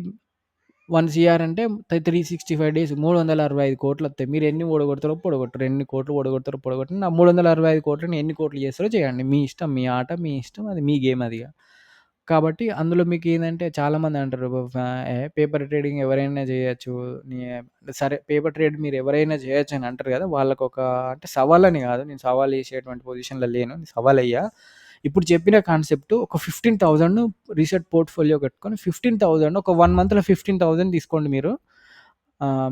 1,00,00,000 అంటే 365 డేస్ 365,00,00,000 వస్తాయి. మీరు ఎన్ని ఓడగొడతారో పొడగొట్టరు. ఎన్ని కోట్లు ఓడగొడతారో పొడగొట్టండి. ఆ 365,00,00,000ని ఎన్ని కోట్లు చేస్తారో చేయండి. మీ ఇష్టం. మీ ఆట, మీ ఇష్టం. అది మీ గేమ్ అదిగ. కాబట్టి అందులో మీకేందంటే చాలామంది అంటారు పేపర్ ట్రేడింగ్ ఎవరైనా చేయొచ్చు. నీ సరే పేపర్ ట్రేడ్ మీరు ఎవరైనా చేయొచ్చు అని అంటారు కదా! వాళ్ళకొక అంటే సవాలని కాదు. నేను సవాల్ చేసేటువంటి పొజిషన్‌లో లేను. సవాలయ్యా. ఇప్పుడు చెప్పిన కాన్సెప్ట్ ఒక 15,000 రీసెట్ పోర్ట్‌ఫోలియో పెట్టుకొని 15,000 ఒక 1 మంత్‌లో 15,000 తీసుకోండి మీరు.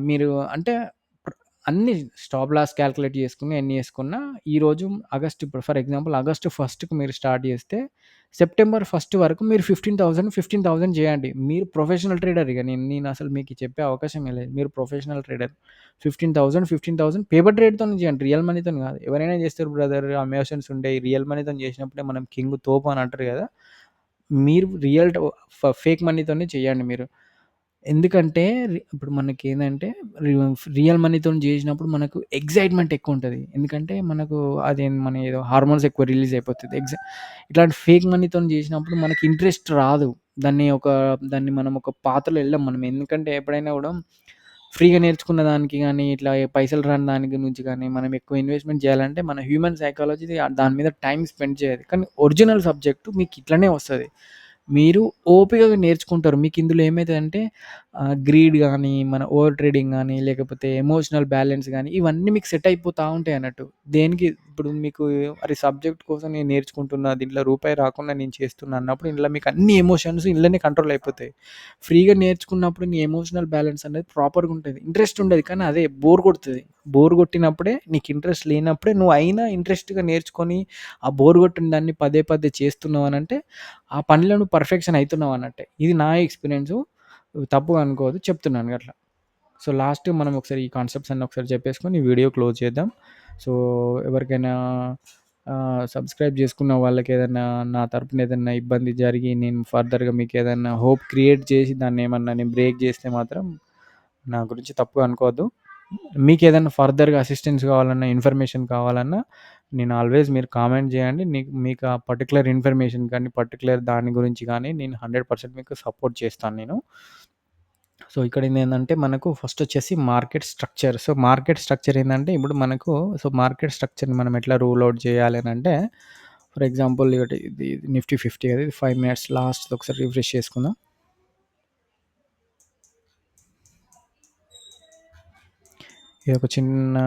మీరు అంటే ప్ర అన్నీ స్టాప్ లాస్ కాలిక్యులేట్ చేసుకొని ఎన్ని చేసుకున్నా ఈరోజు ఇప్పుడు ఫర్ ఎగ్జాంపుల్ ఆగస్ట్ 1కి మీరు స్టార్ట్ చేస్తే సెప్టెంబర్ 1 వరకు మీరు 15,000 చేయండి. మీరు ప్రొఫెషనల్ ట్రేడర్ ఇగ నేనసలు మీకు చెప్పే అవకాశమే లేదు. మీరు ప్రొఫెషనల్ ట్రేడర్. 15,000 పేపర్ ట్రేడ్‌తోని చేయండి. రియల్ మనీతోని కాదు. ఎవరైనా చేస్తారు బ్రదర్ ఎమోషన్స్ ఉండయి. రియల్ మనీతోని చేసినప్పుడే మనం కింగ్ తోపు అని అంటారు కదా! మీరు రియల్ ట ఫేక్ మనీతోనే చేయండి మీరు. ఎందుకంటే ఇప్పుడు మనకేందంటే రి రియల్ మనీతోని జేసినప్పుడు మనకు ఎక్సైట్‌మెంట్ ఎక్కువుంటది. ఎందుకంటే మనకు మన ఏదో హార్మోన్స్ ఎక్కువ రిలీజ్ అయిపోతది. ఇట్లాంటి ఫేక్ మనీతోని జేసినప్పుడు మనకి ఇంట్రెస్ట్ రాదు. దాన్ని మనం ఒక పాతలో ఎళ్ళం మనం. ఎందుకంటే ఎప్పుడైనా గూడా ఫ్రీగా నేర్చుకున్న దానికి గానీ, ఇట్లా పైసలు రాని దాని నుంచి గానీ, మనం ఎక్కువ ఇన్వెస్ట్‌మెంట్ జేయాలంటే మన హ్యూమన్ సైకాలజీది దాని మీద టైమ్ స్పెండ్ చేయాలి. కానీ ఒరిజినల్ సబ్జెక్ట్ మీకు ఇట్లనే వస్తది. మీరు ఓపికగా నేర్చుకుంటారు. మీకిందులో ఏమైతదంటే గ్రీడ్ గానీ, మన ఓవర్ ట్రేడింగ్ గానీ, లేకపోతే ఎమోషనల్ బ్యాలెన్స్ గానీ, ఇవన్నీ మీకు సెట్ అయిపోతా ఉంటాయన్నట్టు. ఇప్పుడు మీకు అరే! సబ్జెక్ట్ కోసం నేను నేర్చుకుంటున్నా, దీంట్లో రూపాయి రాకుండా నేను చేస్తున్నా అన్నప్పుడు ఇందులో మీకు అన్ని ఎమోషన్స్ ఇందులోనే కంట్రోల్ అయిపోతాయి. ఫ్రీగా నేర్చుకున్నప్పుడు నీ ఎమోషనల్ బ్యాలెన్స్ అనేది ప్రాపర్‌గా ఉంటది. ఇంట్రెస్ట్ ఉండదు. కానీ అదే బోర్ కొడతది. బోర్ కొట్టినప్పుడే నీకు ఇంట్రెస్ట్ లేనప్పుడే నువ్వు అయినా ఇంట్రెస్ట్‌గా నేర్చుకొని, ఆ బోర్ కొట్టిన దాన్ని పదే పదే చేస్తున్నావనంటే, ఆ పనిలో నువ్వు పర్ఫెక్షన్ అయితున్నావన్నట్టే. ఇది నా ఎక్స్‌పీరియన్సు. తప్పుగా అనుకోవద్దు. చెప్తున్నాను గట్లా. సో, లాస్ట్ మనం ఒకసారి ఈ కాన్సెప్ట్స్ అన్నీ ఒకసారి చెప్పేసుకొని ఈ వీడియో క్లోజ్ చేద్దాం. సో, ఎవరికైనా సబ్స్క్రైబ్ చేసుకున్న వాళ్ళకేదన్నా నా తరపున ఏదన్నా ఇబ్బంది జరిగి నేను ఫర్దర్‌గా మీకేదన్నా హోప్ క్రియేట్ చేసి దాన్నేమన్నా నేను బ్రేక్ చేస్తే మాత్రం నా గురించి తప్పుగా అనుకోవద్దు. మీకేదన్నా ఫర్దర్‌గా అసిస్టెన్స్ కావాలన్నా, ఇన్ఫర్మేషన్ కావాలన్నా నేను ఆల్వేస్ మీరు కామెంట్ చేయండి. మీకు ఆ పర్టిక్యులర్ ఇన్ఫర్మేషన్ కానీ, పర్టిక్యులర్ దాని గురించి గానీ నేను 100% మీకు సపోర్ట్ చేస్తాను నేను. సో, ఇక్కడేందేందంటే మనకు ఫస్టొచ్చేసి market structure. So, market structure ఏందంటే ఇప్పుడు మనకు మార్కెట్ స్ట్రక్చర్‌ని మనం ఎట్లా రూల్ ఔట్ చేయాలి అనంటే ఫర్ ఎగ్జాంపుల్ ఇది నిఫ్టీ 50 కదా! ఇది 5 మినిట్స్ లాస్ట్‌ది ఒకసారి రిఫ్రెష్ చేసుకుందాం. ఇదొక చిన్న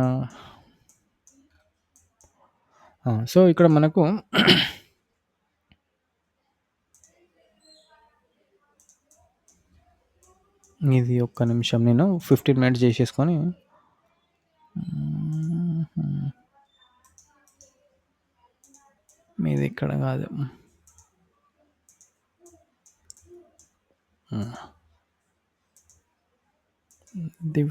సో, ఇక్కడ మనకు ఇది ఒక్క నిమిషం నేను 15 మినిట్స్ చేసేసుకొని మీదిక్కడ కాదు. ఇది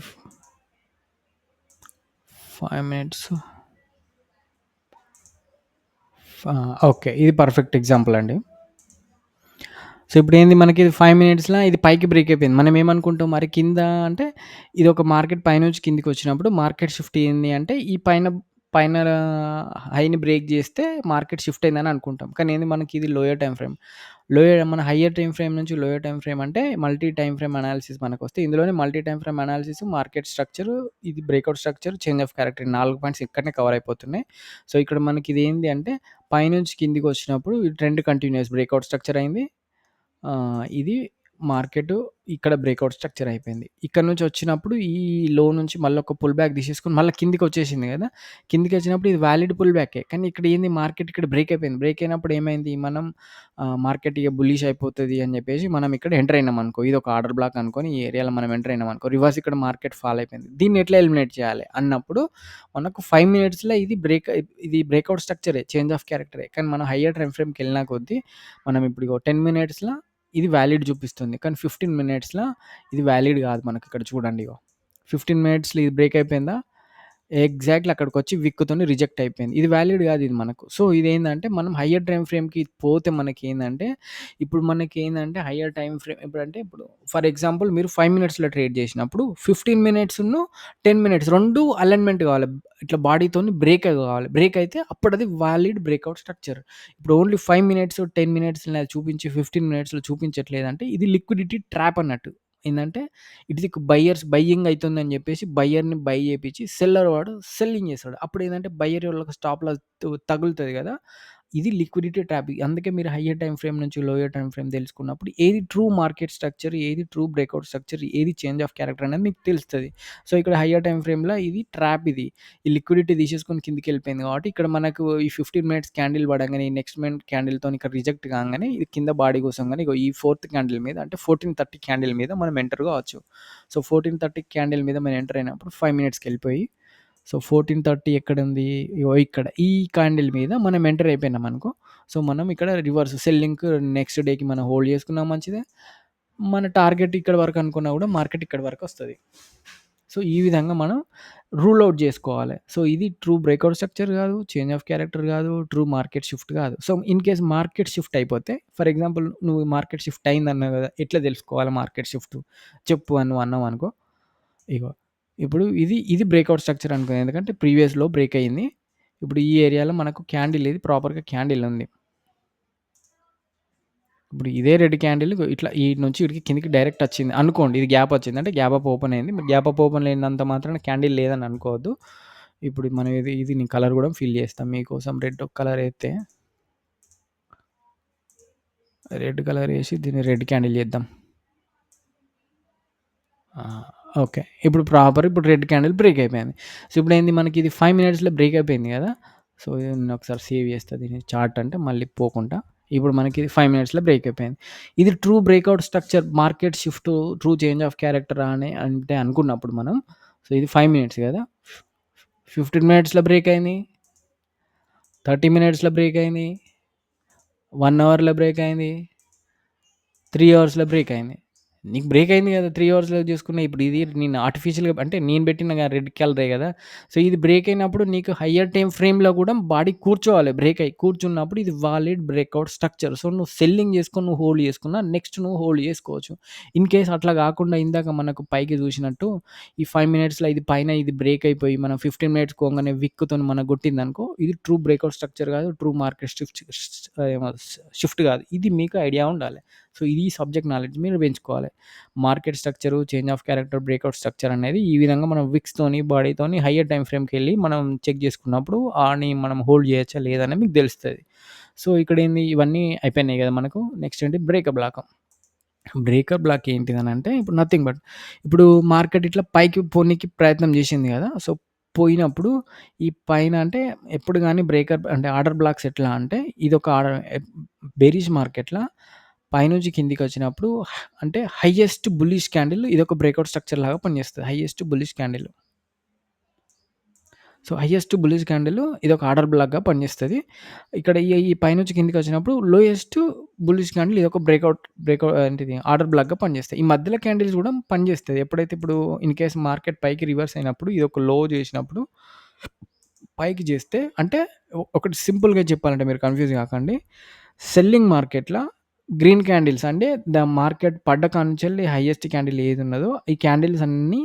5 మినిట్స్. ఓకే. ఇది పర్ఫెక్ట్ ఎగ్జాంపుల్ అండి. సో, ఇప్పుడేంది మనకి ఇది 5 మినిట్స్‌ల ఇది పైకి బ్రేక్ అయిపోయింది. మనం ఏమనుకుంటాం మరి కింద అంటే ఇదొక మార్కెట్ పైనుంచి కిందకొచ్చినప్పుడు మార్కెట్ షిఫ్ట్ అయింది అంటే ఈ పైన హైని బ్రేక్ చేస్తే మార్కెట్ షిఫ్ట్ అయిందని అనుకుంటాం. కానీ ఏంది మనకి ఇది లోయర్ టైమ్ ఫ్రేమ్. మన హయ్యర్ టైమ్ ఫ్రేమ్ నుంచి లోయర్ టైమ్ ఫ్రేమ్ అంటే మల్టీ టైమ్ ఫ్రేమ్ అనాలిసిస్ మనకొస్తే ఇందులోనే multi time frame analysis, market structure, ఇది breakout structure, change of character ఈ 4 పాయింట్స్ ఇక్కడనే కవర్ అయిపోతున్నాయి. సో, ఇక్కడ మనకి ఇదేంది అంటే పైనుంచి కిందకొచ్చినప్పుడు ఈ ట్రెండ్ కంటిన్యూయస్ బ్రేక్‌ఔట్ స్ట్రక్చర్ అయింది. ఇది మార్కెటు ఇక్కడ బ్రేక్‌ఔట్ స్ట్రక్చర్ అయిపోయింది. ఇక్కడ నుంచి వచ్చినప్పుడు ఈ లో నుంచి మళ్ళొక పుల్ బ్యాక్ తీసేసుకొని మళ్ళా కిందకొచ్చేసింది గదా! కిందకొచ్చినప్పుడు ఇది వాలిడ్ పుల్ బ్యాకే. కానీ ఇక్కడ ఏంది మార్కెట్ ఇక్కడ బ్రేక్ అయిపోయింది. బ్రేక్ అయినప్పుడు ఏమైంది మనం మార్కెట్ ఇగ బుల్లిష్ అయిపోతది అని జెప్పేసి మనం ఇక్కడ ఎంటర్ అయినామనుకో. ఇదొక ఆర్డర్ బ్లాక్ అనుకోని ఈ ఏరియాలో మనం ఎంటర్ అయినామనుకో. రివర్స్ ఇక్కడ మార్కెట్ ఫాల్ అయిపోయింది. దీన్ని ఎట్లా ఎలిమినేట్ చేయాలి అన్నప్పుడు మనకు 5 మినిట్స్‌లో ఇది బ్రేక్‌ఔట్ స్ట్రక్చరే. చేంజ్ ఆఫ్ క్యారెక్టరే. కానీ మనం హయ్యర్ టైమ్ ఫ్రేమ్‌కెళ్ళిన కొద్దీ మనం ఇప్పుడు ఇగో 10 మినిట్స్‌ల ఇది వాలిడ్ చూపిస్తుంది. కానీ 15 మినిట్స్‌ల ఇది వాలిడ్ కాదు మనకిక్కడ చూడండి ఇగో. 15 మినిట్స్‌లో ఇది బ్రేక్ అయిపోయిందా? ఎగ్జాక్ట్‌లీ అక్కడికొచ్చి విక్కుతోని రిజెక్ట్ అయిపోయింది. ఇది వాలిడ్ కాదు ఇది మనకు. సో, ఇదేందంటే మనం హయ్యర్ టైమ్ ఫ్రేమ్‌కి పోతే మనకేందంటే, ఇప్పుడు మనకేందంటే హయ్యర్ టైమ్ ఫ్రేమ్ ఇప్పుడు ఫర్ ఎగ్జాంపుల్ మీరు 5 మినిట్స్‌లో ట్రేడ్ చేసినప్పుడు 15 మినిట్స్‌ను 10 మినిట్స్ 2 అలైన్‌మెంట్ కావాలి. ఇట్లా బాడీతోని బ్రేక్ కావాలి. బ్రేక్ అయితే అప్పుడది వాలిడ్ బ్రేక్‌ఔట్ స్ట్రక్చర్. ఇప్పుడు ఓన్లీ 5 మినిట్స్, 10 మినిట్స్‌లో చూపించి 15 మినిట్స్‌లో చూపించట్లేదంటే ఇది లిక్విడిటీ ట్రాప్ అన్నట్టు. ఏందంటే ఇటు దిక్కు బయ్యింగ్ అయితుందని జెప్పేసి బయ్యర్‌ని బై జేపిచ్చి సెల్లర్ వాడు సెల్లింగ్ జేస్తాడు. అప్పుడేందంటే బయ్యర్ వాళ్ళకి స్టాప్ లాస్ తగులుతది గదా! ఇది లిక్విడిటీ ట్రాప్. అందుకే మీరు హయ్యర్ టైమ్ ఫ్రేమ్ నుంచి లోయర్ టైమ్ ఫ్రేమ్ తెలుసుకున్నప్పుడు ఏది ట్రూ మార్కెట్ స్ట్రక్చర్, ఏది ట్రూ బ్రేక్‌ఔట్ స్ట్రక్చర్, ఏది చేంజ్ ఆఫ్ క్యారెక్టర్ అనేది మీకు తెలుస్తది. సో, ఇక్కడ హయ్యర్ టైమ్ ఫ్రేమ్‌లో ఇది ట్రాప్ ఇది. ఈ లిక్విడిటీ తీసేసుకొని కిందకెళ్ళిపోయింది కాబట్టి ఇక్కడ మనకు ఈ 15 మినిట్స్ క్యాండిల్ పడంగానే ఈ నెక్స్ట్ మినిట్ క్యాండిల్‌తోని ఇక్కడ రిజెక్ట్ కాంగానే ఇది కింద బాడీ కూసంగానే ఇగో ఈ ఫోర్త్ క్యాండిల్ మీద అంటే 14:30 క్యాండిల్ మీద మనం ఎంటర్ కావచ్చు. సో, 14:30 క్యాండిల్ మీద మనం ఎంటర్ అయినప్పుడు 5 మినిట్స్‌కెళ్ళిపోయి సో, 14:30 ఎక్కడుంది? ఇగో ఇక్కడ. ఈ క్యాండిల్ మీద మనం ఎంటర్ అయిపోయినామనుకో, సో, మనం ఇక్కడ రివర్స్ సెల్లింగ్‌కి నెక్స్ట్ డేకి మనం హోల్డ్ చేసుకున్నా మంచిదే. మన టార్గెట్ ఇక్కడి వరకు అనుకున్నా కూడా మార్కెట్ ఇక్కడి వరకొస్తది. సో, ఈ విధంగా మనం రూల్ ఔట్ జేసుకోవాలి. సో, ఇది ట్రూ బ్రేక్‌ఔట్ స్ట్రక్చర్ గాదు, చేంజ్ ఆఫ్ క్యారెక్టర్ గాదు, ట్రూ మార్కెట్ షిఫ్ట్ గాదు. So, in case market shift అయిపోతే ఫర్ ఎగ్జాంపుల్ నువ్వు మార్కెట్ షిఫ్ట్ అయిందన్నావు గదా! ఎట్లా తెలుసుకోవాలి మార్కెట్ షిఫ్ట్ చెప్పు అని నువ్వు అన్నావనుకో, ఇగో ఇప్పుడు ఇది బ్రేక్‌ఔట్ స్ట్రక్చర్ అనుకో. ఎందుకంటే ప్రీవియస్‌లో బ్రేక్ అయింది. ఇప్పుడు ఈ ఏరియాలో మనకు క్యాండిల్ ఇది ప్రాపర్‌గా క్యాండిల్ ఉంది. ఇప్పుడు ఇదే రెడ్ క్యాండిల్ ఇట్లా ఈడ నుంచి ఈడికి కిందకి డైరెక్ట్ వచ్చింది అనుకోండి. ఇది గ్యాప్ వచ్చింది. అంటే గ్యాప్ అప్ ఓపెన్ అయింది. గ్యాప్ అప్ ఓపెన్ లేనంత మాత్రాన క్యాండిల్ లేదని అనుకోవద్దు. ఇప్పుడు మనం ఇది నేను కలర్ కూడా ఫిల్ చేస్తాం. మీకోసం రెడ్ కలర్ ఏస్తే రెడ్ కలర్ ఏసి దీన్ని రెడ్ క్యాండిల్ చేద్దాం. ఓకే. ఇప్పుడు రెడ్ క్యాండిల్ బ్రేక్ అయిపోయింది. సో, ఇప్పుడేంది మనకి ఇది 5 మినిట్స్‌లో బ్రేక్ అయిపోయింది గదా! సో, నేను ఒకసారి సేవ్ చేస్తా దీన్ని చార్ట్ అంటే మళ్ళీ పోకుండా. ఇప్పుడు మనకి ఇది 5 మినిట్స్‌లో బ్రేక్ అయిపోయింది. ఇది true breakout structure market shift, true change of character అని అంటే అనుకున్నప్పుడు మనం సో, ఇది 5 మినిట్స్ గదా! 15 మినిట్స్‌లో బ్రేక్ అయింది. 30 మినిట్స్‌లో బ్రేక్ అయింది. 1 అవర్‌లో బ్రేక్ అయింది. 3 అవర్స్‌లో బ్రేక్ అయింది. నీకు బ్రేక్ అయింది గదా! 3 అవర్స్‌లో చేసుకున్న. ఇప్పుడు ఇది నేను ఆర్టిఫిషియల్‌గా అంటే నేను పెట్టిన రెడ్ కలరే గదా! సో, ఇది బ్రేక్ అయినప్పుడు నీకు హయ్యర్ టైమ్ ఫ్రేమ్‌లో గూడా బాడీ కూర్చోవాలి. బ్రేక్ అయ్యి. కూర్చున్నప్పుడు ఇది వాలిడ్ బ్రేక్‌ఔట్ స్ట్రక్చర్. సో, నువ్వు సెల్లింగ్ చేసుకొని నువ్వు హోల్డ్ చేసుకున్నా నెక్స్ట్ నువ్వు హోల్డ్ చేసుకోవచ్చు. ఇన్ కేస్ అట్లా గాకుండా ఇందాక మనకు పైకి చూసినట్టు ఈ 5 మినిట్స్‌లో ఇది పైన ఇది బ్రేక్ అయిపోయి మనం 15 మినిట్స్ పోంగానే విక్‌తోని మనకు కొట్టిందనుకో ఇది ట్రూ బ్రేక్‌ఔట్ స్ట్రక్చర్ గాదు. ట్రూ మార్కెట్ షిఫ్ట్ గాదు. ఇది మీకు ఐడియా ఉండాలి. సో, ఇది సబ్జెక్ట్ నాలెడ్జ్ మీరు పెంచుకోవాలి. Market structure, change of character, breakout structure అనేది ఈ విధంగా మనం విక్స్‌తోని, బాడీతోని హైయర్ టైమ్ ఫ్రేమ్‌కెళ్ళి మనం చెక్ చేసుకున్నప్పుడు మనం హోల్డ్ చేయొచ్చా లేదా అనేది మీకు తెలుస్తది. సో, ఇక్కడేంది ఇవన్నీ అయిపోయినాయి గదా! మనకు. నెక్స్ట్ ఏంటి బ్రేకప్ బ్లాక్. బ్రేకప్ బ్లాక్ ఏంటిదనంటే ఇప్పుడు నథింగ్ బట్ ఇప్పుడు మార్కెట్ ఇట్లా పైకి పోనీకి ప్రయత్నం చేసింది గదా! సో, పోయినప్పుడు ఈ పైన అంటే ఎప్పుడు గాని బ్రేకప్ అంటే ఆర్డర్ బ్లాక్స్ ఎట్లా అంటే ఇదొక ఆర్డర్ బేరిష్ మార్కెట్‌ల పైనుంచి కిందికొచ్చినప్పుడు అంటే హైయెస్ట్ బుల్లిష్ క్యాండిల్ ఇదొక బ్రేకౌట్ స్ట్రక్చర్ లాగా పనిచేస్తది. Highest bullish candle. So, highest bullish candle ఇదొక ఆర్డర్ బ్లాక్‌గా పనిచేస్తది. ఇక్కడ ఈ పైనుంచి కిందకొచ్చినప్పుడు లోయెస్ట్ బుల్లిష్ క్యాండిల్ ఇదొక ఏంటిది ఆర్డర్ బ్లాక్‌గా పనిచేస్తాయి. ఈ మధ్యలో క్యాండిల్స్ గూడా పనిచేస్తది. ఎప్పుడైతే ఇప్పుడు ఇన్ కేస్ మార్కెట్ పైకి రివర్స్ అయినప్పుడు ఇదొక లో చేసినప్పుడు పైకి చేస్తే అంటే ఒకటి సింపుల్‌గా చెప్పాలంటే మీరు కన్‌ఫ్యూజ్ గాకండి. సెల్లింగ్ మార్కెట్‌ల గ్రీన్ క్యాండిల్స్ అంటే మార్కెట్ పడ్డ కానుంచెల్లి హైయెస్ట్ క్యాండిల్ ఏదున్నదో ఈ క్యాండిల్స్ అన్నీ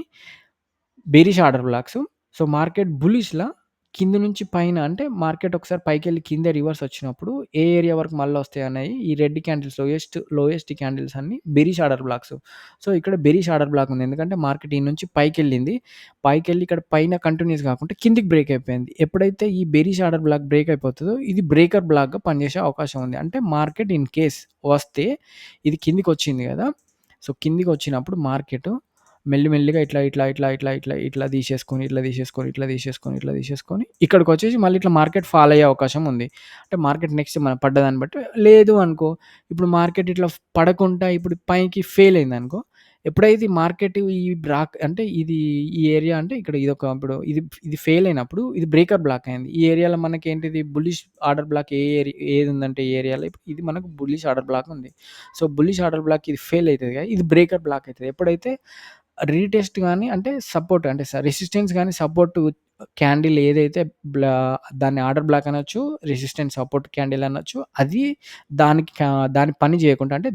bearish order blocks. So, market బులిష్‌లా కింద నుంచి పైన అంటే మార్కెట్ ఒకసారి పైకెళ్ళి కింద రివర్స్ వచ్చినప్పుడు ఏ ఏరియా వరకు మళ్ళొస్తాయనేయి ఈ రెడ్ క్యాండిల్స్ లోయెస్ట్ క్యాండిల్స్ అన్నీ బెరిష్ ఆర్డర్ బ్లాక్స్. సో, ఇక్కడ బెరిష్ ఆర్డర్ బ్లాక్ ఉంది. ఎందుకంటే మార్కెట్ ఈడ నుంచి పైకెళ్ళింది. పైకెళ్ళి ఇక్కడ పైన కంటిన్యూస్ కాకుండా కిందకి బ్రేక్ అయిపోయింది. ఎప్పుడైతే ఈ బెరిష్ ఆర్డర్ బ్లాక్ బ్రేక్ అయిపోతదో ఇది బ్రేకర్ బ్లాక్‌గా పనిచేసే అవకాశం ఉంది. అంటే మార్కెట్ ఇన్ కేస్ వస్తే ఇది కిందకొచ్చింది గదా! సో, కిందకొచ్చినప్పుడు మార్కెటు మెల్లిమెల్లిగా ఇట్లా తీసేసుకొని, ఇక్కడికొచ్చేసి మళ్ళీ ఇట్లా మార్కెట్ ఫాల్ అయ్యే అవకాశం ఉంది. అంటే మార్కెట్ నెక్స్ట్ మనం పడ్డదాన్ని బట్టి లేదు అనుకో, ఇప్పుడు మార్కెట్ ఇట్లా పడకుండా ఇప్పుడు పైకి ఫెయిల్ అయిందనుకో, ఎప్పుడైతే ఈ మార్కెట్ ఈ బ్రాక్ అంటే ఈ ఏరియా అంటే ఇక్కడ ఇప్పుడు ఇది ఫెయిల్ అయినప్పుడు ఇది బ్రేకర్ బ్లాక్ అయింది. ఈ ఏరియాలో మనకేంటిది బుల్లిష్ ఆర్డర్ బ్లాక్ ఏదుందంటే ఈ ఏరియాలో ఇది మనకు బుల్లిష్ ఆర్డర్ బ్లాక్ ఉంది. సో, బుల్లిష్ ఆర్డర్ బ్లాక్ ఇది ఫెయిల్ అయితది కదా! ఇది బ్రేకర్ బ్లాక్ అయితది. ఎప్పుడైతే రీటెస్ట్ గాని అంటే సపోర్ట్ అంటే రెసిస్టెన్స్ గాని, సపోర్ట్ క్యాండిల్ ఏదైతే బ్లా దాన్ని ఆర్డర్ బ్లాక్ అనొచ్చు, రెసిస్టెన్స్ సపోర్ట్ క్యాండిల్ అనొచ్చు. అది దాని పని చేయకుండా అంటే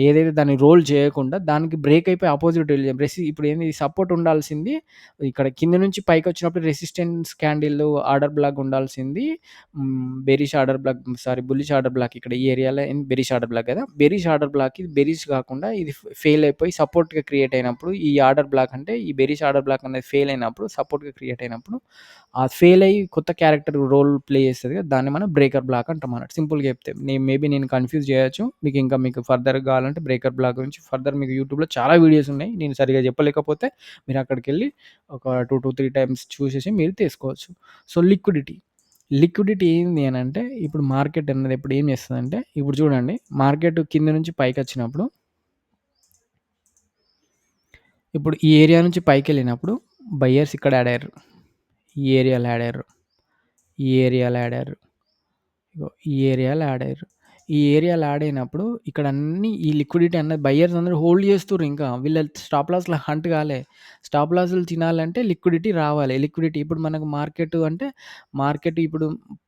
ఏదైతే దాన్ని రోల్ చేయకుండా దానికి బ్రేక్ అయిపోయి అపోజిట్ ఇప్పుడు ఏంది సపోర్ట్ ఉండాల్సింది ఇక్కడ కింద నుంచి పైకొచ్చినప్పుడు రెసిస్టెన్స్ క్యాండిల్ ఆర్డర్ బ్లాక్ ఉండాల్సింది bearish order black bullish order black ఇక్కడ ఈ ఏరియాలో బెరిష్ ఆర్డర్ బ్లాక్ కదా! బెరిష్ ఆర్డర్ బ్లాక్ ఇది బెరిష్ కాకుండా ఇది ఫెయిల్ అయిపోయి సపోర్ట్‌గా క్రియేట్ అయినప్పుడు ఈ ఆర్డర్ బ్లాక్ అంటే ఈ బెరిష్ ఆర్డర్ బ్లాక్ అనేది ఫెయిల్ అయినప్పుడు సపోర్ట్‌గా క్రియేట్ అయినప్పుడు ఆ ఫెయిల్ అయ్యి కొత్త క్యారెక్టర్ రోల్ ప్లే చేస్తది కదా! దాన్ని మనం బ్రేకర్ బ్లాక్ అంటాం అన్నట్టు. సింపుల్‌గా చెప్తే. నేను కన్‌ఫ్యూజ్ చేయొచ్చు. మీకు ఫర్దర్‌గా కావాలంటే బ్రేకర్ బ్లాక్ గురించి ఫర్దర్ మీకు యూట్యూబ్‌లో చాలా వీడియోస్ ఉన్నాయి. నేను సరిగ్గా చెప్పలేకపోతే మీరు అక్కడికెళ్ళి ఒక 2-3 టైమ్స్ చూసేసి మీరు తీసుకోవచ్చు. సో, లిక్విడిటీ ఏంది అనంటే, ఇప్పుడు మార్కెట్ అన్నది ఎప్పుడు ఏం చేస్తదంటే, ఇప్పుడు చూడండి మార్కెట్ కింద నుంచి పైకొచ్చినప్పుడు, ఇప్పుడు ఈ ఏరియా నుంచి పైకెళ్ళినప్పుడు బయర్స్ ఇక్కడ యాడ్ అయ్యారు. ఈ ఏరియాలో యాడ్ అయ్యారు. ఈ ఏరియాలో యాడ్ అయ్యారు. ఇగో ఈ ఏరియాలో యాడ్ అయ్యారు. ఈ ఏరియాలో యాడ్ అయినప్పుడు ఇక్కడ అన్నీ ఈ లిక్విడిటీ అన్నది బయర్స్ అందరూ హోల్డ్ చేస్తుర్రు ఇంకా. వీళ్ళ స్టాప్ లాస్‌ల హంట్ కాలే. స్టాప్ లాస్‌లు తినాలంటే లిక్విడిటీ రావాలి. లిక్విడిటీ ఇప్పుడు మనకు మార్కెట్ ఇప్పుడు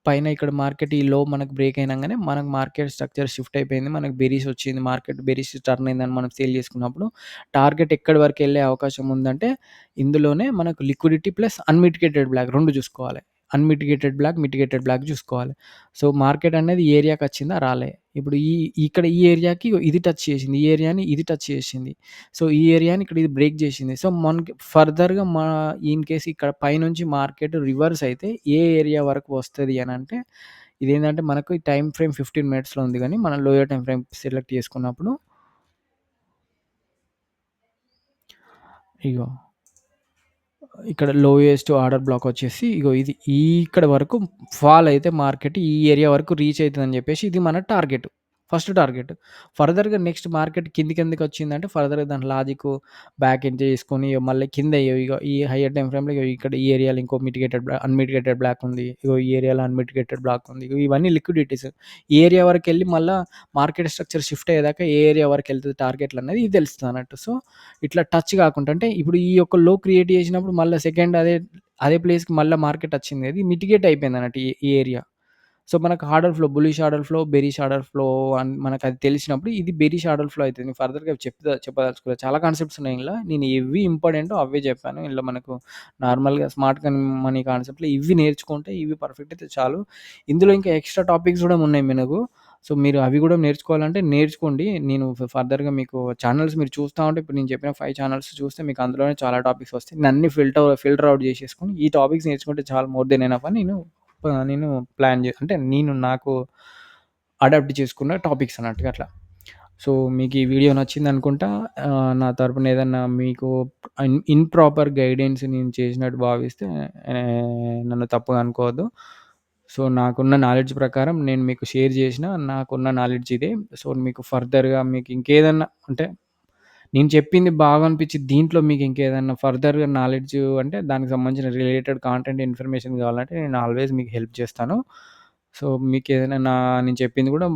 పైన ఇక్కడ మార్కెట్ ఈ లో మనకు బ్రేక్ అయినంగానే మనకు మార్కెట్ స్ట్రక్చర్ షిఫ్ట్ అయిపోయింది. మనకు బెరిష్ వచ్చింది. మార్కెట్ బెరిష్ టర్న్ అయిందని మనం సేల్ చేసుకున్నప్పుడు టార్గెట్ ఎక్కడి వరకు ఎళ్ళే అవకాశం ఉందంటే ఇందులోనే మనకు లిక్విడిటీ ప్లస్ అన్‌మిటిగేటెడ్ బ్లాక్ 2 చూసుకోవాలి. అన్‌మిటిగేటెడ్ బ్లాక్, మిటిగేటెడ్ బ్లాక్ చూసుకోవాలి. సో, మార్కెట్ అనేది ఈ ఏరియాకొచ్చిందా? రాలే. ఇప్పుడు ఇక్కడ ఈ ఏరియాకి ఇది టచ్ చేసింది. ఈ ఏరియాని ఇది టచ్ చేసింది. సో, ఈ ఏరియాని ఇక్కడ ఇది బ్రేక్ చేసింది. సో, మనకి ఫర్దర్‌గా ఇన్ కేస్ ఇక్కడ పైనుంచి మార్కెట్ రివర్స్ అయితే ఏ ఏరియా వరకు వస్తది అనంటే, ఇదేంటంటే మనకు ఈ టైమ్ ఫ్రేమ్ 15 మినిట్స్‌లో ఉంది గానీ, మనం లోయర్ టైమ్ ఫ్రేమ్ సెలెక్ట్ చేసుకున్నప్పుడు ఇగో ఇక్కడ లోయెస్ట్ ఆర్డర్ బ్లాక్ వచ్చేసి ఇగో ఇది ఇక్కడ వరకు ఫాల్ అయితే మార్కెట్ ఈ ఏరియా వరకు రీచ్ అయితదని చెప్పేసి ఇది మన టార్గెట్. First target. ఫర్దర్‌గా నెక్స్ట్ మార్కెట్ కిందకెందుకొచ్చిందంటే ఫర్దర్‌గా దాని లాజిక్కు బ్యాక్ ఎండ్ చేసుకొని మళ్ళీ కింద ఇగో ఈ హైయర్ టైమ్ ఫ్రేమ్‌లో ఇగో ఇక్కడ ఈ ఏరియాలో ఇంకో అన్‌మిటిగేటెడ్ బ్లాక్ ఉంది. ఇగో ఈ ఏరియాలో అన్‌మిటిగేటెడ్ బ్లాక్ ఉంది. ఇగో ఇవన్నీ లిక్విడిటీస్. ఈ ఏరియా వరకెళ్ళి మళ్ళా మార్కెట్ స్ట్రక్చర్ షిఫ్ట్ అయ్యేదాకా ఏ ఏరియా వరకెళ్తది టార్గెట్‌లనేది ఇది తెలుస్తదన్నట్టు. సో, ఇట్లా టచ్ కాకుండా అంటే ఇప్పుడు ఈ యొక్క లో క్రియేట్ చేసినప్పుడు మళ్ళా సెకండ్ అదే ప్లేస్‌కి మళ్ళా మార్కెట్ వచ్చింది. అది మిటిగేట్ అయిపోయిందన్నట్టు ఈ ఏరియా. సో, మనకు order flow, bullish order flow, bearish order flow మనకది తెలిసినప్పుడు ఇది బెరిష్ ఆర్డర్ ఫ్లో అయితది. నేను ఫర్దర్‌గా చెప్పదలుచుకోలేదు. చాలా కాన్సెప్ట్స్ ఉన్నాయి ఇందులో. నేను ఇవి ఇంపార్టెంటో అవే చెప్పాను. ఇందులో మనకు నార్మల్‌గా స్మార్ట్ మనీ కాన్సెప్ట్‌లో ఇవి నేర్చుకుంటే ఇవి పర్ఫెక్ట్ అయితే చాలు. ఇందులో ఇంకా ఎక్స్‌ట్రా టాపిక్స్ గూడా ఉన్నాయి మనకు. సో, మీరు అవి గూడా నేర్చుకోవాలంటే నేర్చుకోండి. నేను ఫర్దర్‌గా మీకు ఛానెల్స్ మీరు చూస్తా ఉంటే ఇప్పుడు నేను చెప్పిన 5 ఛానెల్స్ చూస్తే మీకు అందులోనే చాలా టాపిక్స్ వస్తాయి. నేనన్నీ ఫిల్టర్ ఔట్ చేసేసుకొని ఈ టాపిక్స్ నేర్చుకుంటే చాలు మోర్ దెన్ ఎనఫ్ అని నేను ప్లాన్ అంటే నేను నాకు అడాప్ట్ చేసుకున్న టాపిక్స్ అన్నట్టుగా అట్లా. సో, మీకు ఈ వీడియో నచ్చిందనుకుంటా. నా తరపున ఏదన్నా మీకు ఇంప్రాపర్ గైడెన్స్ నేను చేసినట్టు భావిస్తే నన్ను తప్పుగా అనుకోవద్దు. సో, నాకున్న నాలెడ్జ్ ప్రకారం నేను మీకు షేర్ చేసిన నాకున్న నాలెడ్జ్ ఇదే. సో, మీకు ఫర్దర్‌గా మీకు ఇంకేదన్నా అంటే నేను చెప్పింది బాగా అనిపించి దీంట్లో మీకు ఇంకేదన్నా ఫర్దర్‌గా నాలెడ్జ్ అంటే దానికి సంబంధించిన రిలేటెడ్ కాంటెంట్ ఇన్ఫర్మేషన్ కావాలంటే నేను ఆల్వేస్ మీకు హెల్ప్ చేస్తాను. సో, మీకేదైనా నేను చెప్పింది కూడా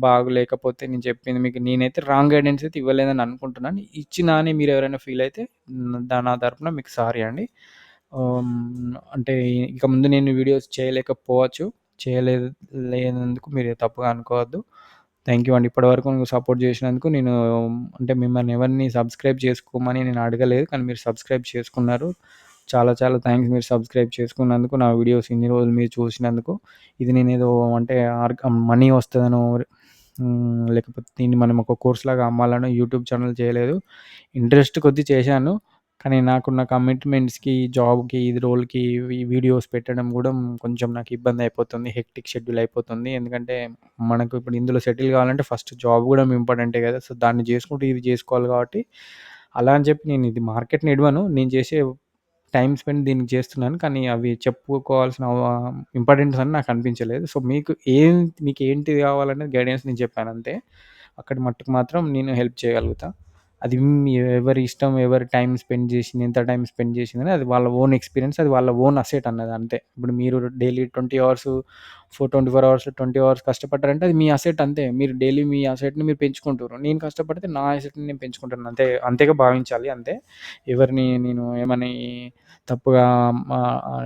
బాగోలేకపోతే నేను చెప్పింది మీకు నేనైతే రాంగ్ గైడెన్స్ అయితే ఇవ్వలేదని అనుకుంటున్నాను. ఇచ్చినా అని మీరెవరైనా ఫీల్ అయితే నా తరపున మీకు సారీ అండి. అంటే ఇక ముందు నేను వీడియోస్ చేయలేకపోవచ్చు. చేయలేదు లేనందుకు మీరు తప్పుగా అనుకోవద్దు. థాంక్ యూ అండి. ఇప్పటివరకు నువ్వు సపోర్ట్ జేసినందుకు నేను అంటే మిమ్మల్ని ఎవరిని సబ్స్క్రైబ్ చేసుకోమని నేను అడగలేదు. కానీ మీరు సబ్స్క్రైబ్ చేసుకున్నారు. చాలా చాలా థాంక్స్ మీరు సబ్స్క్రైబ్ చేసుకున్నందుకు, నా వీడియోస్ ఇన్ని రోజులు మీరు చూసినందుకు. ఇది నేనేదో అంటే మనీ వస్తదనో లేకపోతే దీన్ని మనం ఒక కోర్స్‌లాగా అమ్మాలనో యూట్యూబ్ ఛానెల్ చేయలేదు. ఇంట్రెస్ట్ కొద్దీ చేశాను. కానీ నాకున్న కమిట్మెంట్స్‌కి, జాబ్‌కి, ఇది రోల్‌కి ఈ వీడియోస్ పెట్టడం గూడా కొంచెం నాకు ఇబ్బందయిపోతుంది. హెక్టిక్ షెడ్యూల్ అయిపోతుంది. ఎందుకంటే మనకు ఇప్పుడు ఇందులో సెటిల్ కావాలంటే ఫస్ట్ జాబ్ గూడా ఇంపార్టెంటే గదా! సో, దాన్ని జేసుకుంటూ ఇది జేసుకోవాలి గాబట్టి, అలా అని చెప్పి నేను ఇది మార్కెట్‌ని ఇడవను. నేను చేసే టైమ్ స్పెండ్ దీనికి చేస్తున్నాను. కానీ అవి చెప్పుకోవాల్సిన ఇంపార్టెన్స్ అని నాకు అనిపించలేదు. సో, మీకేంటిది కావాలనేది గైడెన్స్ నేను చెప్పానంతే. అక్కడి మట్టుకు మాత్రం నేను హెల్ప్ చేయగలుగుతా. అది ఎవరి ఇష్టం, ఎవరు టైమ్ స్పెండ్ చేసింది, ఎంత టైమ్ స్పెండ్ చేసిందని అది వాళ్ళ ఓన్ ఎక్స్‌పీరియన్స్, అది వాళ్ళ ఓన్ అసెట్ అన్నది అంతే. ఇప్పుడు మీరు డైలీ 20 అవర్స్ 24 అవర్స్, 20 అవర్స్ కష్టపడ్డారంటే అది మీ అసెట్ అంతే. మీరు డైలీ మీ అసెట్‌ని మీరు పెంచుకుంటుర్రు. నేను కష్టపడితే నా అసెట్‌ని నేను పెంచుకుంటున్నాను అంతే. అంతేగా భావించాలి అంతే. ఎవరిని నేను ఏమని తప్పుగా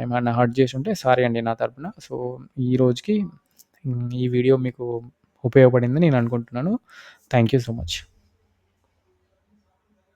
ఏమన్నా హర్ట్ చేసుంటే సారీ అండి నా తరపున. సో, ఈ రోజుకి ఈ వీడియో మీకు ఉపయోగపడిందని నేను అనుకుంటున్నాను. Thank you so much.